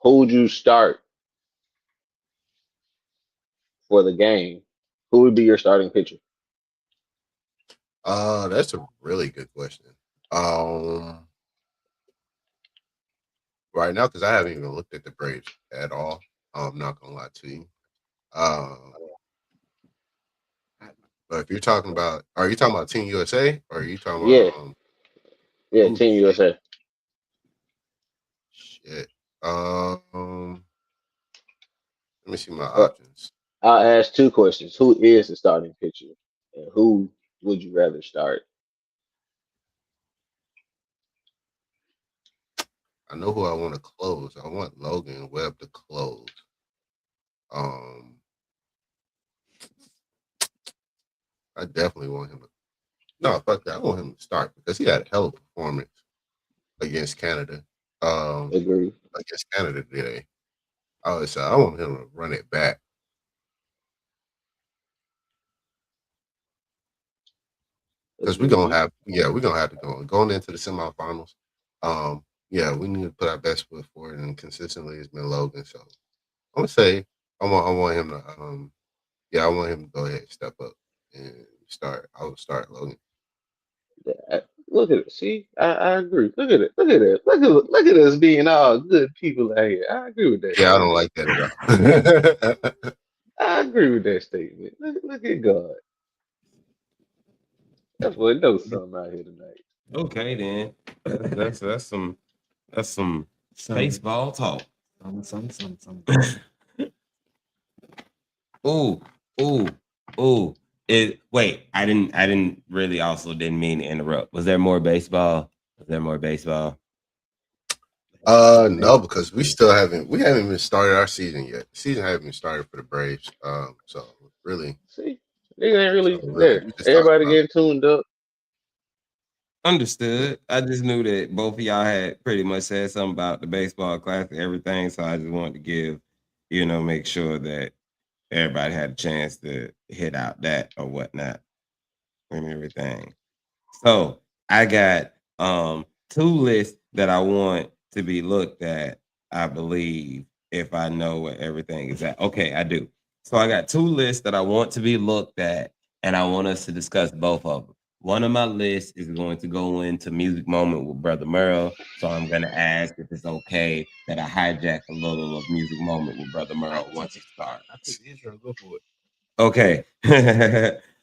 Who would you start for the game? Who would be your starting pitcher? That's a really good question. Right now, because I haven't even looked at the Braves at all. I'm not gonna lie to you. Um, but if you're talking about, are you talking about Team USA or are you talking Yeah, about yeah, ooh, Team USA. shit. Let me see my Well, options. I'll ask two questions. Who is the starting pitcher, and who would you rather start? I know who I want to close. I want Logan Webb to close. I definitely want him to. No, fuck that. I want him to start because he had a hell of a performance against Canada. Agree. Against Canada today. I want him to run it back. Because we're gonna have to go going into the semifinals. We need to put our best foot forward, and consistently it's been Logan. So I'm gonna say I want him to I want him to go ahead and step up and start. I would start Logan. Look at it. See, I agree. Look at it. Look at it. Look at us being all good people out here. I agree with that Yeah, I don't statement. like that at all. I agree with that statement. Look at God. That's what knows something out here tonight. Okay, then. That's some baseball talk. Some. Ooh, ooh, ooh. I didn't really also didn't mean to interrupt. Was there more baseball? No, because we haven't even started our season yet. The season hasn't even started for the Braves. So really, See, nigga ain't really there. we just talking Everybody about. getting tuned up. Understood. I just knew that both of y'all had pretty much said something about the baseball class and everything. So I just wanted to give, make sure that everybody had a chance to hit out that or whatnot and everything. So I got two lists that I want to be looked at, I believe, if I know where everything is at. Okay, I do. So I got two lists that I want to be looked at, and I want us to discuss both of them. One of my lists is going to go into Music Moment with Brother Merle. So I'm going to ask if it's okay that I hijack a little of Music Moment with Brother Merle once it starts. Go for it. Okay.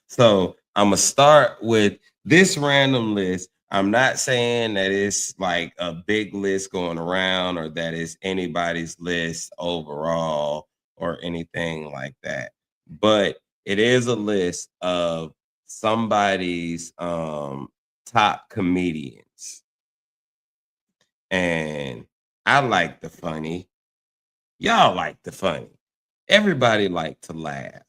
So I'm going to start with this random list. I'm not saying that it's like a big list going around or that it's anybody's list overall or anything like that. But it is a list of somebody's top comedians. And I like the funny. Y'all like the funny. Everybody like to laugh.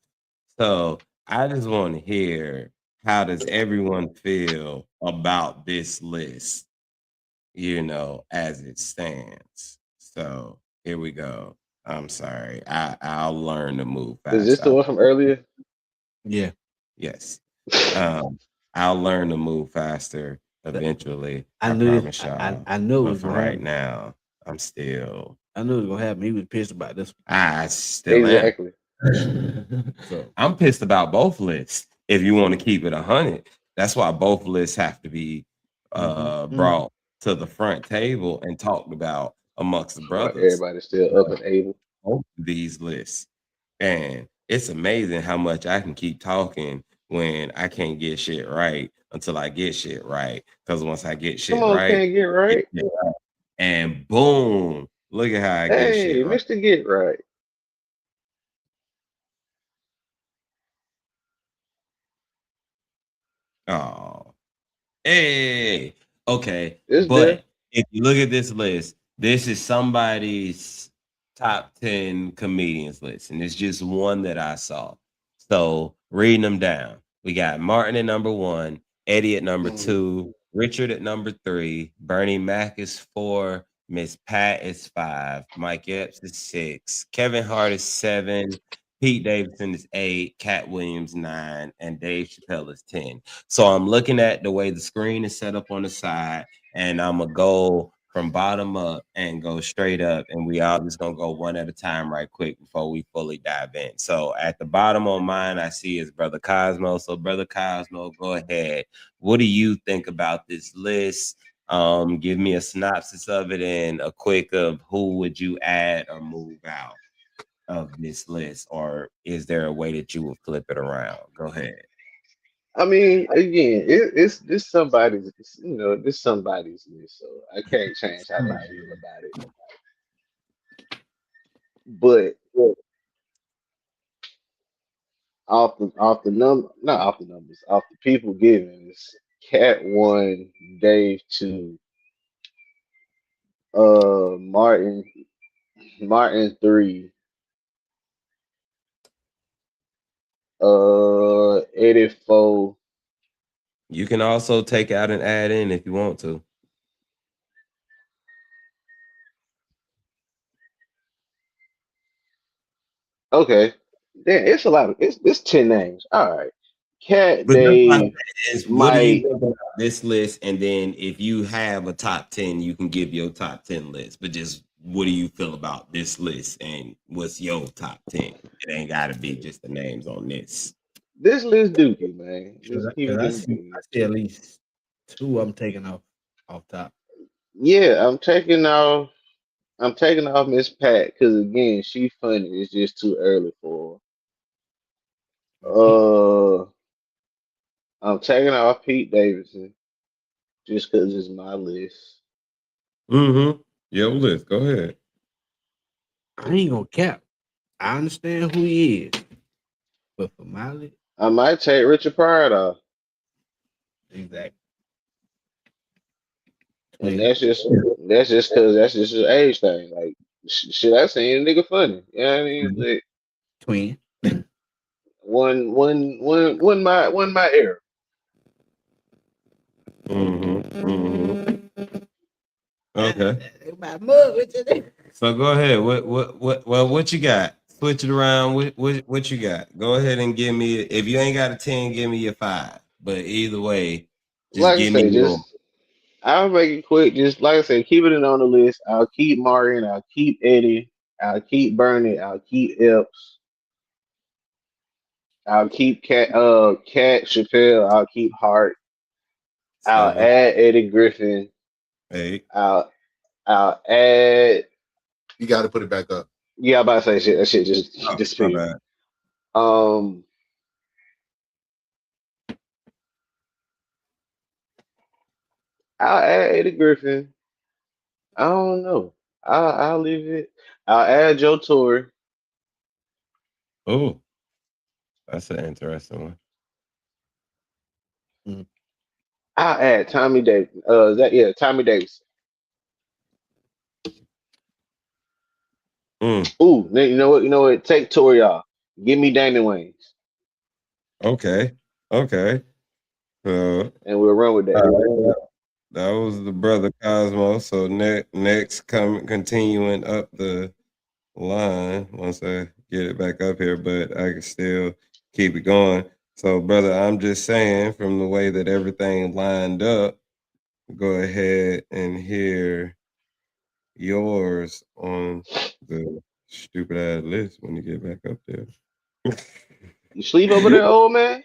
So I just want to hear, how does everyone feel about this list? as it stands. So here we go. I'm sorry. I'll learn to move fast. Is this the one from earlier? Yeah. Yes. I'll learn to move faster eventually. I I knew promise it. y'all. I knew it But was for gonna right happen. now, I'm still. I knew it was gonna happen. He was pissed about this. I still am. Exactly. So I'm pissed about both lists. If you want to keep it 100, that's why both lists have to be brought to the front table and talked about amongst the brothers. Everybody's still up and able. Both of these lists, and it's amazing how much I can keep talking when I can't get shit right until I get shit right. Because once I get shit Come on, right, can't get right. and boom, look at how I get Hey, shit right. Mr. Get Right. Oh, hey, okay. It's But there. if you look at this list, this is somebody's top 10 comedians list, and it's just one that I saw. So reading them down, we got Martin at number 1, Eddie at number 2, Richard at number 3, Bernie Mac is 4, Miss Pat is 5, Mike Epps is 6, Kevin Hart is 7, Pete Davidson is 8, Cat Williams 9, and Dave Chappelle is 10. So I'm looking at the way the screen is set up on the side, and I'm gonna go from bottom up and go straight up, and we all just gonna go one at a time right quick before we fully dive in. So at the bottom on mine, I see is Brother Cosmo. So Brother Cosmo, go ahead. What do you think about this list? Give me a synopsis of it and a quick of who would you add or move out of this list, or is there a way that you would flip it around? Go ahead. I mean, again, it's this somebody's, this somebody's list, so I can't change how they feel about it. But off the number, not off the numbers, off the people given, it's Cat 1, Dave 2, Martin 3, Eddie 4. You can also take out and add in if you want to. Okay. Damn, it's a lot of it's 10 names. All right. Cat, But that's my Dave, thing is, what do you Mike. think about this list? And then if you have a top 10, you can give your top 10 list. But just what do you feel about this list and what's your top 10? It ain't gotta be just the names on this. This list dookie, man. Cause Just keep it I dookie. see at least 2 I'm taking off top. Yeah, I'm taking off Miss Pat because again, she funny. It's just too early for her. I'm taking off Pete Davidson just because it's my list. Mm-hmm. Your list. Go ahead. I ain't gonna cap. I understand who he is, but for my list, I might take Richard Pryor off. exactly. And that's just because that's just his age thing. Like shit, I seen a nigga funny. You know what I mean? Like, Twin. one my era. Okay. So go ahead. What you got? Switch it around. What you got? Go ahead and give me. If you ain't got a 10, give me your 5. But either way, just Like I give say, me your. I'll make it quick. Just like I said, keep it in on the list. I'll keep Martin. I'll keep Eddie. I'll keep Bernie. I'll keep Epps. I'll keep Cat Chappelle. I'll keep Hart. I'll 7, add Eddie Griffin. 8. I'll add. You got to put it back up. Yeah, I'm about to say shit. That shit just My disappeared. bad. I'll add Eddie Griffin. I don't know. I'll leave it. I'll add Joe Torre. Oh, that's an interesting one. I'll add Tommy Davis. Tommy Davis. Ooh, you know what? You know what? Take Torre off. Give me Damon Wayans. Okay. And we'll run with that. That was the brother Cosmo. So next continuing up the line once I get it back up here, but I can still keep it going. So, brother, I'm just saying from the way that everything lined up, go ahead and hear yours on the stupid ass list when you get back up there. You sleep over there, old man?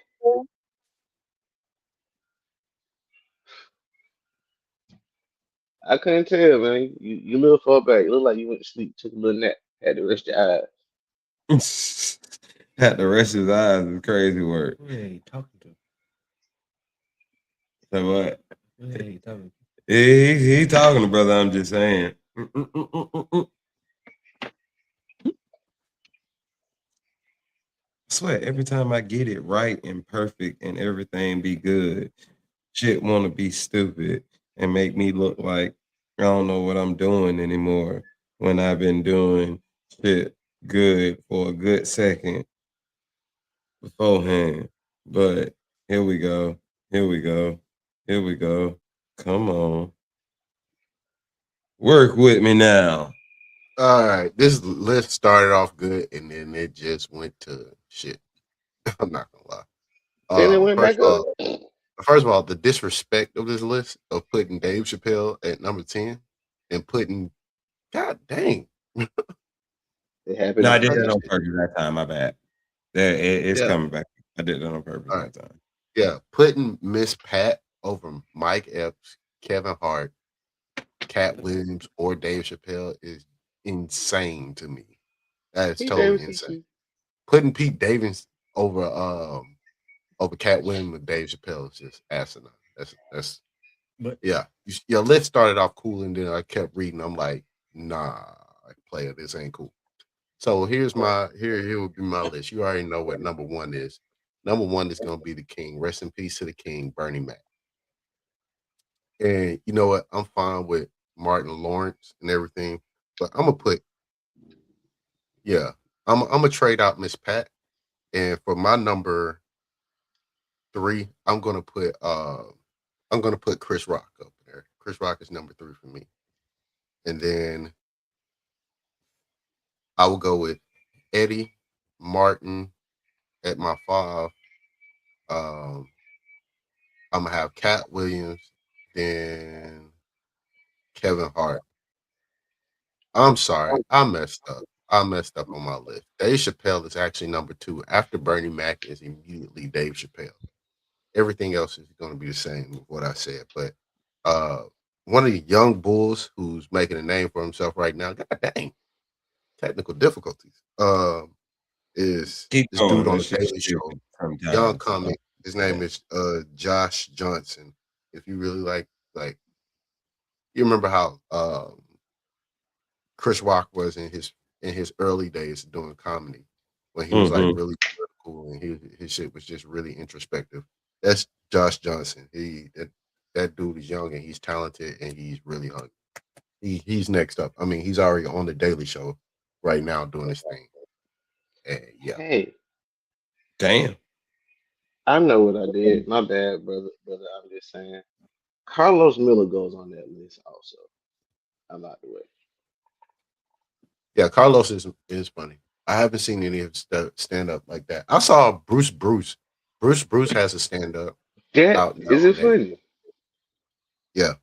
I couldn't tell, man. You a little far back. It looked like you went to sleep, took a little nap, had to rest your eyes. Had to rest his eyes is crazy work. Who are you talking to? So what? Who are you talking He talking to brother. I'm just saying. I swear, every time I get it right and perfect and everything be good, shit want to be stupid and make me look like I don't know what I'm doing anymore when I've been doing shit good for a good second beforehand. But here we go. Here we go. Here we go. Come on. Work with me now. All right, this list started off good and then it just went to shit. I'm not gonna lie. Then it went back up. First of all, the disrespect of this list of putting Dave Chappelle at number 10 and putting, god dang. It happened. No, I did that on purpose that time. My bad. It's Yeah. coming back. I did that on purpose that time. Yeah, putting Miss Pat over Mike Epps, Kevin Hart, Cat Williams, or Dave Chappelle is insane to me. That is Pete totally Davidson insane. too. Putting Pete Davidson over Cat Williams and Dave Chappelle is just asinine. That's But yeah. Your list started off cool and then I kept reading. I'm like, nah, player, this ain't cool. So here's here would be my list. You already know what number one is. Number one is gonna be the King. Rest in peace to the King, Bernie Mac. And you know what? I'm fine with Martin Lawrence and everything, but I'm gonna put, I'm gonna trade out Miss Pat, and for my number 3, I'm gonna put Chris Rock up there. Chris Rock is number 3 for me, and then I will go with Eddie Martin at my 5. I'm gonna have Cat Williams, then Kevin Hart. I'm sorry, I messed up. I messed up on my list. Dave Chappelle is actually number 2. After Bernie Mac is immediately Dave Chappelle. Everything else is going to be the same with what I said. But one of the young bulls who's making a name for himself right now, god dang, technical difficulties, is Keep this going. dude on That the shit's Daily Show. stupid sometimes. Young comic. His name is Josh Johnson. If you really like, you remember how Chris Rock was in his early days doing comedy when he was like really political and his shit was just really introspective. That's Josh Johnson. That dude is young and he's talented and he's really hungry. He's next up. I mean, he's already on the Daily Show right now doing his thing. And yeah. Hey, damn. I know what I did. My bad, brother. I'm just saying. Carlos Miller goes on that list also. I'm out the way. Yeah, Carlos is funny. I haven't seen any of his stand up like that. I saw Bruce. Bruce has a stand up. Yeah, is it funny? Yeah.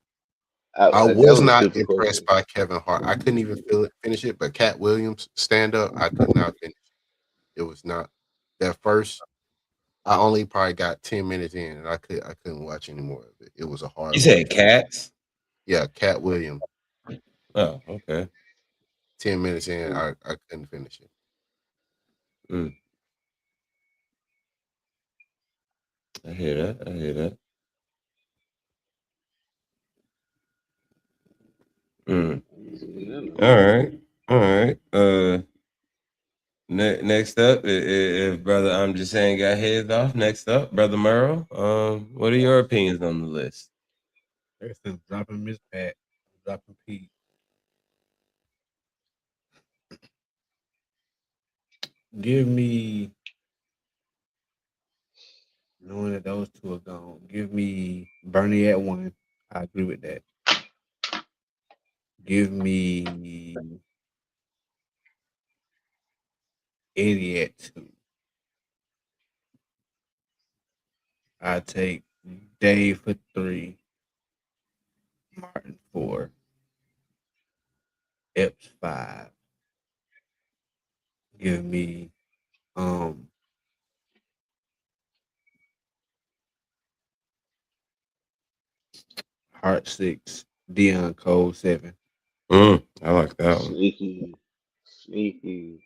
I was not impressed by Kevin Hart. I couldn't even finish it, but Cat Williams stand up, I could not finish. It was not that first. I only probably got 10 minutes in, and I couldn't watch any more of it. It was a hard. You said Cats? Yeah, Cat Williams. Oh, okay. 10 minutes in, I couldn't finish it. I hear that. All right. Next up, if brother, I'm just saying, got heads off. Next up, brother Merle. What are your opinions on the list? Everything's dropping Miss Pat, dropping Pete. Give me, knowing that those two are gone, give me Bernie at 1, I agree with that. Give me Eddie at 2. I take Dave for 3. Martin 4. Epps 5. Give me Hart 6. Dion Cole 7. I like that one. Sneaky.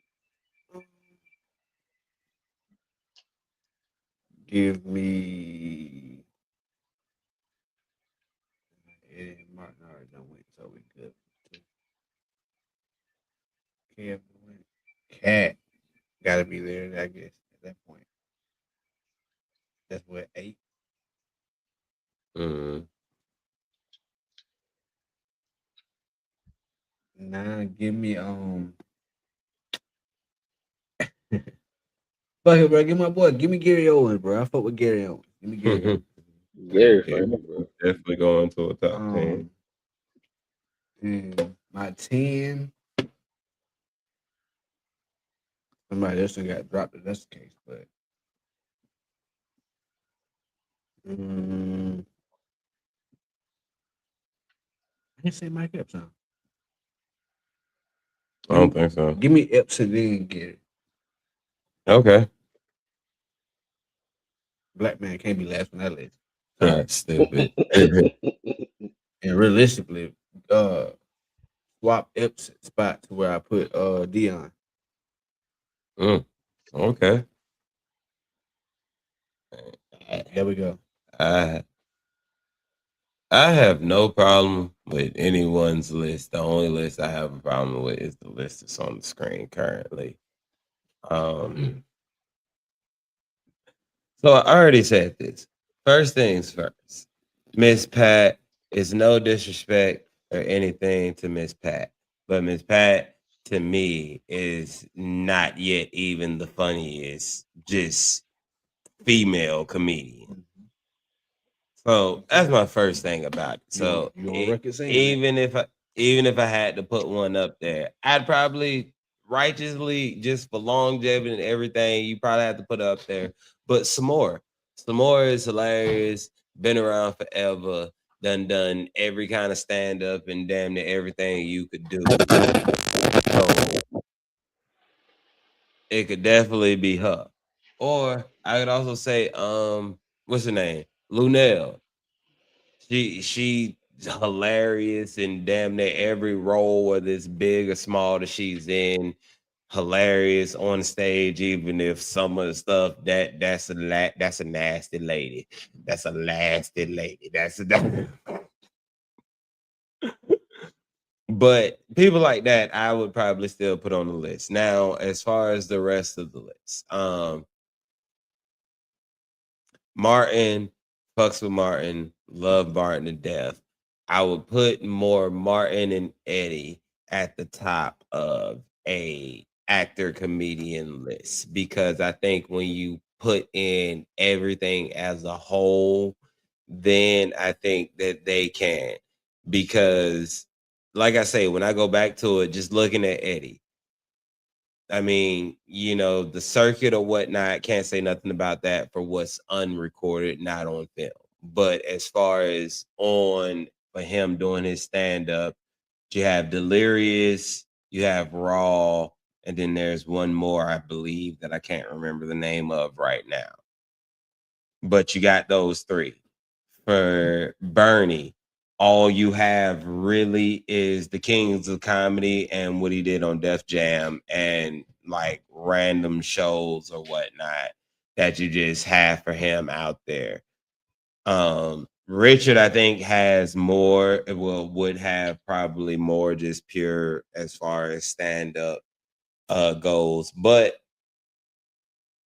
Give me Eddie and Martin already done went, so we good. Kevin went. Cat gotta be there, I guess, at that point. That's what 8. Mm. 9. Give me fuck it, bro. Give my boy. Give me Gary Owens, bro. I fuck with Gary Owens. Give me Gary Owens. Gary Okay, funny, bro. definitely going to a top 10. And my 10. Somebody else done got dropped if that's the case, but I didn't say Mike Epps, huh? I don't think so. Give me Epps and then Gary. Okay. Black man can't be last on that list. That's stupid. And realistically, swap Epps spot to where I put Dion. Okay. There we go. I have no problem with anyone's list. The only list I have a problem with is the list that's on the screen currently. So I already said this. First things first. Miss Pat is no disrespect or anything to Miss Pat, but Miss Pat to me is not yet even the funniest, just female comedian. So that's my first thing about it. So even if I had to put one up there, I'd probably righteously, just for longevity and everything, you probably have to put it up there. But S'more is hilarious, been around forever, done every kind of stand up and damn near everything you could do. So it could definitely be her. Or I could also say, what's her name? Lunel. She's hilarious in damn near every role, whether it's big or small that she's in. Hilarious on stage, even if some of the stuff that's a nasty lady. That's a nasty lady. But people like that, I would probably still put on the list. Now, as far as the rest of the list, Martin, fucks with Martin, love Martin to death. I would put more Martin and Eddie at the top of a actor comedian list, because I think when you put in everything as a whole, then I think that they can. Because like I say, when I go back to it, just looking at Eddie, I mean, the circuit or whatnot, can't say nothing about that for what's unrecorded, not on film. But as far as for him doing his stand-up, you have Delirious, you have Raw, and then there's one more, I believe, that I can't remember the name of right now. But you got those 3. For Bernie, all you have really is the Kings of Comedy and what he did on Def Jam and like random shows or whatnot that you just have for him out there. Richard, I think, has more, would have probably more just pure as far as stand-up goes. But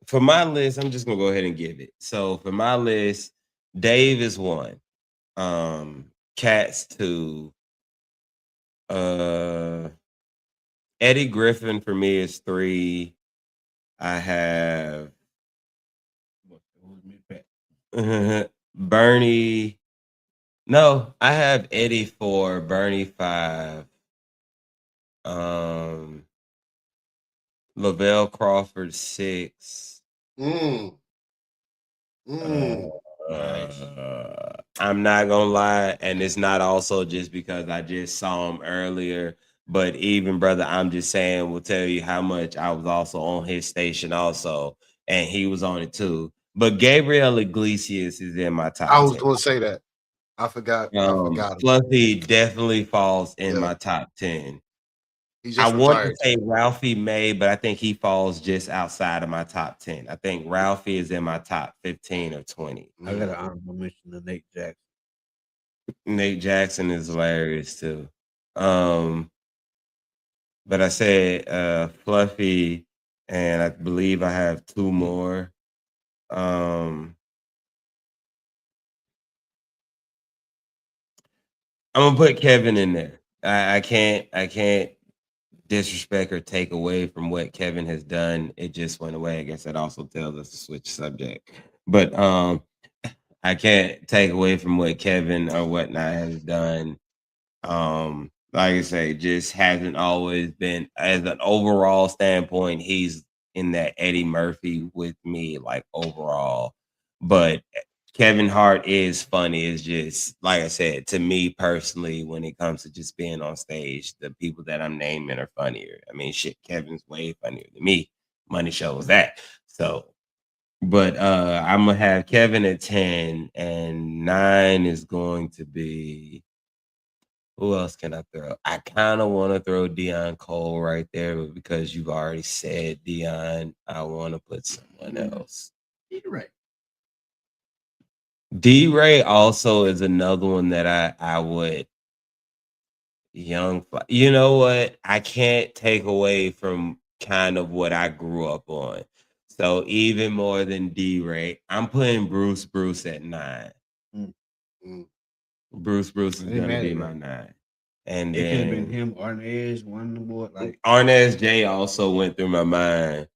for my list, I'm just gonna go ahead and give it. So for my list, Dave is 1. Cats 2. Eddie Griffin for me is 3. I have Bernie No, I have Eddie 4, Bernie 5, Lavelle Crawford 6. Mm. I'm not gonna lie, and it's not also just because I just saw him earlier, but even brother, I'm just saying will tell you how much I was also on his station also, and he was on it too. But Gabriel Iglesias is in my I top was 10. going to say that. I forgot. I forgot him. Fluffy definitely falls in Yeah. my top 10. He I just want to retired. say Ralphie May, but I think he falls just outside of my top 10. I think Ralphie is in my top 15 or 20. I got an honorable mention to Nate Jackson. Nate Jackson is hilarious too. But I said Fluffy, and I believe I have two more. I'm gonna put Kevin in there. I can't disrespect or take away from what Kevin has done. It just went away. I guess that also tells us to switch subject. But I can't take away from what Kevin or whatnot has done. Like I say, just hasn't always been as an overall standpoint, he's in that Eddie Murphy with me, like overall. But Kevin Hart is funny. It's just like I said, to me personally, when it comes to just being on stage, the people that I'm naming are funnier. I mean, shit, Kevin's way funnier than me. Money shows that. So, but I'm gonna have Kevin at 10, and 9 is going to be who else can I throw? I kind of want to throw Dion Cole right there, but because you've already said Dion, I want to put someone else. D-Ray also is another one that I would you know what? I can't take away from kind of what I grew up on. So even more than D-Ray, I'm putting Bruce at 9. Bruce is gonna be my 9. And It could have then been him, Arnaz, one of the boys. Like Arnaz J also went through my mind,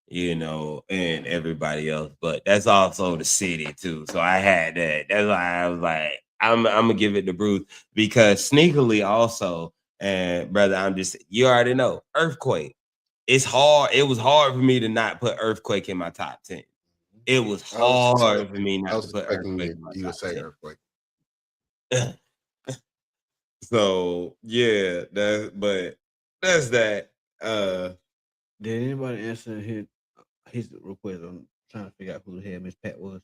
you know, and everybody else, but that's also the city too. So I had that. That's why I was like, I'm gonna give it to Bruce because sneakily also, and brother, you already know, Earthquake. It's hard. It was hard for me to not put Earthquake in my top 10. It was hard for me I not was to put expecting Earthquake in my you top to say 10. Earthquake. So yeah, that's that. Did anybody answer his request? I'm trying to figure out who the hell Miss Pat was.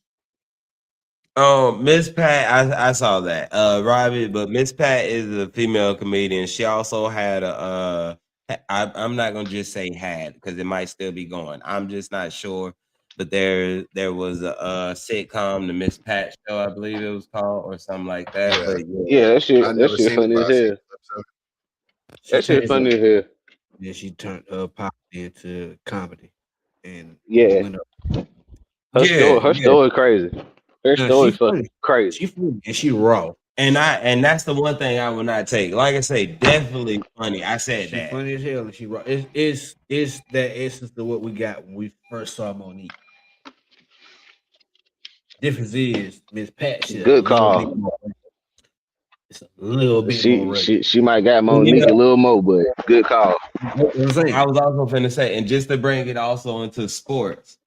Miss Pat, I saw that. Robbie, but Miss Pat is a female comedian. She also had I'm not gonna just say had because it might still be going. I'm just not sure. But there was a sitcom, the Miss Pat Show, I believe it was called, or something like that. Yeah. But Yeah, that I shit never seen it, funny but as I seen hell. the episode. She That shit changed funny it. as hell. Then she turned pop into comedy, and Yeah. went up. Her yeah, story crazy. Her No, story she fucking funny. crazy. She funny and she raw. and that's the one thing I will not take. Like I say, definitely funny. I said She that. funny as hell and she raw. It's that essence of what we got when we first saw Monique. Difference is Miss Pat shit a Good little bit call. more. It's a little bit more regular. She might got And, you Monique a little more, but good call. You know what I'm saying? I was also finna say, and just to bring it also into sports,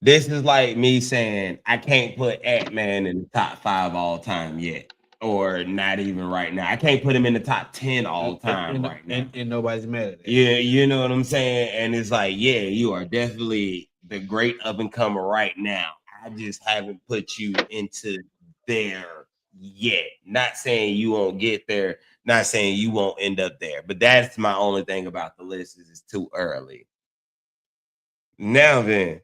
this is like me saying I can't put Ant-Man in the top 5 all time yet, or not even right now. I can't put him in the top 10 all time right now. And nobody's mad at that. Yeah, you know what I'm saying? And it's like, yeah, you are definitely the great up and comer right now. I just haven't put you into there yet. Not saying you won't get there, not saying you won't end up there, but that's my only thing about the list is it's too early. Now then,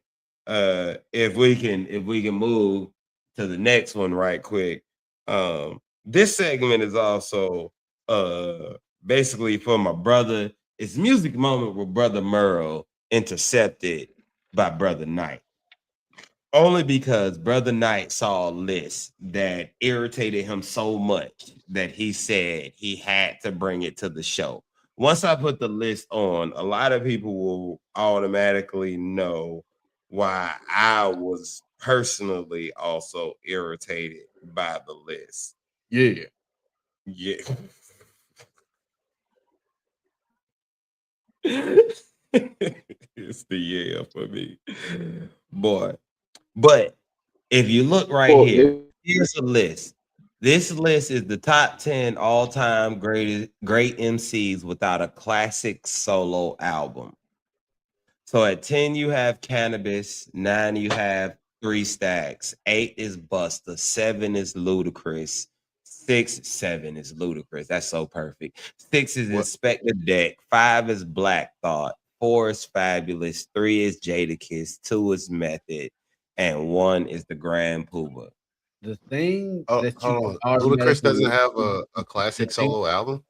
if we can move to the next one right quick. This segment is also basically for my brother. It's music moment with Brother Merle intercepted by Brother Knight. Only because Brother Knight saw a list that irritated him so much that he said he had to bring it to the show. Once I put the list on, a lot of people will automatically know why I was personally also irritated by the list. Yeah. Yeah. It's the yeah for me, boy. But if you look right Well, here, here's a list. This list is the top 10 all-time great MCs without a classic solo album. So at 10, you have Cannabis. 9, you have Three Stacks. 8 is Busta. 7 is Ludacris. 6, 7 is Ludacris. That's so perfect. 6 is What? Inspector Deck. 5 is Black Thought. 4 is Fabulous. 3 is Jadakiss. 2 is Method. And 1 is the Grand Poobah. The thing Oh, that you hold can on. automatically Ludacris doesn't look, have a the classic thing, solo album.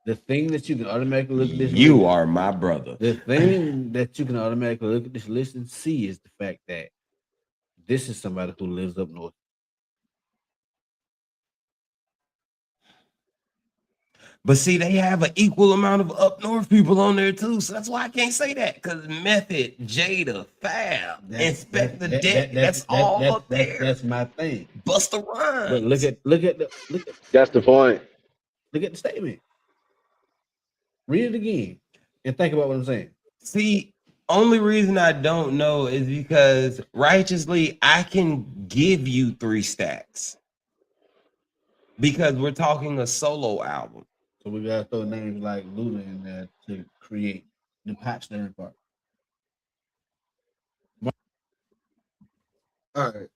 the thing that you can automatically look at this You list, are my brother. the thing that you can automatically look at this list and see is the fact that this is somebody who lives up north. But see, they have an equal amount of up north people on there too. So that's why I can't say that. Because Method, Jada, Fab, Inspector Deck, that's all up there. That's my thing. Busta Rhymes. But look at That's the point. look at the statement. Read it again and think about what I'm saying. See, only reason I don't know is because righteously I can give you 3 stacks. Because we're talking a solo album. So we gotta throw names like Luda in there to create the pot stirring part. All right.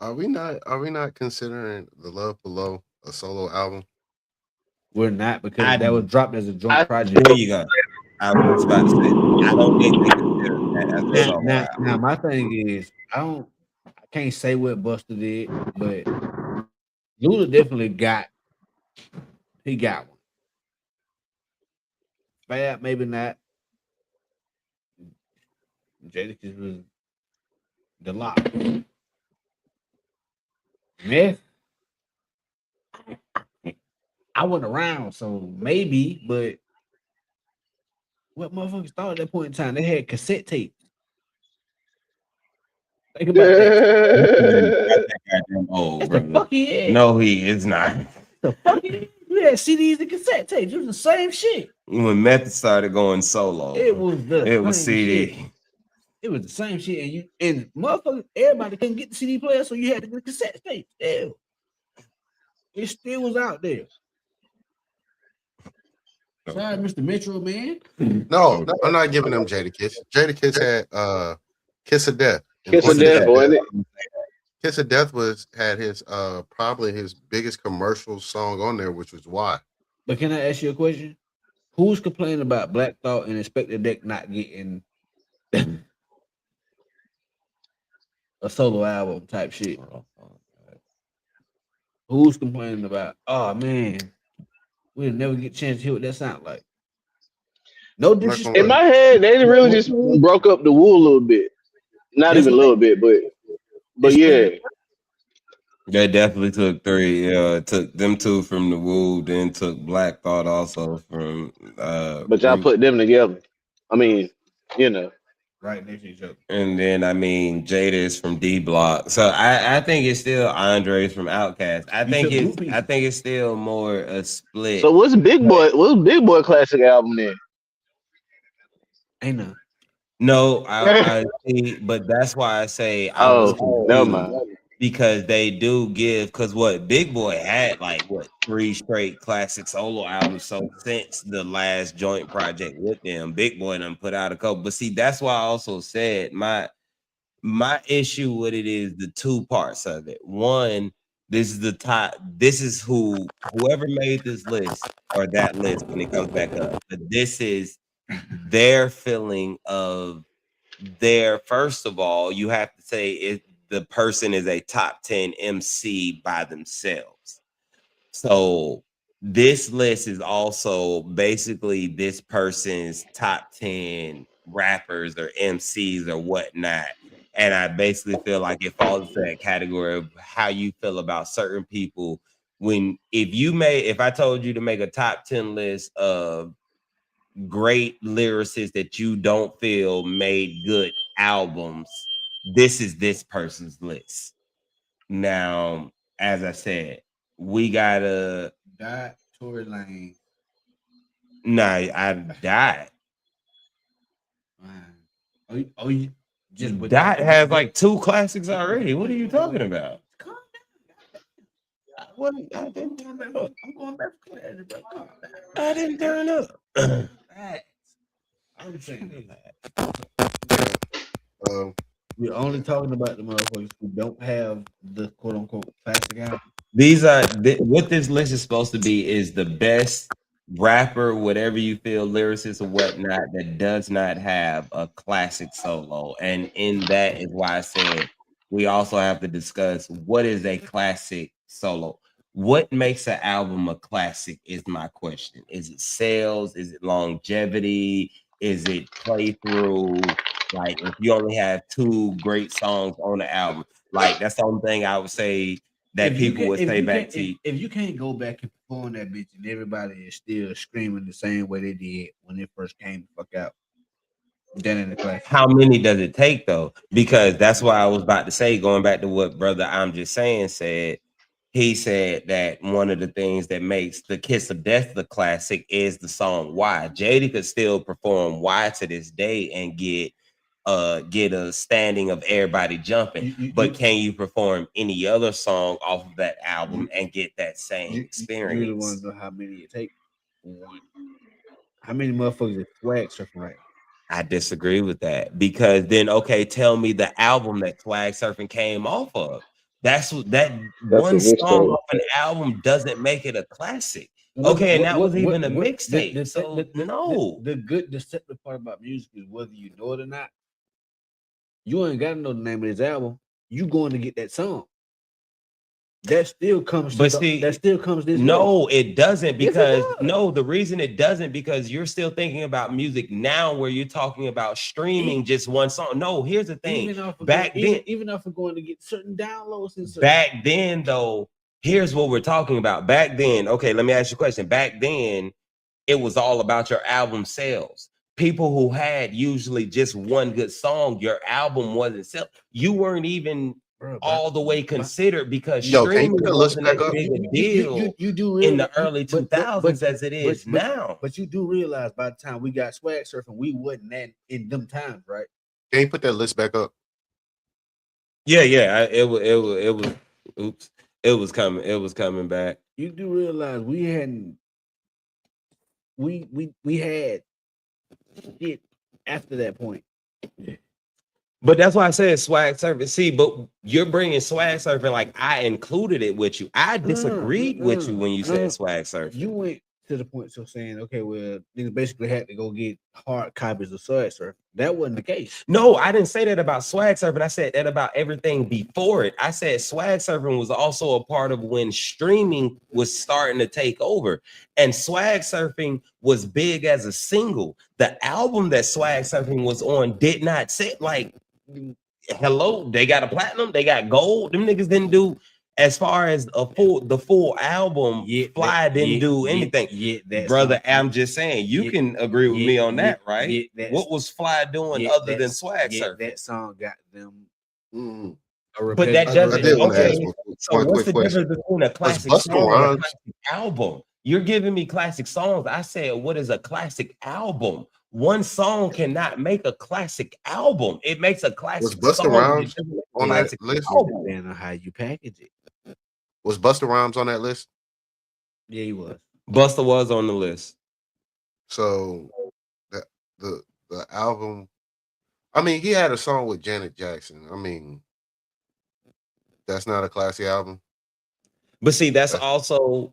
Are we not considering The Love Below a solo album? We're not, because that was dropped as a joint project. There you go. I was about to say, I don't think they consider that as a solo album. Now, my thing is, I can't say what Busta did, but Luda definitely got one. Fab, maybe not. Jadakiss was the lock. Meth, I wasn't around, so maybe, but what motherfuckers thought at that point in time? They had cassette tapes. Think about that. Oh, That's the fuck he is. No, he is not. The fuck he is. We had CDs and cassette tapes. It was the same shit. When Method started going solo, It was the same CD. shit. It was the same shit, and motherfuckers, everybody couldn't get the CD player, so you had to get the cassette tape. Ew. It still was out there. Sorry, Mr. Metro Man. No, I'm not giving them Jadakiss. Jadakiss had Kiss of Death. Kiss of Death, wasn't it? Kiss of Death had his probably his biggest commercial song on there, which was Why. But can I ask you a question? Who's complaining about Black Thought and Inspector Deck not getting a solo album type shit? Who's complaining about, oh man, we'll never get a chance to hear what that sound like? No disrespect. In my head, they really just broke up the wool a little bit. Not even a little bit, but yeah. They definitely took 3. Took them 2 from the Woo, then took Black Thought also from. But y'all put them together. I mean, right next to each other. And then Jada is from D Block. So I think it's still Andre's from Outkast. I think it's still more a split. So what's Big Boy classic album then? Ain't none. No, I see, but that's why I say I was never mind. Because they do give, because what Big Boy had 3 straight classic solo albums. So since the last joint project with them, Big Boy done put out a couple. But see, that's why I also said my issue with it is the 2 parts of it. One, this is the top. This is whoever made this list or that list when it comes back up. But this is their feeling of their. First of all, you have to say the person is a top 10 MC by themselves. So this list is also basically this person's top 10 rappers or MCs or whatnot. And I basically feel like it falls into that category of how you feel about certain people. If I told you to make a top 10 list of great lyricists that you don't feel made good albums, this is this person's list. Now, as I said, we gotta. Dot, Tory Lane. Nah, I died. You just with Dot has like 2 classics already. What are you talking about? Calm I didn't turn it up. I'm going back to class, bro. Calm down. I didn't turn up. Facts. I'm saying Um, we're only talking about the motherfuckers who don't have the quote unquote classic album. These are what this list is supposed to be is the best rapper, whatever you feel, lyricist or whatnot, that does not have a classic solo. And in that is why I said we also have to discuss what is a classic solo. What makes an album a classic is my question. Is it sales? Is it longevity? Is it playthrough? Like if you only have 2 great songs on the album, like that's the only thing I would say that people would say back to you. If you can't go back and perform that bitch and everybody is still screaming the same way they did when it first came the fuck out, then in the class. How many does it take though? Because that's why I was about to say, going back to what brother I'm just saying said, he said that one of the things that makes the Kiss of Death the classic is the song Why. Jada could still perform Why to this day and get a standing of everybody jumping, but can you perform any other song off of that album and get that same experience? You really want to know how many it takes? One. How many motherfuckers is swag surfing right? I disagree with that, because then okay, tell me the album that Swag Surfing came off of. That's one song off an album doesn't make it a classic. Okay, and that was even a mixtape. So no, the deceptive part about music is whether you know it or not. You ain't got to know the name of this album. You going to get that song. That still comes. But see, that still comes this. No, way. it doesn't, because yes, it no, the reason it doesn't, because you're still thinking about music now, where you're talking about streaming just one song. No, here's the thing. Even if we're going to get certain downloads and certain. Back then, though, here's what we're talking about. Back then, okay, let me ask you a question. Back then, it was all about your album sales. People who had usually just one good song, your album wasn't selling. You weren't even all the way considered, because streaming wasn't as big a deal in the early 2000s as it is now. But you do realize by the time we got Swag Surfing, we wasn't that in them times, right? Can you put that list back up? Yeah. It was. Oops. It was coming. It was coming back. You do realize we had shit after that point. But that's why I said Swag Surfing. See, but you're bringing Swag Surfing like I included it with you. I disagreed with you when you said Swag Surfing. You went to the point of saying, okay, well, niggas basically had to go get hard copies of Swag Surfing. That wasn't the case. No, I didn't say that about Swag Surfing. I said that about everything before it. I said Swag Surfing was also a part of when streaming was starting to take over. And Swag Surfing was big as a single. The album that Swag Surfing was on did not sit like, hello, they got a platinum, they got gold. Them niggas didn't do, as far as the full album. Fly didn't do anything. Brother, I'm just saying, you can agree with me on that, right? What was Fly doing other than Swag Surfing? That song got them. But that doesn't. Okay, so what's the difference between a classic song and a classic album? You're giving me classic songs. I said, what is a classic album? One song cannot make a classic album. It makes a classic was Busta song. Rhymes on that list? Depending on how you package it. Was Busta Rhymes on that list? Yeah, he was. Busta was on the list. So the album, I mean, he had a song with Janet Jackson. I mean, that's not a classic album. But see, that's also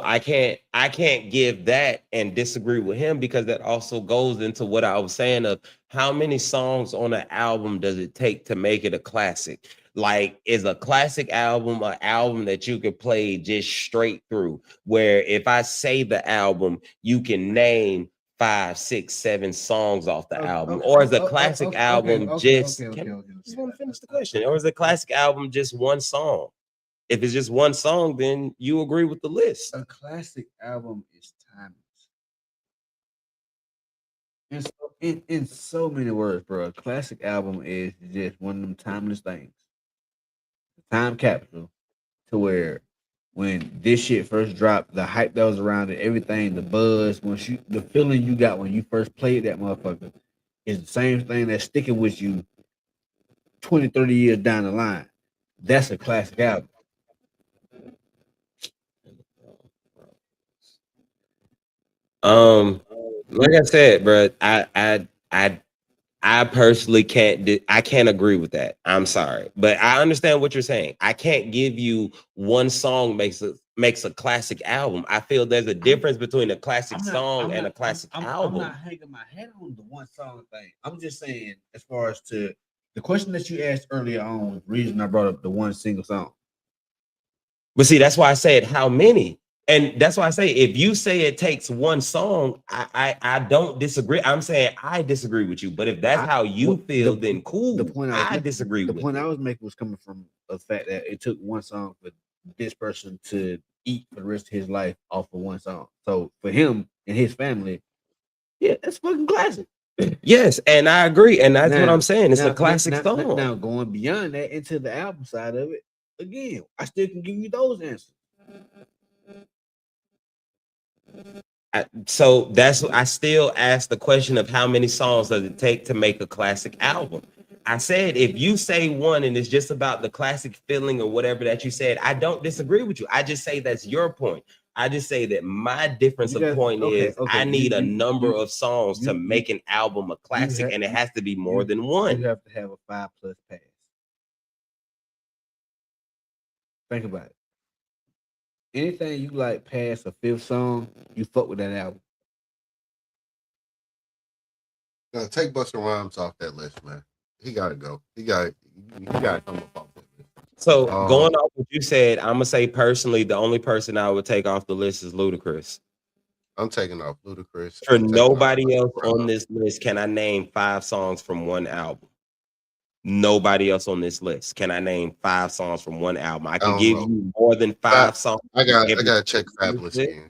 I can't give that and disagree with him, because that also goes into what I was saying of how many songs on an album does it take to make it a classic? Like, is a classic album an album that you can play just straight through, where if I say the album, you can name 5, 6, 7 songs off the album? Or is a classic album just want to finish the question? Or is a classic album just one song? If it's just one song, then you agree with the list. A classic album is timeless. In so many words, bro, a classic album is just one of them timeless things. Time capsule, to where when this shit first dropped, the hype that was around it, everything, the buzz, the feeling you got when you first played that motherfucker is the same thing that's sticking with you 20, 30 years down the line. That's a classic album. Like I said, bro, I personally I can't agree with that. I'm sorry, but I understand what you're saying. I can't give you one song makes a classic album. I feel there's a difference between a classic song and a classic album. I'm not hanging my head on the one song thing. I'm just saying, as far as to the question that you asked earlier on, the reason I brought up the one single song. But see, that's why I said how many. And that's why I say, if you say it takes one song, I don't disagree. I'm saying I disagree with you. But if that's how you feel, then cool. The point I disagree with. The point I was making was coming from the fact that it took one song for this person to eat for the rest of his life off of one song. So for him and his family, yeah, that's fucking classic. Yes, and I agree. And that's what I'm saying. It's a classic song. Now going beyond that into the album side of it, again, I still can give you those answers. So that's I still ask the question of how many songs does it take to make a classic album? I said if you say one and it's just about the classic feeling or whatever that you said, I don't disagree with you. I just say that's your point. I just say that my difference of point is I need a number of songs to make an album a classic, and it has to be more than one. You have to have a 5+ pass. Think about it. Anything you like past a 5th song, you fuck with that album. Take Busta Rhymes off that list, man. He gotta go. He gotta come up off that list. So going off what you said, I'm gonna say personally, the only person I would take off the list is Ludacris. I'm taking off Ludacris. For nobody else on this list, can I name 5 songs from one album? Nobody else on this list. Can I name 5 songs from one album? I can give you more than 5 songs. I gotta check Fabulous again.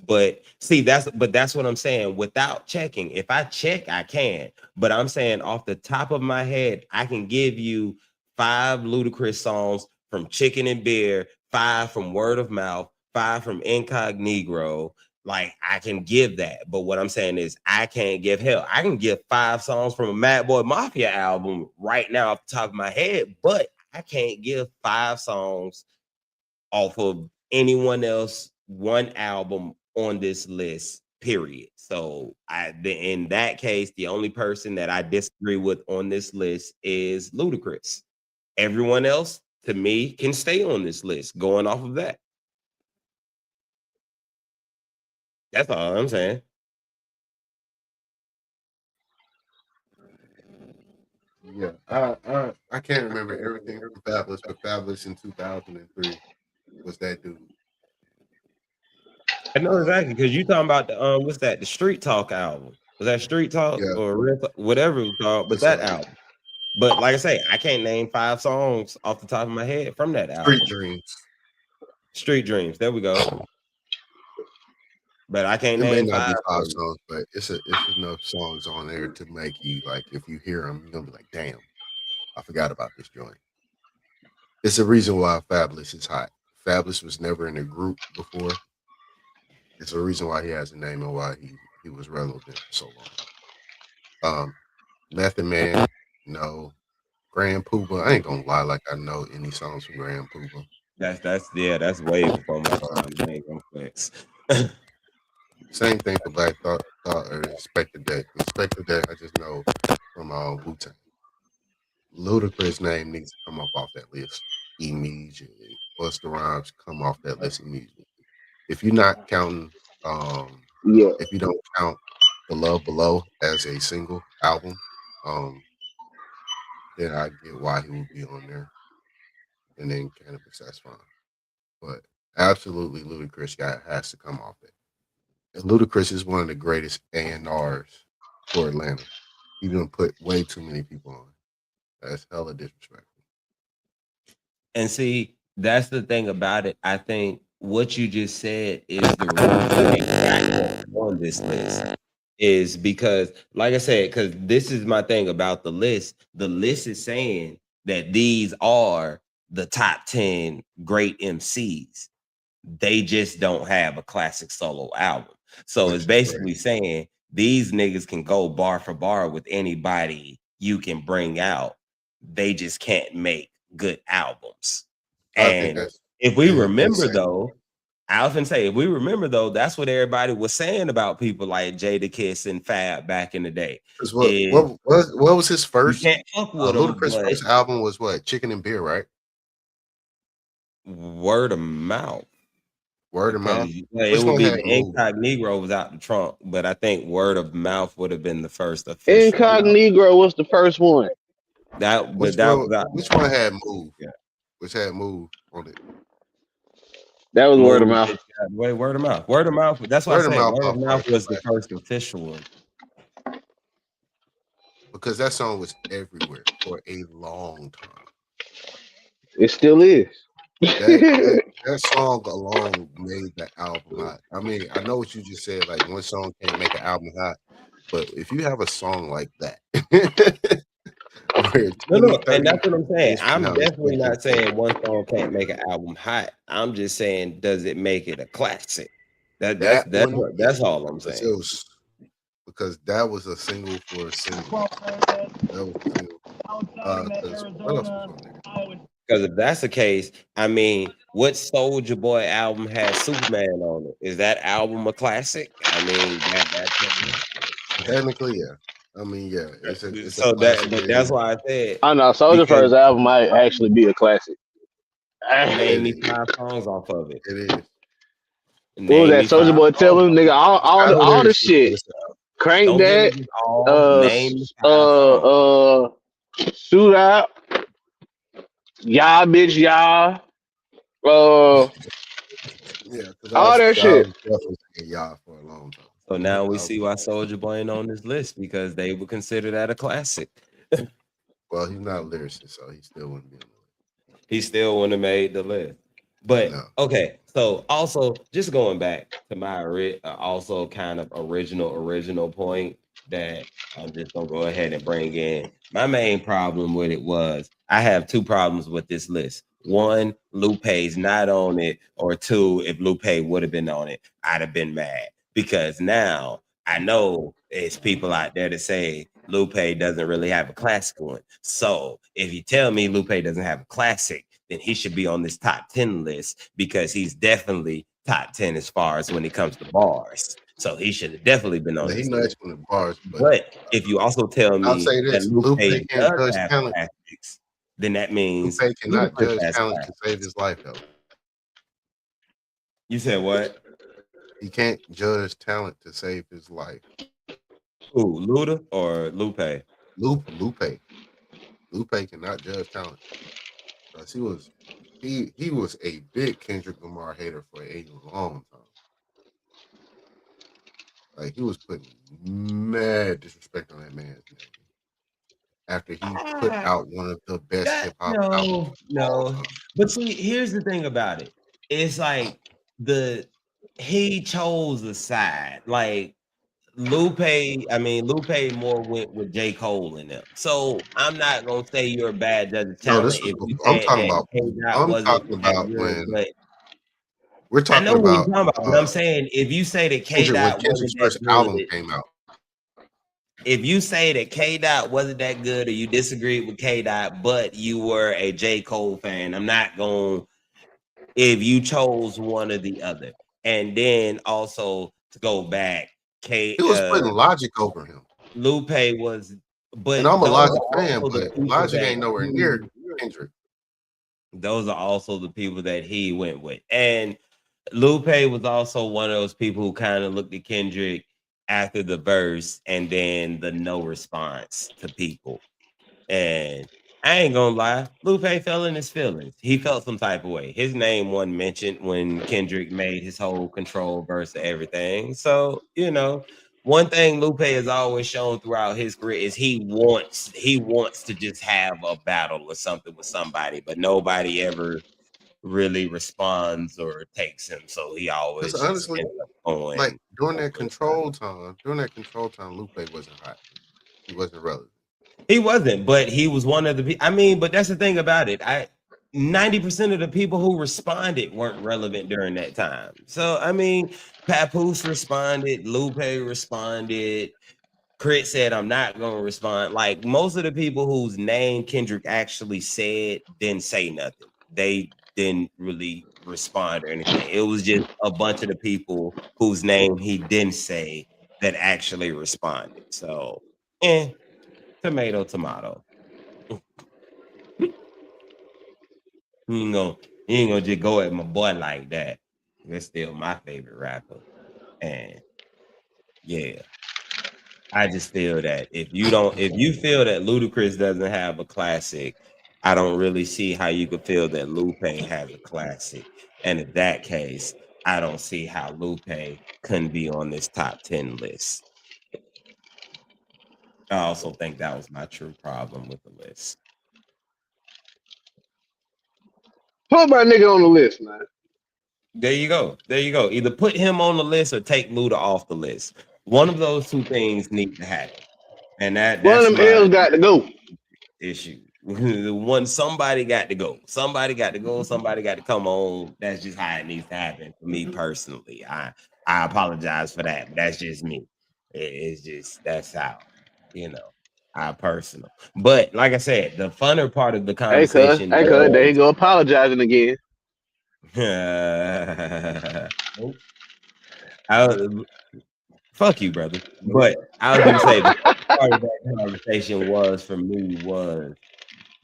But see, that's what I'm saying. Without checking, if I check, I can. But I'm saying off the top of my head, I can give you 5 Ludacris songs from Chicken and Beer, 5 from Word of Mouth, 5 from Incognito. Like I can give that, but what I'm saying is I can't give hell. I can give 5 songs from a Mad Boy Mafia album right now off the top of my head, but I can't give 5 songs off of anyone else one album on this list. Period. So in that case, the only person that I disagree with on this list is Ludacris. Everyone else, to me, can stay on this list. Going off of that. That's all I'm saying. Yeah, I can't remember everything from Fabulous, but Fabulous in 2003 was that dude. I know exactly because you talking about the what's that? The Street Talk album. Was that Street Talk or Real whatever it was called? But that album. But like I say, I can't name 5 songs off the top of my head from that album. Street Dreams. There we go. But I can't name 5 songs, but it's enough songs on there to make you like if you hear them, you're gonna be like, damn, I forgot about this joint. It's the reason why Fabulous is hot. Fabulous was never in a group before. It's a reason why he has a name and why he was relevant for so long. Method Man, no. Grand Poobah, I ain't gonna lie, like I know any songs from Grand Poobah. That's way before my time. I ain't gonna flex. Same thing for Black Thought or Inspector Deck. Inspector Deck, I just know from Wu-Tang. Ludacris' name needs to come up off that list immediately. Busta Rhymes come off that list immediately. If you're not counting, if you don't count The Love Below as a single album, then I get why he would be on there. And then Cannabis, that's fine. But absolutely, Ludacris has to come off it. And Ludacris is one of the greatest A&Rs for Atlanta. He didn't put way too many people on. That's hella disrespectful. And see, that's the thing about it. I think what you just said is the reason they got on this list is because, like I said, because this is my thing about the list. The list is saying that these are the top 10 great MCs. They just don't have a classic solo album. So Which it's is basically great. saying these niggas can go bar for bar with anybody you can bring out. They just can't make good albums. I think And that's if we remember insane. though, I often say, if we remember though, that's what everybody was saying about people like Jadakiss and Fab back in the day. 'Cause Is what was his you first? can't fuck with them, Ludacris' but first album was what? Chicken and Beer, right? word of mouth. Word of mouth. It Which would one be had the Move? Incognito was out the trunk, but I think word of mouth would have been the first official. Incognito was the first one. That, Which but that one? was out. Which one had Move? Yeah. Which had Move on it? That was word of Move, mouth. word of mouth. Word of mouth. That's why I Word of say Mouth word of by mouth far was the classic. first official one. Because that song was everywhere for a long time. It still is. That song alone made the album hot. I mean, I know what you just said, like one song can't make an album hot, but if you have a song like that, where No, 20, and 30 that's what I'm saying. years from I'm now, it's definitely still not saying one song can't make an album hot. I'm just saying, does it make it a classic? That's that one, that's all I'm because saying. because that was a single for a single. That was a single. Because what else was on there? Because if that's the case, I mean, what Soulja Boy album has Superman on it? Is that album a classic? I mean, Technically, yeah. I mean, yeah, it's a so classic. but that's why I said I know Soulja because first album might actually be a classic. name me 5 songs off of it. It is. What was Name that? me Soulja 5 Boy tell songs. him, nigga, all the shit. Crank Don't give that. me all. Name me 5 songs. Shoot out. Y'all bitch y'all. Yeah, because all that I shit. was definitely saying y'all for a long time. So now we see why Soulja Boy ain't on this list, because they would consider that a classic. Well, he's not a lyricist, so he still wouldn't be on the list. He still wouldn't have made the list. But No. okay, so also just going back to my also kind of original point that I'm just gonna go ahead and bring in. My main problem with it was I have 2 problems with this list. 1, Lupe's not on it, or 2, if Lupe would have been on it, I'd have been mad, because now I know it's people out there that say Lupe doesn't really have a classic one. So if you tell me Lupe doesn't have a classic, then he should be on this top 10 list, because he's definitely top 10 as far as when it comes to bars. So he should have definitely been on this He's list. not on the bars, But if you also tell me I'll say that this: Lupe Lupe can't does judge have talent. classics, then that means Lupe cannot Ludacris judge has talent to classics. save his life, though. You said what? He can't judge talent to save his life. Who, Luda or Lupe? Lupe cannot judge talent. Because he was a big Kendrick Lamar hater for a long time. Like, he was putting mad disrespect on that man's name after he put out one of the best hip hop albums. No. But see, here's the thing about it. It's like he chose a side. Like Lupe more went with J. Cole in them. So I'm not gonna say you're a bad judge of No, talent this was. if you I'm said talking that about. K-Dot I'm wasn't talking that about good, when but we're I talking know what about. you're talking about, but I'm saying if you say that Kendrick, when K-Dot Kendrick's wasn't that first album good, came out. if you say that K-Dot wasn't that good, or you disagreed with K-Dot, but you were a J. Cole fan, I'm not going, if you chose one or the other. And then also to go back, He was putting Logic over him. Lupe was, but and I'm a those Logic are fan, also the but people Logic that ain't nowhere near Kendrick. those are also the people that he went with. And Lupe was also one of those people who kind of looked at Kendrick after the verse and then the no response to people. And I ain't gonna lie, Lupe fell in his feelings. He felt some type of way. His name wasn't mentioned when Kendrick made his whole Control verse of everything. So, you know, one thing Lupe has always shown throughout his career is he wants to just have a battle or something with somebody, but nobody ever really responds or takes him. So he always Because honestly, ends up going like during that control time, Lupe wasn't hot. He wasn't relevant. He wasn't, but he was one of the people. I mean, but that's the thing about it. 90% of the people who responded weren't relevant during that time. So I mean, Papoose responded, Lupe responded, Crit said I'm not gonna respond. Like most of the people whose name Kendrick actually said didn't say nothing. They didn't really respond or anything. It was just a bunch of the people whose name he didn't say that actually responded. So tomato. You ain't gonna just go at my boy like that. That's still my favorite rapper. And yeah, I just feel that if you feel that Ludacris doesn't have a classic, I don't really see how you could feel that Lupe has a classic. And in that case, I don't see how Lupe couldn't be on this top 10 list. I also think that was my true problem with the list. Put my nigga on the list, man. There you go. Either put him on the list or take Luda off the list. One of those two things need to happen. And that's one of them L's got to go. Issue. Somebody got to go. Somebody got to come on. That's just how it needs to happen for me personally. I apologize for that. But that's just me. It's just that's how, I personal. But like I said, the funner part of the conversation. Hey, cuz, there you go apologizing again. Fuck you, brother. But I was gonna say the part of that conversation was for me was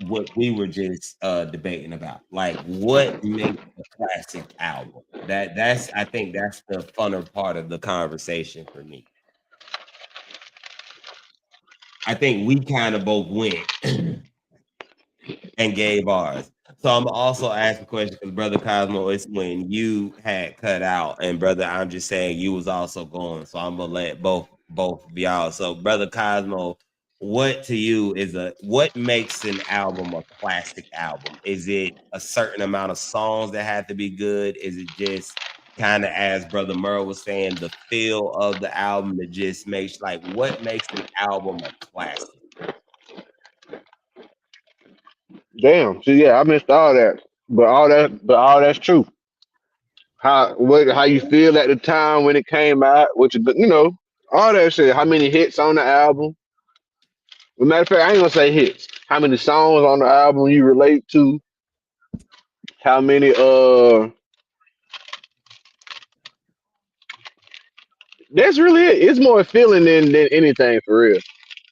what we were just debating about. Like what makes a classic album? I think that's the funner part of the conversation for me. I think we kind of both went and gave ours. So I'm also asking a question because Brother Cosmo, it's when you had cut out, and brother, I'm just saying you was also going. So I'm gonna let both of y'all. So Brother Cosmo, what to you what makes an album a classic album? Is it a certain amount of songs that have to be good? Is it just kind of as Brother Merle was saying, the feel of the album that just makes what makes an album a classic? Damn. So yeah, I missed all that. But all that's true. How you feel at the time when it came out, which all that shit. How many hits on the album? As a matter of fact, I ain't gonna say hits. How many songs on the album you relate to? How many that's really it. It's more feeling than anything for real.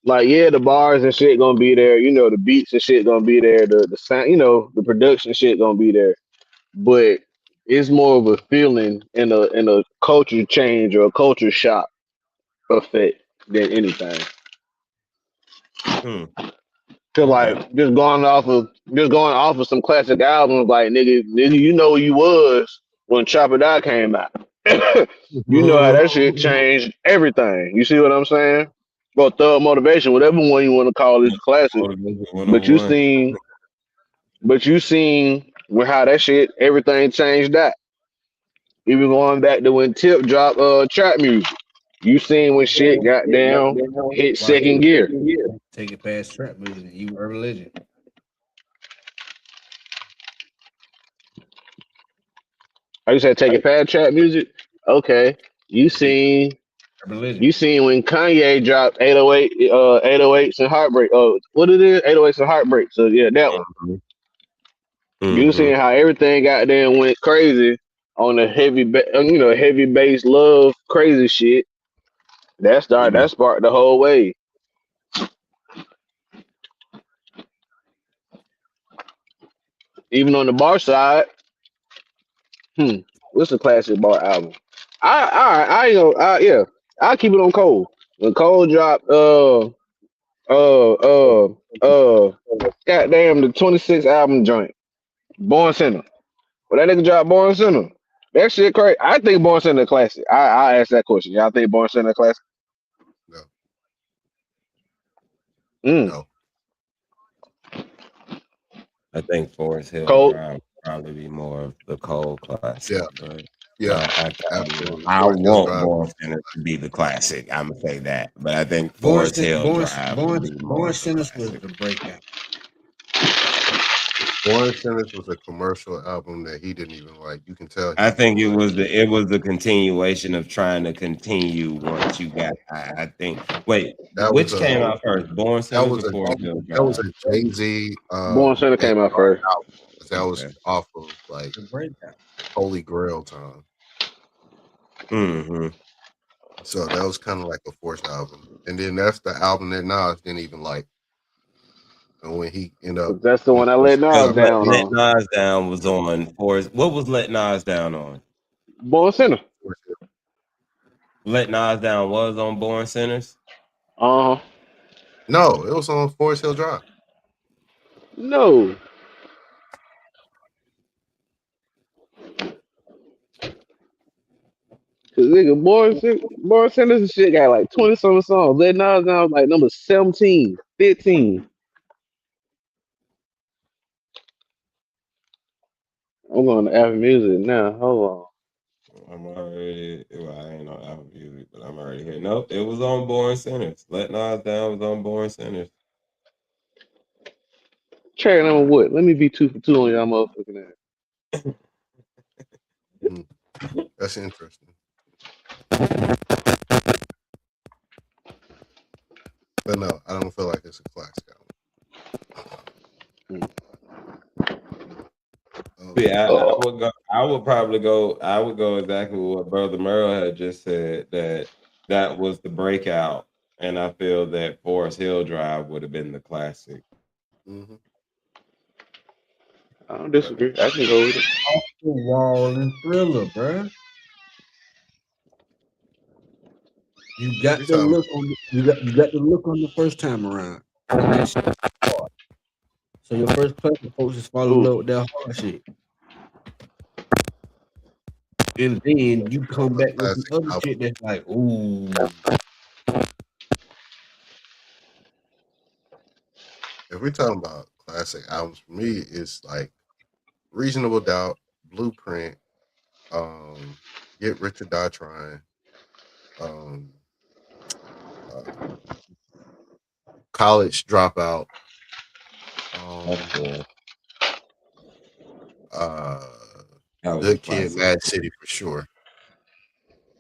Like, yeah, the bars and shit gonna be there. The beats and shit gonna be there. The sound, the production shit gonna be there. But it's more of a feeling and a culture change or a culture shock effect than anything. Cause like just going off of some classic albums, like nigga, you know who you was when Chop It Out came out. You know how that shit changed everything. You see what I'm saying? Well, Thug Motivation, whatever one you want to call this classic. But you seen with how that shit, everything changed that. Even going back to when Tip dropped trap music. You seen when shit got down, hit second gear. Take it past trap music. You urban legend. I just said take it past trap music. Okay. You seen when Kanye dropped 808s and Heartbreak. Oh, what it is? 808s and Heartbreak. So yeah, that one. You seen how everything got there and went crazy on the heavy bass love crazy shit. That sparked the whole way. Even on the bar side, what's the classic bar album? I'll keep it on Cole. When Cole dropped goddamn the 26th album joint, Born Center. When that nigga dropped Born Center, that shit crazy. I think Born Center a classic. I ask that question. Y'all think Born Center a classic? No. I think Forest Hill would probably be more of the Cole classic. Absolutely. I want Born Center to be the classic. I'm gonna say that, but I think Forest Hill Drive. Born Center was the breakout. Born Sinners was a commercial album that he didn't even like. You can tell. I think it was the continuation of trying to continue once you got. I think. Wait, That which was came a out first, Born that Sinners was or a Forest Hill that was Drive? a Jay-Z Born Center came out first. album. That was Okay. off of like The breakout. Holy Grail time. Mm-hmm. So that was kind of like a forced album. And then that's the album that Nas didn't even like. And when he ended up, That's the one I let Nas Let down on. Nas Down was on Forest. What was Let Nas Down on? Born Center. Let Nas Down was on Born Sinners. Uh-huh. No, it was on Forest Hill Drive. No. Cause nigga, Born Centers and shit got like 20-something songs. Let Nas down was like number 17, 15. I'm going to Apple Music now. Hold on. I'm already. Well, I ain't on Apple Music, but I'm already here. Nope, it was on Born Sinners. Let Nas Down was on Born Sinners. Track number what? Let me be 2 for 2 on y'all motherfucking ass. That's interesting. But no, I don't feel like it's a classic album. Yeah, I would probably go. I would go exactly what Brother Merle had just said, that was the breakout, and I feel that Forest Hill Drive would have been the classic. Mm-hmm. I don't disagree. I can go with it. Off the wall and Thriller, bruh. You got the look on you got the look on the first time around. That shit hard. So your first person folks is fall in love with that hard shit. And then you come back with the other shit that's like, ooh. If we're talking about classic albums, for me, it's like Reasonable Doubt, Blueprint, Get Rich or Die Trying, College Dropout, Good Kid, Mad City for sure.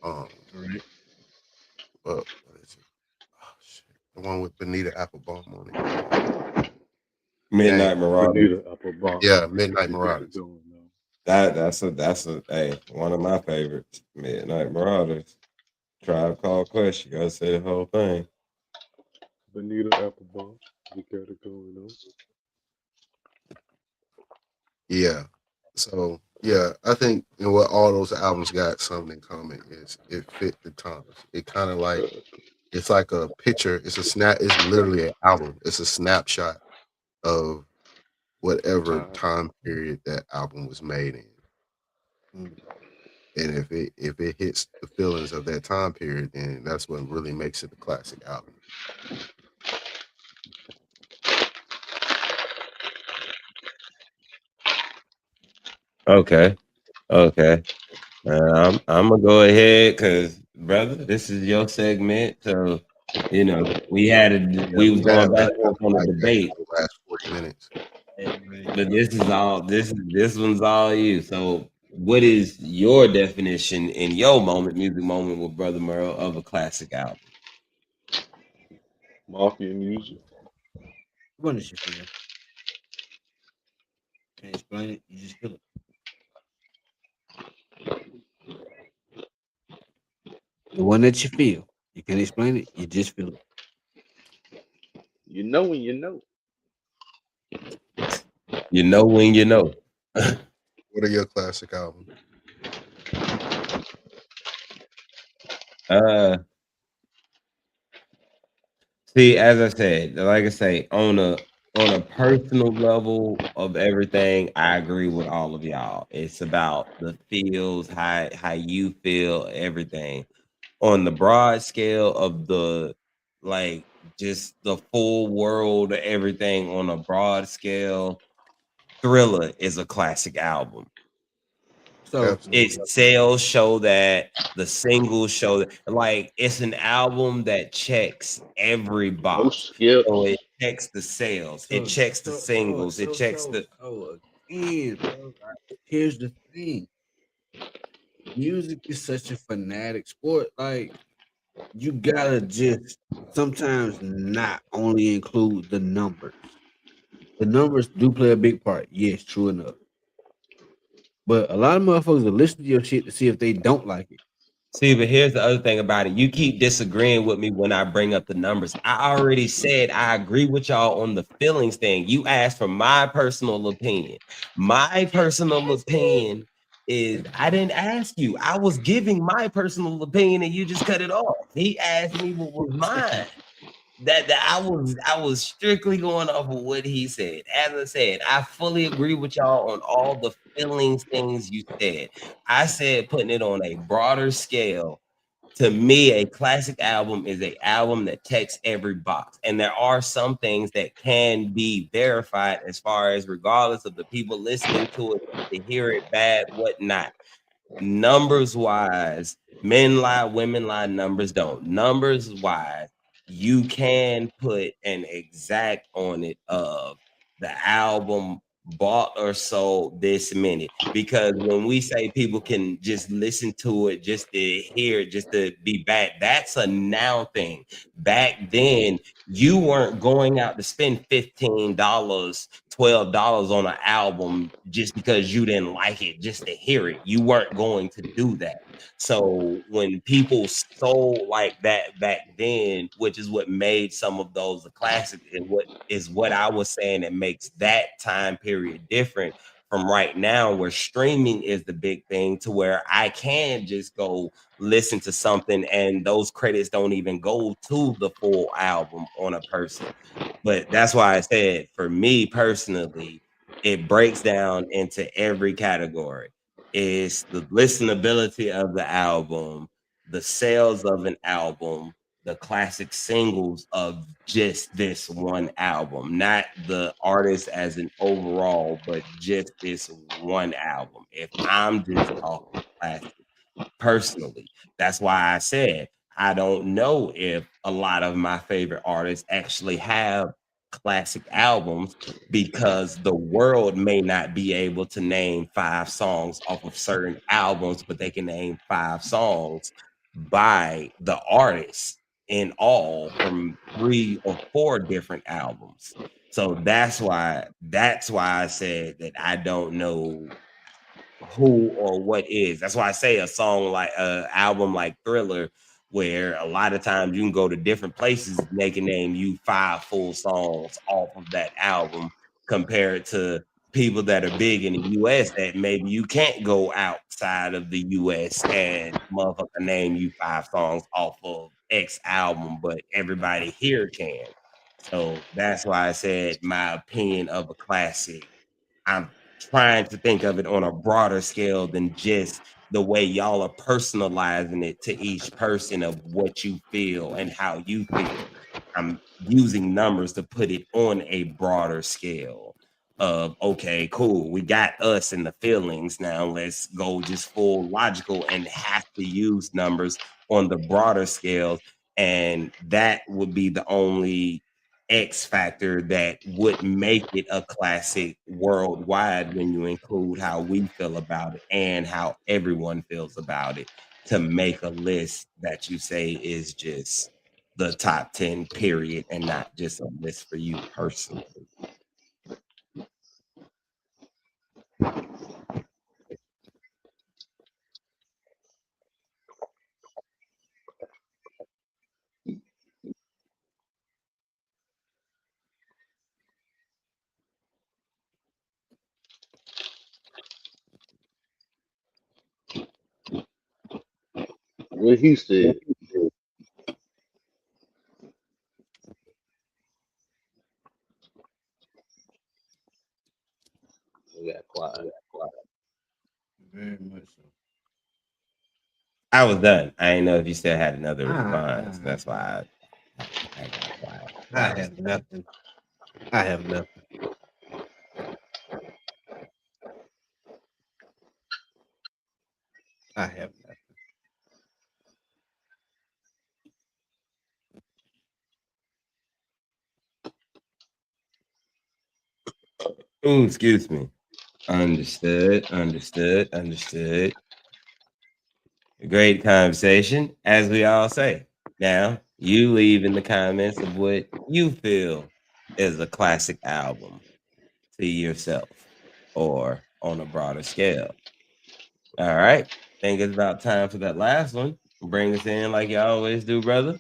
What is it? Oh shit, the one with Benita Applebaum on it. Midnight Marauders. Yeah, Midnight Marauders. That's a one of my favorites. Midnight Marauders. Tribe Called Quest. You gotta say the whole thing. Benita Applebaum. You got it going on. Yeah. So yeah, I think what all those albums got something in common is it fit the times. It kind of like it's like a picture. It's literally an album. It's a snapshot of whatever time period that album was made in. And if it hits the feelings of that time period, then that's what really makes it a classic album. Okay. I'm gonna go ahead because, brother, this is your segment. So, we was going back and forth on the debate. The last 40 minutes. But this one's all you. So, what is your definition in your music moment with Brother Merle of a classic album? Mafia music. What is your feel? Can't explain it, you just feel it. The one that you feel. You can't explain it, you just feel it. You know when you know. You know when you know. What are your classic albums? See, as I said, like I say, on a personal level of everything, I agree with all of y'all. It's about the feels, how you feel, everything. On the broad scale of just the full world, everything on a broad scale, Thriller is a classic album. So its sales show that, the singles show that, like, it's an album that checks every box. So checks the sales, it checks the singles, it checks the. Again, bro. Here's the thing: music is such a fanatic sport. Like, you gotta just sometimes not only include the numbers. The numbers do play a big part. Yes, true enough. But a lot of motherfuckers will listen to your shit to see if they don't like it. See, but here's the other thing about it. You keep disagreeing with me when I bring up the numbers. I already said I agree with y'all on the feelings thing. You asked for my personal opinion. My personal opinion is I didn't ask you. I was giving my personal opinion and you just cut it off. He asked me what was mine. That I was strictly going off of what he said. As I said, I fully agree with y'all on all the feelings things you said. I said putting it on a broader scale. To me, a classic album is an album that checks every box. And there are some things that can be verified as far as regardless of the people listening to it, to hear it bad, whatnot. Numbers wise, men lie, women lie, numbers don't. Numbers wise, you can put an exact on it of the album bought or sold this many, because when we say people can just listen to it just to hear it, just to be back, that's a now thing. Back then you weren't going out to spend $15 $12 on an album just because you didn't like it, just to hear it. You weren't going to do that. So when people sold like that back then, which is what made some of those a classic, and what I was saying that makes that time period different from right now, where streaming is the big thing, to where I can just go listen to something and those credits don't even go to the full album on a person. But that's why I said, for me personally, it breaks down into every category. It's the listenability of the album, the sales of an album, the classic singles of just this one album, not the artist as an overall, but just this one album. If I'm just talking classic personally, that's why I said I don't know if a lot of my favorite artists actually have classic albums, because the world may not be able to name 5 songs off of certain albums, but they can name 5 songs by the artist in all from 3 or 4 different albums. So that's why I said that I don't know who or what is. That's why I say a song like album like Thriller, where a lot of times you can go to different places, they can name you 5 full songs off of that album, compared to people that are big in the US that maybe you can't go outside of the US and motherfucker name you 5 songs off of X album, but everybody here can. So that's why I said my opinion of a classic, I'm trying to think of it on a broader scale than just the way y'all are personalizing it to each person of what you feel and how you feel. I'm using numbers to put it on a broader scale of, okay, cool, we got us and the feelings. Now let's go just full logical and have to use numbers on the broader scale. And that would be the only X factor that would make it a classic worldwide, when you include how we feel about it and how everyone feels about it, to make a list that you say is just the top 10 period, and not just a list for you personally. What he said. We got quiet. Very much so. I was done. I didn't know if you still had another response. That's why I got quiet. I have nothing. I have nothing. I have nothing. Ooh, excuse me. Understood. Great conversation, as we all say. Now, you leave in the comments of what you feel is a classic album to yourself or on a broader scale. All right. Think it's about time for that last one. Bring us in like you always do, brother.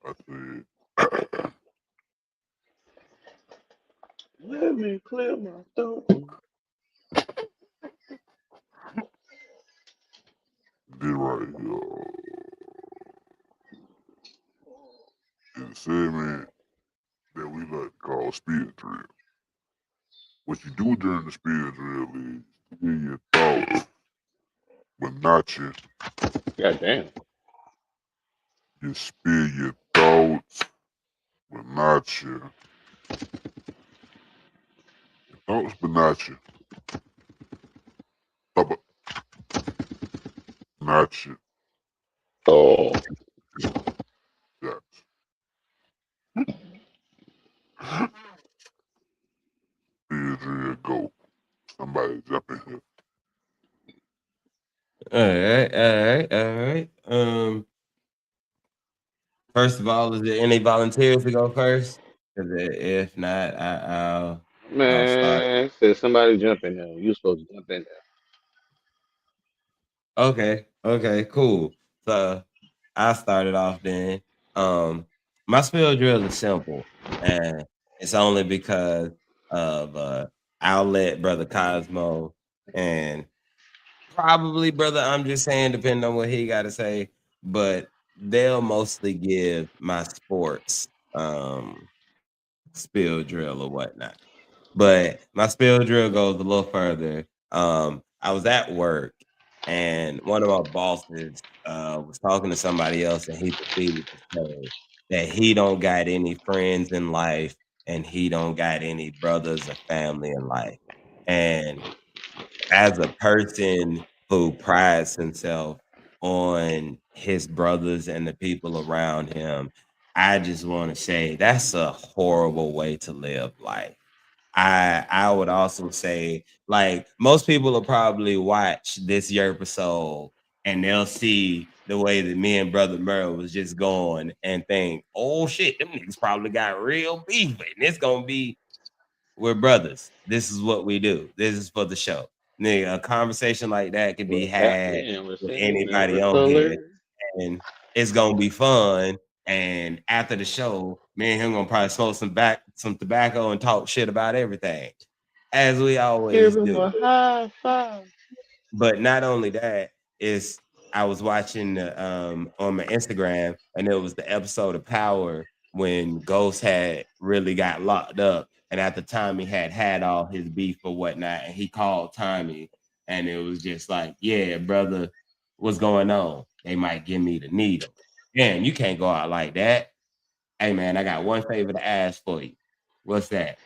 I said, Let me clear my throat. this right here is a segment that we like to call speed drill. What you do during the speed drill is hear your thoughts, but not your. God damn. You spill your thoughts, but not your thoughts, but not your. But not your. Oh, Shots. Speed drill, go. Somebody jump in here. All right. First of all, is there any volunteers to go first? 'Cause if not, I'll start. man. Said somebody jump in there. You supposed to jump in Okay, cool. So I started off then. My spill drill is simple, and it's only because of I'll let Brother Cosmo and probably Brother I'm just saying, depending on what he got to say, but they'll mostly give my sports spill drill or whatnot. But my spill drill goes a little further. I was at work and one of my bosses was talking to somebody else and he proceeded to say that he don't got any friends in life and he don't got any brothers or family in life. And as a person who prides himself on his brothers and the people around him, I just want to say that's a horrible way to live life. I would also say, like, most people will probably watch this Yrpisode and they'll see the way that me and Brother Merle was just going and think, oh shit, them niggas probably got real beef, and it's gonna be we're brothers. This is what we do. This is for the show. Nigga, a conversation like that can be there. had Goddamn, with Rasheem, anybody never on here, color. and it's gonna be fun. And after the show, me and him gonna probably smoke some tobacco and talk shit about everything, as we Give always him do. a high five. But not only that, is I was watching on my Instagram, and it was the episode of Power when Ghost had really got locked up, and at the time he had all his beef or whatnot, and he called Tommy, and it was just like, yeah, brother, what's going on? They might give me the needle. Damn, you can't go out like that. Hey man, I got one favor to ask for you. What's that?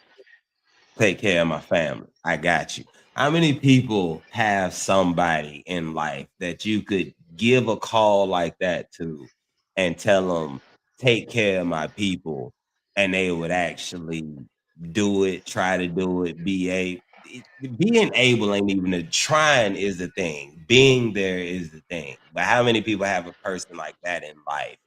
Take care of my family. I got you. How many people have somebody in life that you could give a call like that to and tell them, take care of my people, and they would actually do it, try to do it, being able ain't even the trying is the thing. Being there is the thing. But how many people have a person like that in life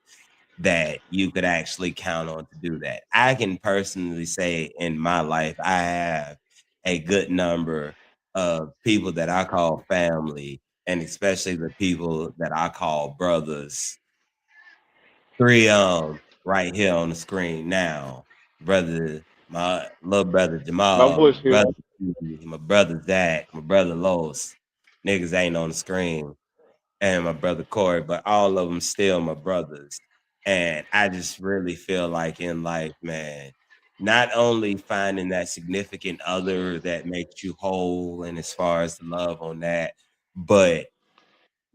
that you could actually count on to do that? I can personally say in my life, I have a good number of people that I call family, and especially the people that I call brothers. Three right here on the screen now. Brother, my little brother My Jamal, voice my here. brother, my brother Zach, my brother Los. Niggas ain't on the screen, and my brother Corey, but all of them still my brothers. And I just really feel like in life, man, not only finding that significant other that makes you whole and as far as the love on that, but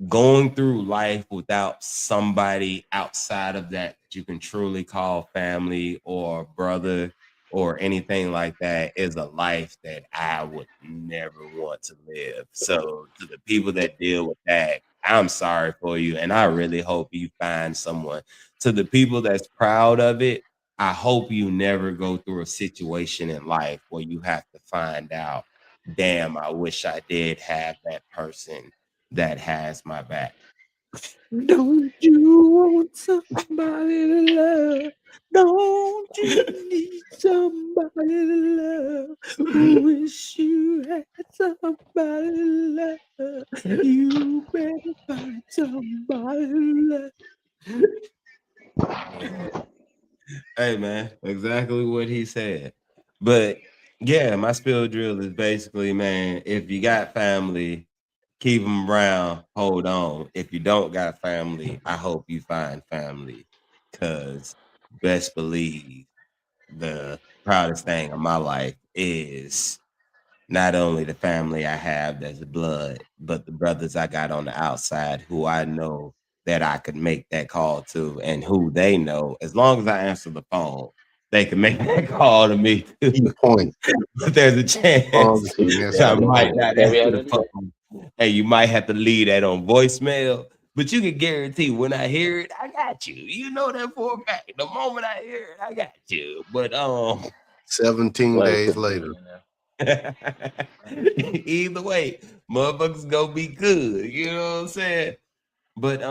going through life without somebody outside of that you can truly call family or brother or anything like that is a life that I would never want to live. So to the people that deal with that, I'm sorry for you, and I really hope you find someone. To the people that's proud of it, I hope you never go through a situation in life where you have to find out, damn, I wish I did have that person that has my back. Don't you want somebody to love? Don't you need somebody to love? Wish you had somebody to love. You better find somebody to love. Hey man, exactly what he said. But yeah, my spill drill is basically, man, if you got family, keep them around, hold on. If you don't got family, I hope you find family. Cause best believe the proudest thing of my life is not only the family I have that's blood, but the brothers I got on the outside who I know that I could make that call to, and who they know, as long as I answer the phone, they can make that call to me too. Key point. But there's a chance So you that I might not carry answer out the that day. phone. Hey, you might have to leave that on voicemail, but you can guarantee when I hear it, I got you. You know that for a fact. The moment I hear it, I got you. But 17 Like days 15 later. now. either way, motherfuckers gonna be good. You know what I'm saying? But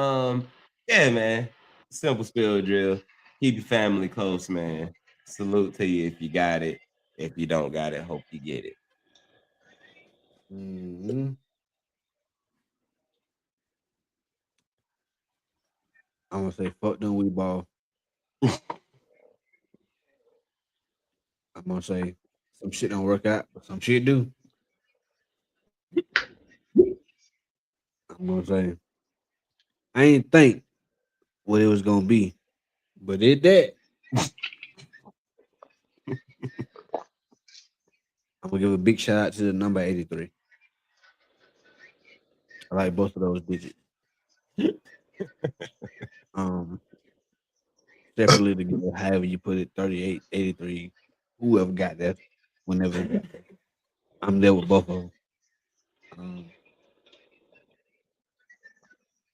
yeah, man. Simple spill drill. Keep your family close, man. Salute to you if you got it. If you don't got it, hope you get it. Mm-hmm. I'm gonna say fuck them we ball. I'm gonna say some shit don't work out, but some shit do. I'm gonna say I ain't think what it was gonna be, but it that. I'm gonna give a big shout out to the number 83. I like both of those digits. Separately together, however you put it, 38, 83, whoever got that, whenever they got that. I'm there with both of them.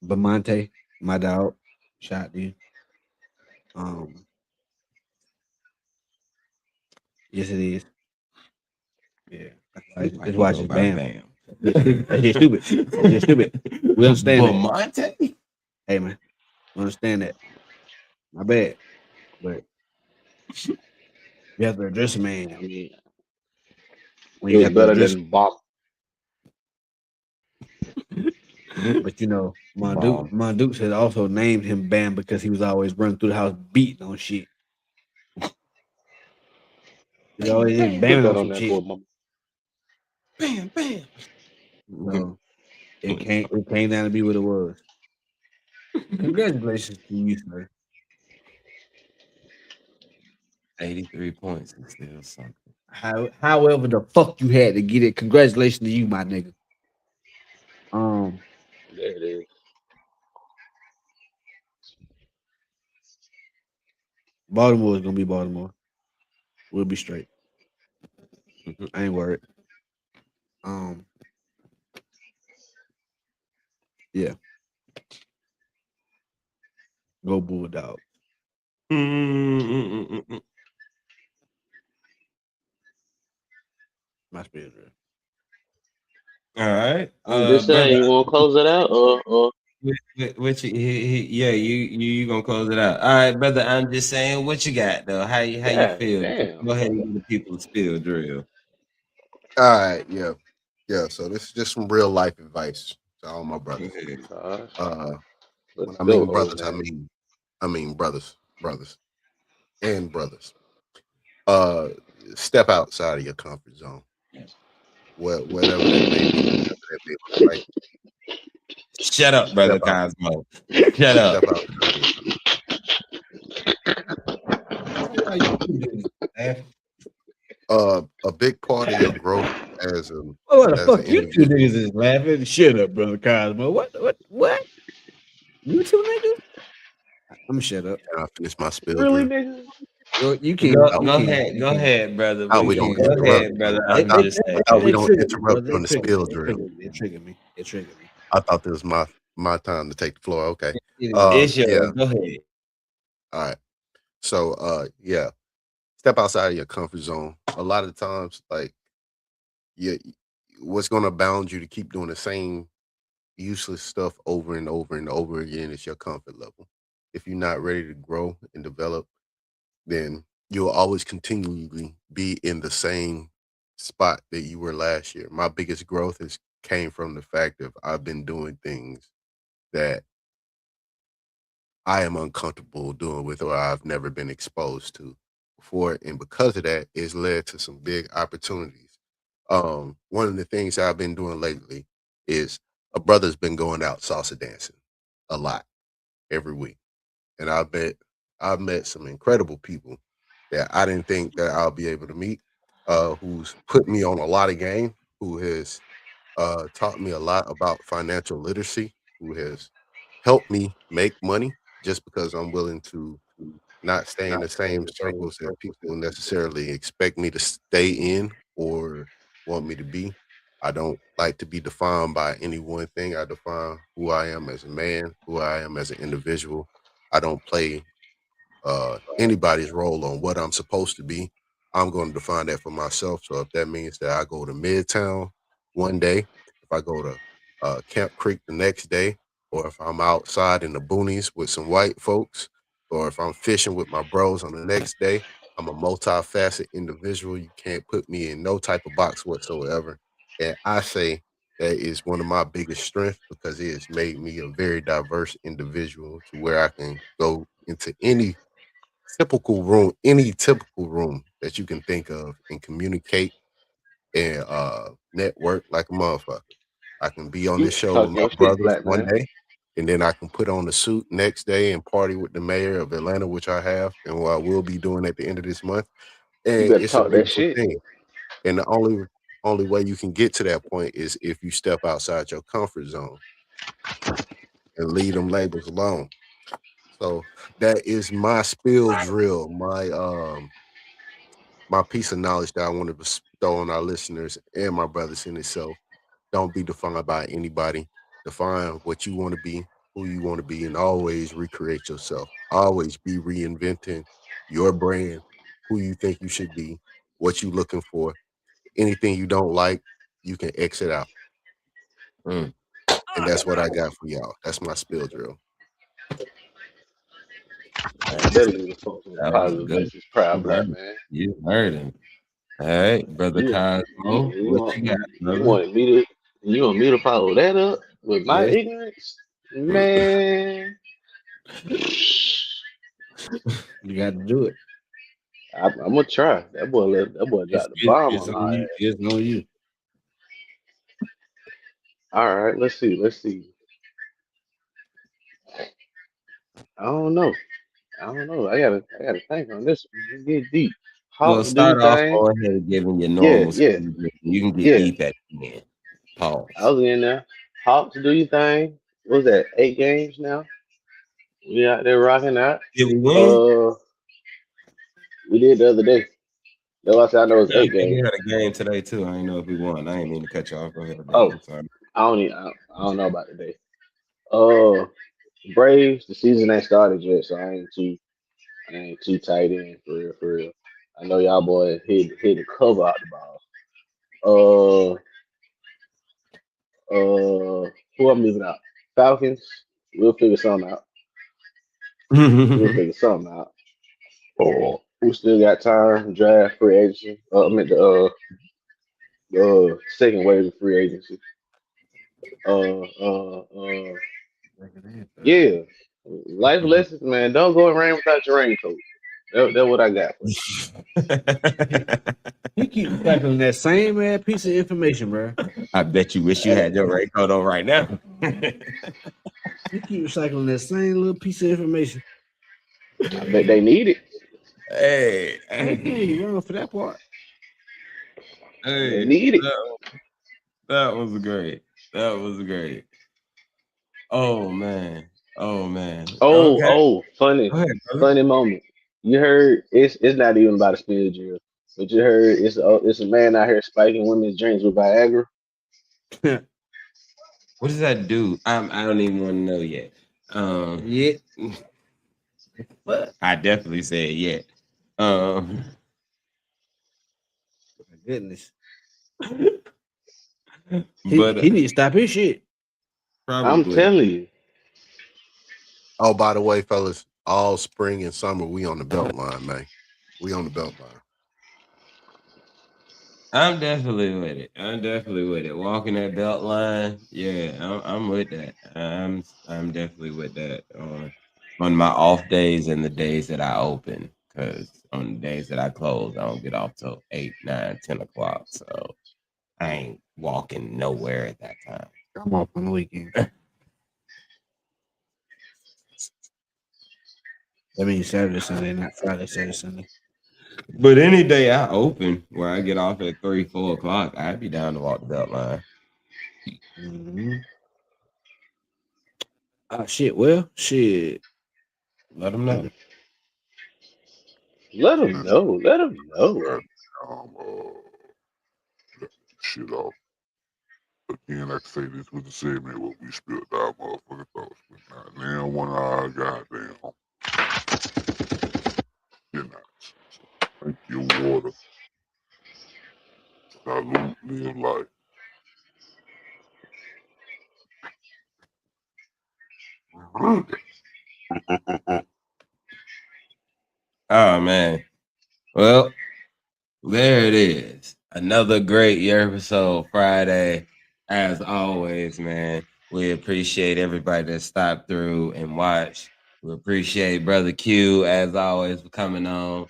Bamonte, my dog, shout out to you. Yes, it is. Yeah, that's why I just bam. That's just stupid. That's just stupid. We understand that. Bamonte? Hey man, we understand that. My bad, but you have to address a man. I mean, When it you was have to better address, than Bob. but you know, Mondukes had also named him Bam because he was always running through the house beating on shit. He always just Put bamming that on on some that shit. boy, mama. Bam, bam. So it came down to be what it was. Congratulations to you, sir. 83 points is still something. However the fuck you had to get it, congratulations to you, my nigga. There it is. Baltimore is gonna be Baltimore. We'll be straight. I ain't worried. Yeah. Go Bulldogs. My spirit. All right. I'm just saying, brother, you want to close it out, or what yeah, you gonna close it out. All right, brother. I'm just saying, what you got though? How you God feel? damn. Go ahead and give the people a spill drill. All right, yeah. So this is just some real life advice to all my brothers. Gosh. When Let's I go, mean old brothers, man. I mean brothers, and brothers. Step outside of your comfort zone. Whatever that may be, whatever that may look like. Shut up, brother Cosmo. Shut up. Step out. A big part of your growth as a What the as fuck an you two individual. niggas is laughing? Shut up, brother Cosmo. What? You two niggas? I'm gonna shut up. Can I finish my spill? Really, Drew? nigga? You can't. Go ahead, brother. How we don't Go interrupt? ahead, brother. They I'm just saying. How we don't triggered me, interrupt brother. during the spill drill? They triggered me. I thought this was my my time to take the floor. Okay. It's yours. Yeah. Go ahead. All right. So yeah, step outside of your comfort zone. A lot of times, like what's gonna bound you to keep doing the same useless stuff over and over and over again is your comfort level. If you're not ready to grow and develop, then you'll always continually be in the same spot that you were last year. My biggest growth has came from the fact of I've been doing things that I am uncomfortable doing with or I've never been exposed to before. And because of that, it's led to some big opportunities. One of the things I've been doing lately is a brother's been going out salsa dancing a lot every week. And I've met some incredible people that I didn't think that I'll be able to meet, who's put me on a lot of game, who has taught me a lot about financial literacy, who has helped me make money just because I'm willing to not stay in the same circles that people necessarily expect me to stay in or want me to be. I don't like to be defined by any one thing. I define who I am as a man, who I am as an individual. I don't play anybody's role on what I'm supposed to be. I'm going to define that for myself. So if that means that I go to Midtown one day, if I go to Camp Creek the next day, or if I'm outside in the boonies with some white folks, or if I'm fishing with my bros on the next day, I'm a multifaceted individual. You can't put me in no type of box whatsoever. And I say that is one of my biggest strengths because it has made me a very diverse individual to where I can go into any typical room that you can think of and communicate and network like a motherfucker. I can be on You this show talk with my your shit, brothers black one man. day, and then I can put on the suit next day and party with the mayor of Atlanta, which I have, and what I will be doing at the end of this month. You And better it's a talk that beautiful shit. thing. And the only way you can get to that point is if you step outside your comfort zone and leave them labels alone. So that is my spill drill, my piece of knowledge that I want to bestow on our listeners and my brothers in itself. Don't be defined by anybody. Define what you want to be, who you want to be, and always recreate yourself. Always be reinventing your brand, who you think you should be, what you looking for. Anything you don't like, you can exit out. Mm. And that's what I got for y'all. That's my spill drill. Better leave the folks with a That was positive good. message. Proud You black heard him. man. You heard him. All right, brother You Cosmo, you what you got, you brother? wanted me to you want me to follow that up with my Yes. ignorance? Man, You got to do it. I'm gonna try. That boy dropped the bomb It's on on my you. ass. It's on you. All right, let's see. I don't know. I gotta think on this one. Let's get deep. Well, Hawks do your start off thing. going ahead and giving your Yeah, normal yeah, speed. You can get yeah. deep at the end. I Pause. was in there. Hawks do your thing. What was that? 8 games now. We out there rocking out. Did we win? Uh, we did the other day. That's why I said I know it's Yeah, I eight think we games. had a game today too. I didn't know if we won. I didn't mean to cut you off. Go ahead, brother. Oh, I'm sorry. I don't know about today. Uh, Braves. The season ain't started yet, so I ain't too tight in for real, for real. I know y'all boys hit the cover out the ball. Who I'm leaving out? Falcons. We'll figure something out. We'll figure something out. Oh, we still got time. Draft free agency. I meant the second wave of free agency. Uh, uh, uh. Yeah. Life lessons, man. Don't go and rain without your raincoat. That's what I got for you. You keep recycling that same piece of information, bro. I bet you wish you had your raincoat on right now. You keep recycling that same little piece of information. I bet they need it. Hey, I ain't you wrong for that part. They hey, need it. that was great. That was great. Oh man. Oh man. Okay. Funny, Go ahead, brother. funny moment. You heard it's not even about a spill drill, but you heard it's a man out here spiking women's drinks with Viagra. What does that do? I don't even want to know yet. Yeah. But I definitely said yeah. My goodness. But He need to stop his shit. I'm probably. telling you. Oh, by the way, fellas, all spring and summer, we on the belt line, man. We on the belt line. I'm definitely with it. Walking that belt line, yeah, I'm with that. I'm definitely with that on my off days and the days that I open. Because on the days that I close, I don't get off till 8, 9, 10 o'clock. So I ain't walking nowhere at that time. I'm off on the weekend. That means Saturday, Sunday, not Friday, Saturday, Sunday. But any day I open where I get off at 3, 4 o'clock, I'd be down to walk the belt line. Mm-hmm. Shit. Well, shit. Let them know. Let them know. Let them know. Shit off. Again, like I say, this was the segment where we spilled our motherfucking thoughts. But now, one hour, goddamn. You're not. Drink your water. Salute, live life. Oh man. Well, there it is. Another great Yrpisode Friday. As always, man. We appreciate everybody that stopped through and watched. We appreciate Brother Q, as always, for coming on.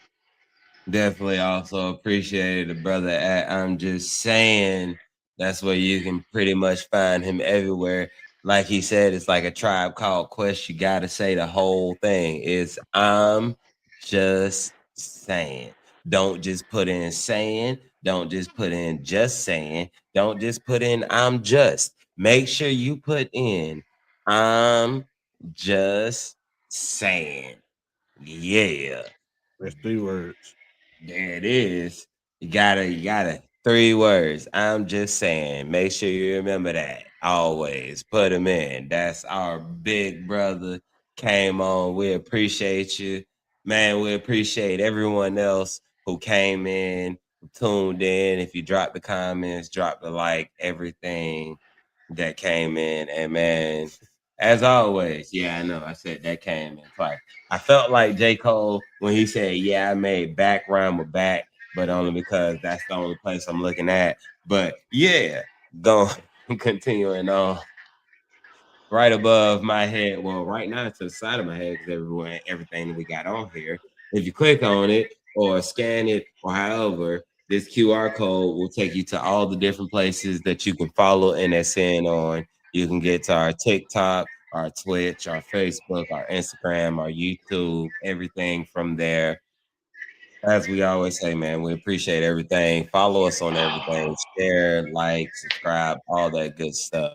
Definitely also appreciate the brother at I'm Just Saying. That's where you can pretty much find him everywhere. Like he said, it's like a Tribe Called Quest. You got to say the whole thing. It's I'm just saying. Don't just put in saying. Don't just put in just saying. Don't just put in I'm just. Make sure you put in I'm just saying. Yeah. That's 3 words. There it is. You gotta 3 words. I'm just saying. Make sure you remember that. Always put them in. That's our big brother. Came on. We appreciate you. Man, we appreciate everyone else who came in, who tuned in. If you drop the comments, drop the like, everything that came in. And man, as always, yeah, I know I said that came in twice. I felt like J. Cole when he said, yeah, I made back rhyme with back, but only because that's the only place I'm looking at. But yeah, going continuing on. Right above my head, well, right now to the side of my head, because everything that we got on here. If you click on it or scan it or however, this QR code will take you to all the different places that you can follow NSN on. You can get to our TikTok, our Twitch, our Facebook, our Instagram, our YouTube, everything from there. As we always say, man, we appreciate everything. Follow us on everything. Share, like, subscribe, all that good stuff.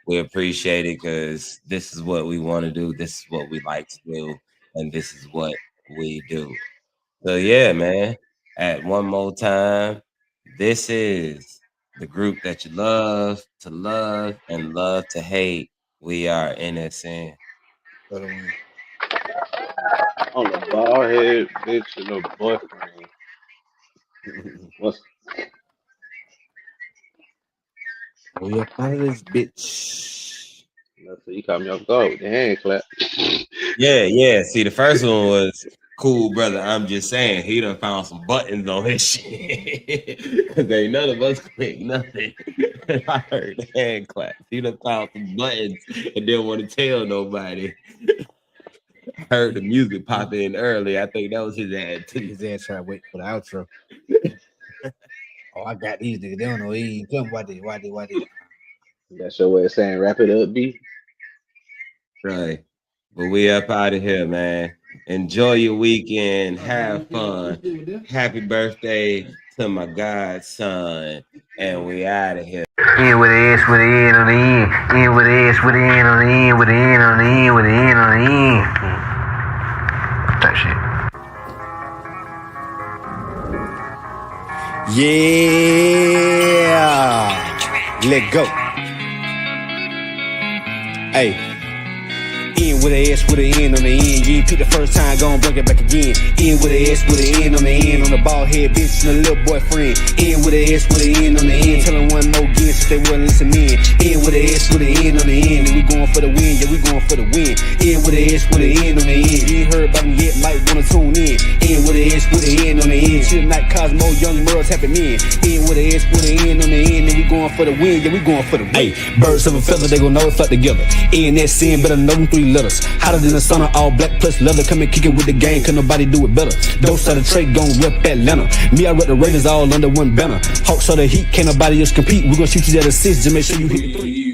We appreciate it because this is what we want to do. This is what we like to do. And this is what we do. So, yeah, man. At one more time, this is the group that you love and love to hate. We are NSN. On the bald head bitch and her boyfriend. What's We up out of this bitch. so you caught me off guard with the hand clap. Yeah. See, the first one was cool, brother. I'm just saying he done found some buttons on his shit. Cause ain't none of us click nothing. I heard the hand claps. He done found some buttons and didn't want to tell nobody. I heard the music pop in early. I think that was his ad too. His ass trying to wait for the outro. Oh, I got these niggas. They don't know he ain't come. Why they? That's your way of saying wrap it up, B. Right. But we up out of here, man. Enjoy your weekend. Have fun. Happy birthday to my godson. And we out of here. In with the S, with the N on the end. In with the S, with the N on the end. With the N on the end. With the N on the end. That shit. Yeah. Let go. Hey. In with a S with an N on the end. You ain't pick the first time, gon' bring it back again. In with a S with an N on the end. On the bald head bitch and a little boyfriend. In with a S with an N on the end. Tell them one more again since they wouldn't listen in. In with a S with an N on the end. And we going for the win, yeah, we going for the win. In with a S with an N on the end. You ain't heard about them yet, might wanna tune in. In with a S with an N on the end. Chill night, Cosmo, young Merle tapping in. In with a S with an N on the end. And we going for the win, yeah, we going for the win. Hey, birds of a feather, they gon' know it fuck together. In that sin, better know them 3 letters. Hotter than the sauna, all black plus leather. Come and kick it with the gang, cause nobody do it better. Dose of the trade, gon' rep Atlanta. Me, I rep the Raiders all under one banner. Hawks of the heat, can't nobody else compete. We gon' shoot you at a 6 to make sure you hit the 3.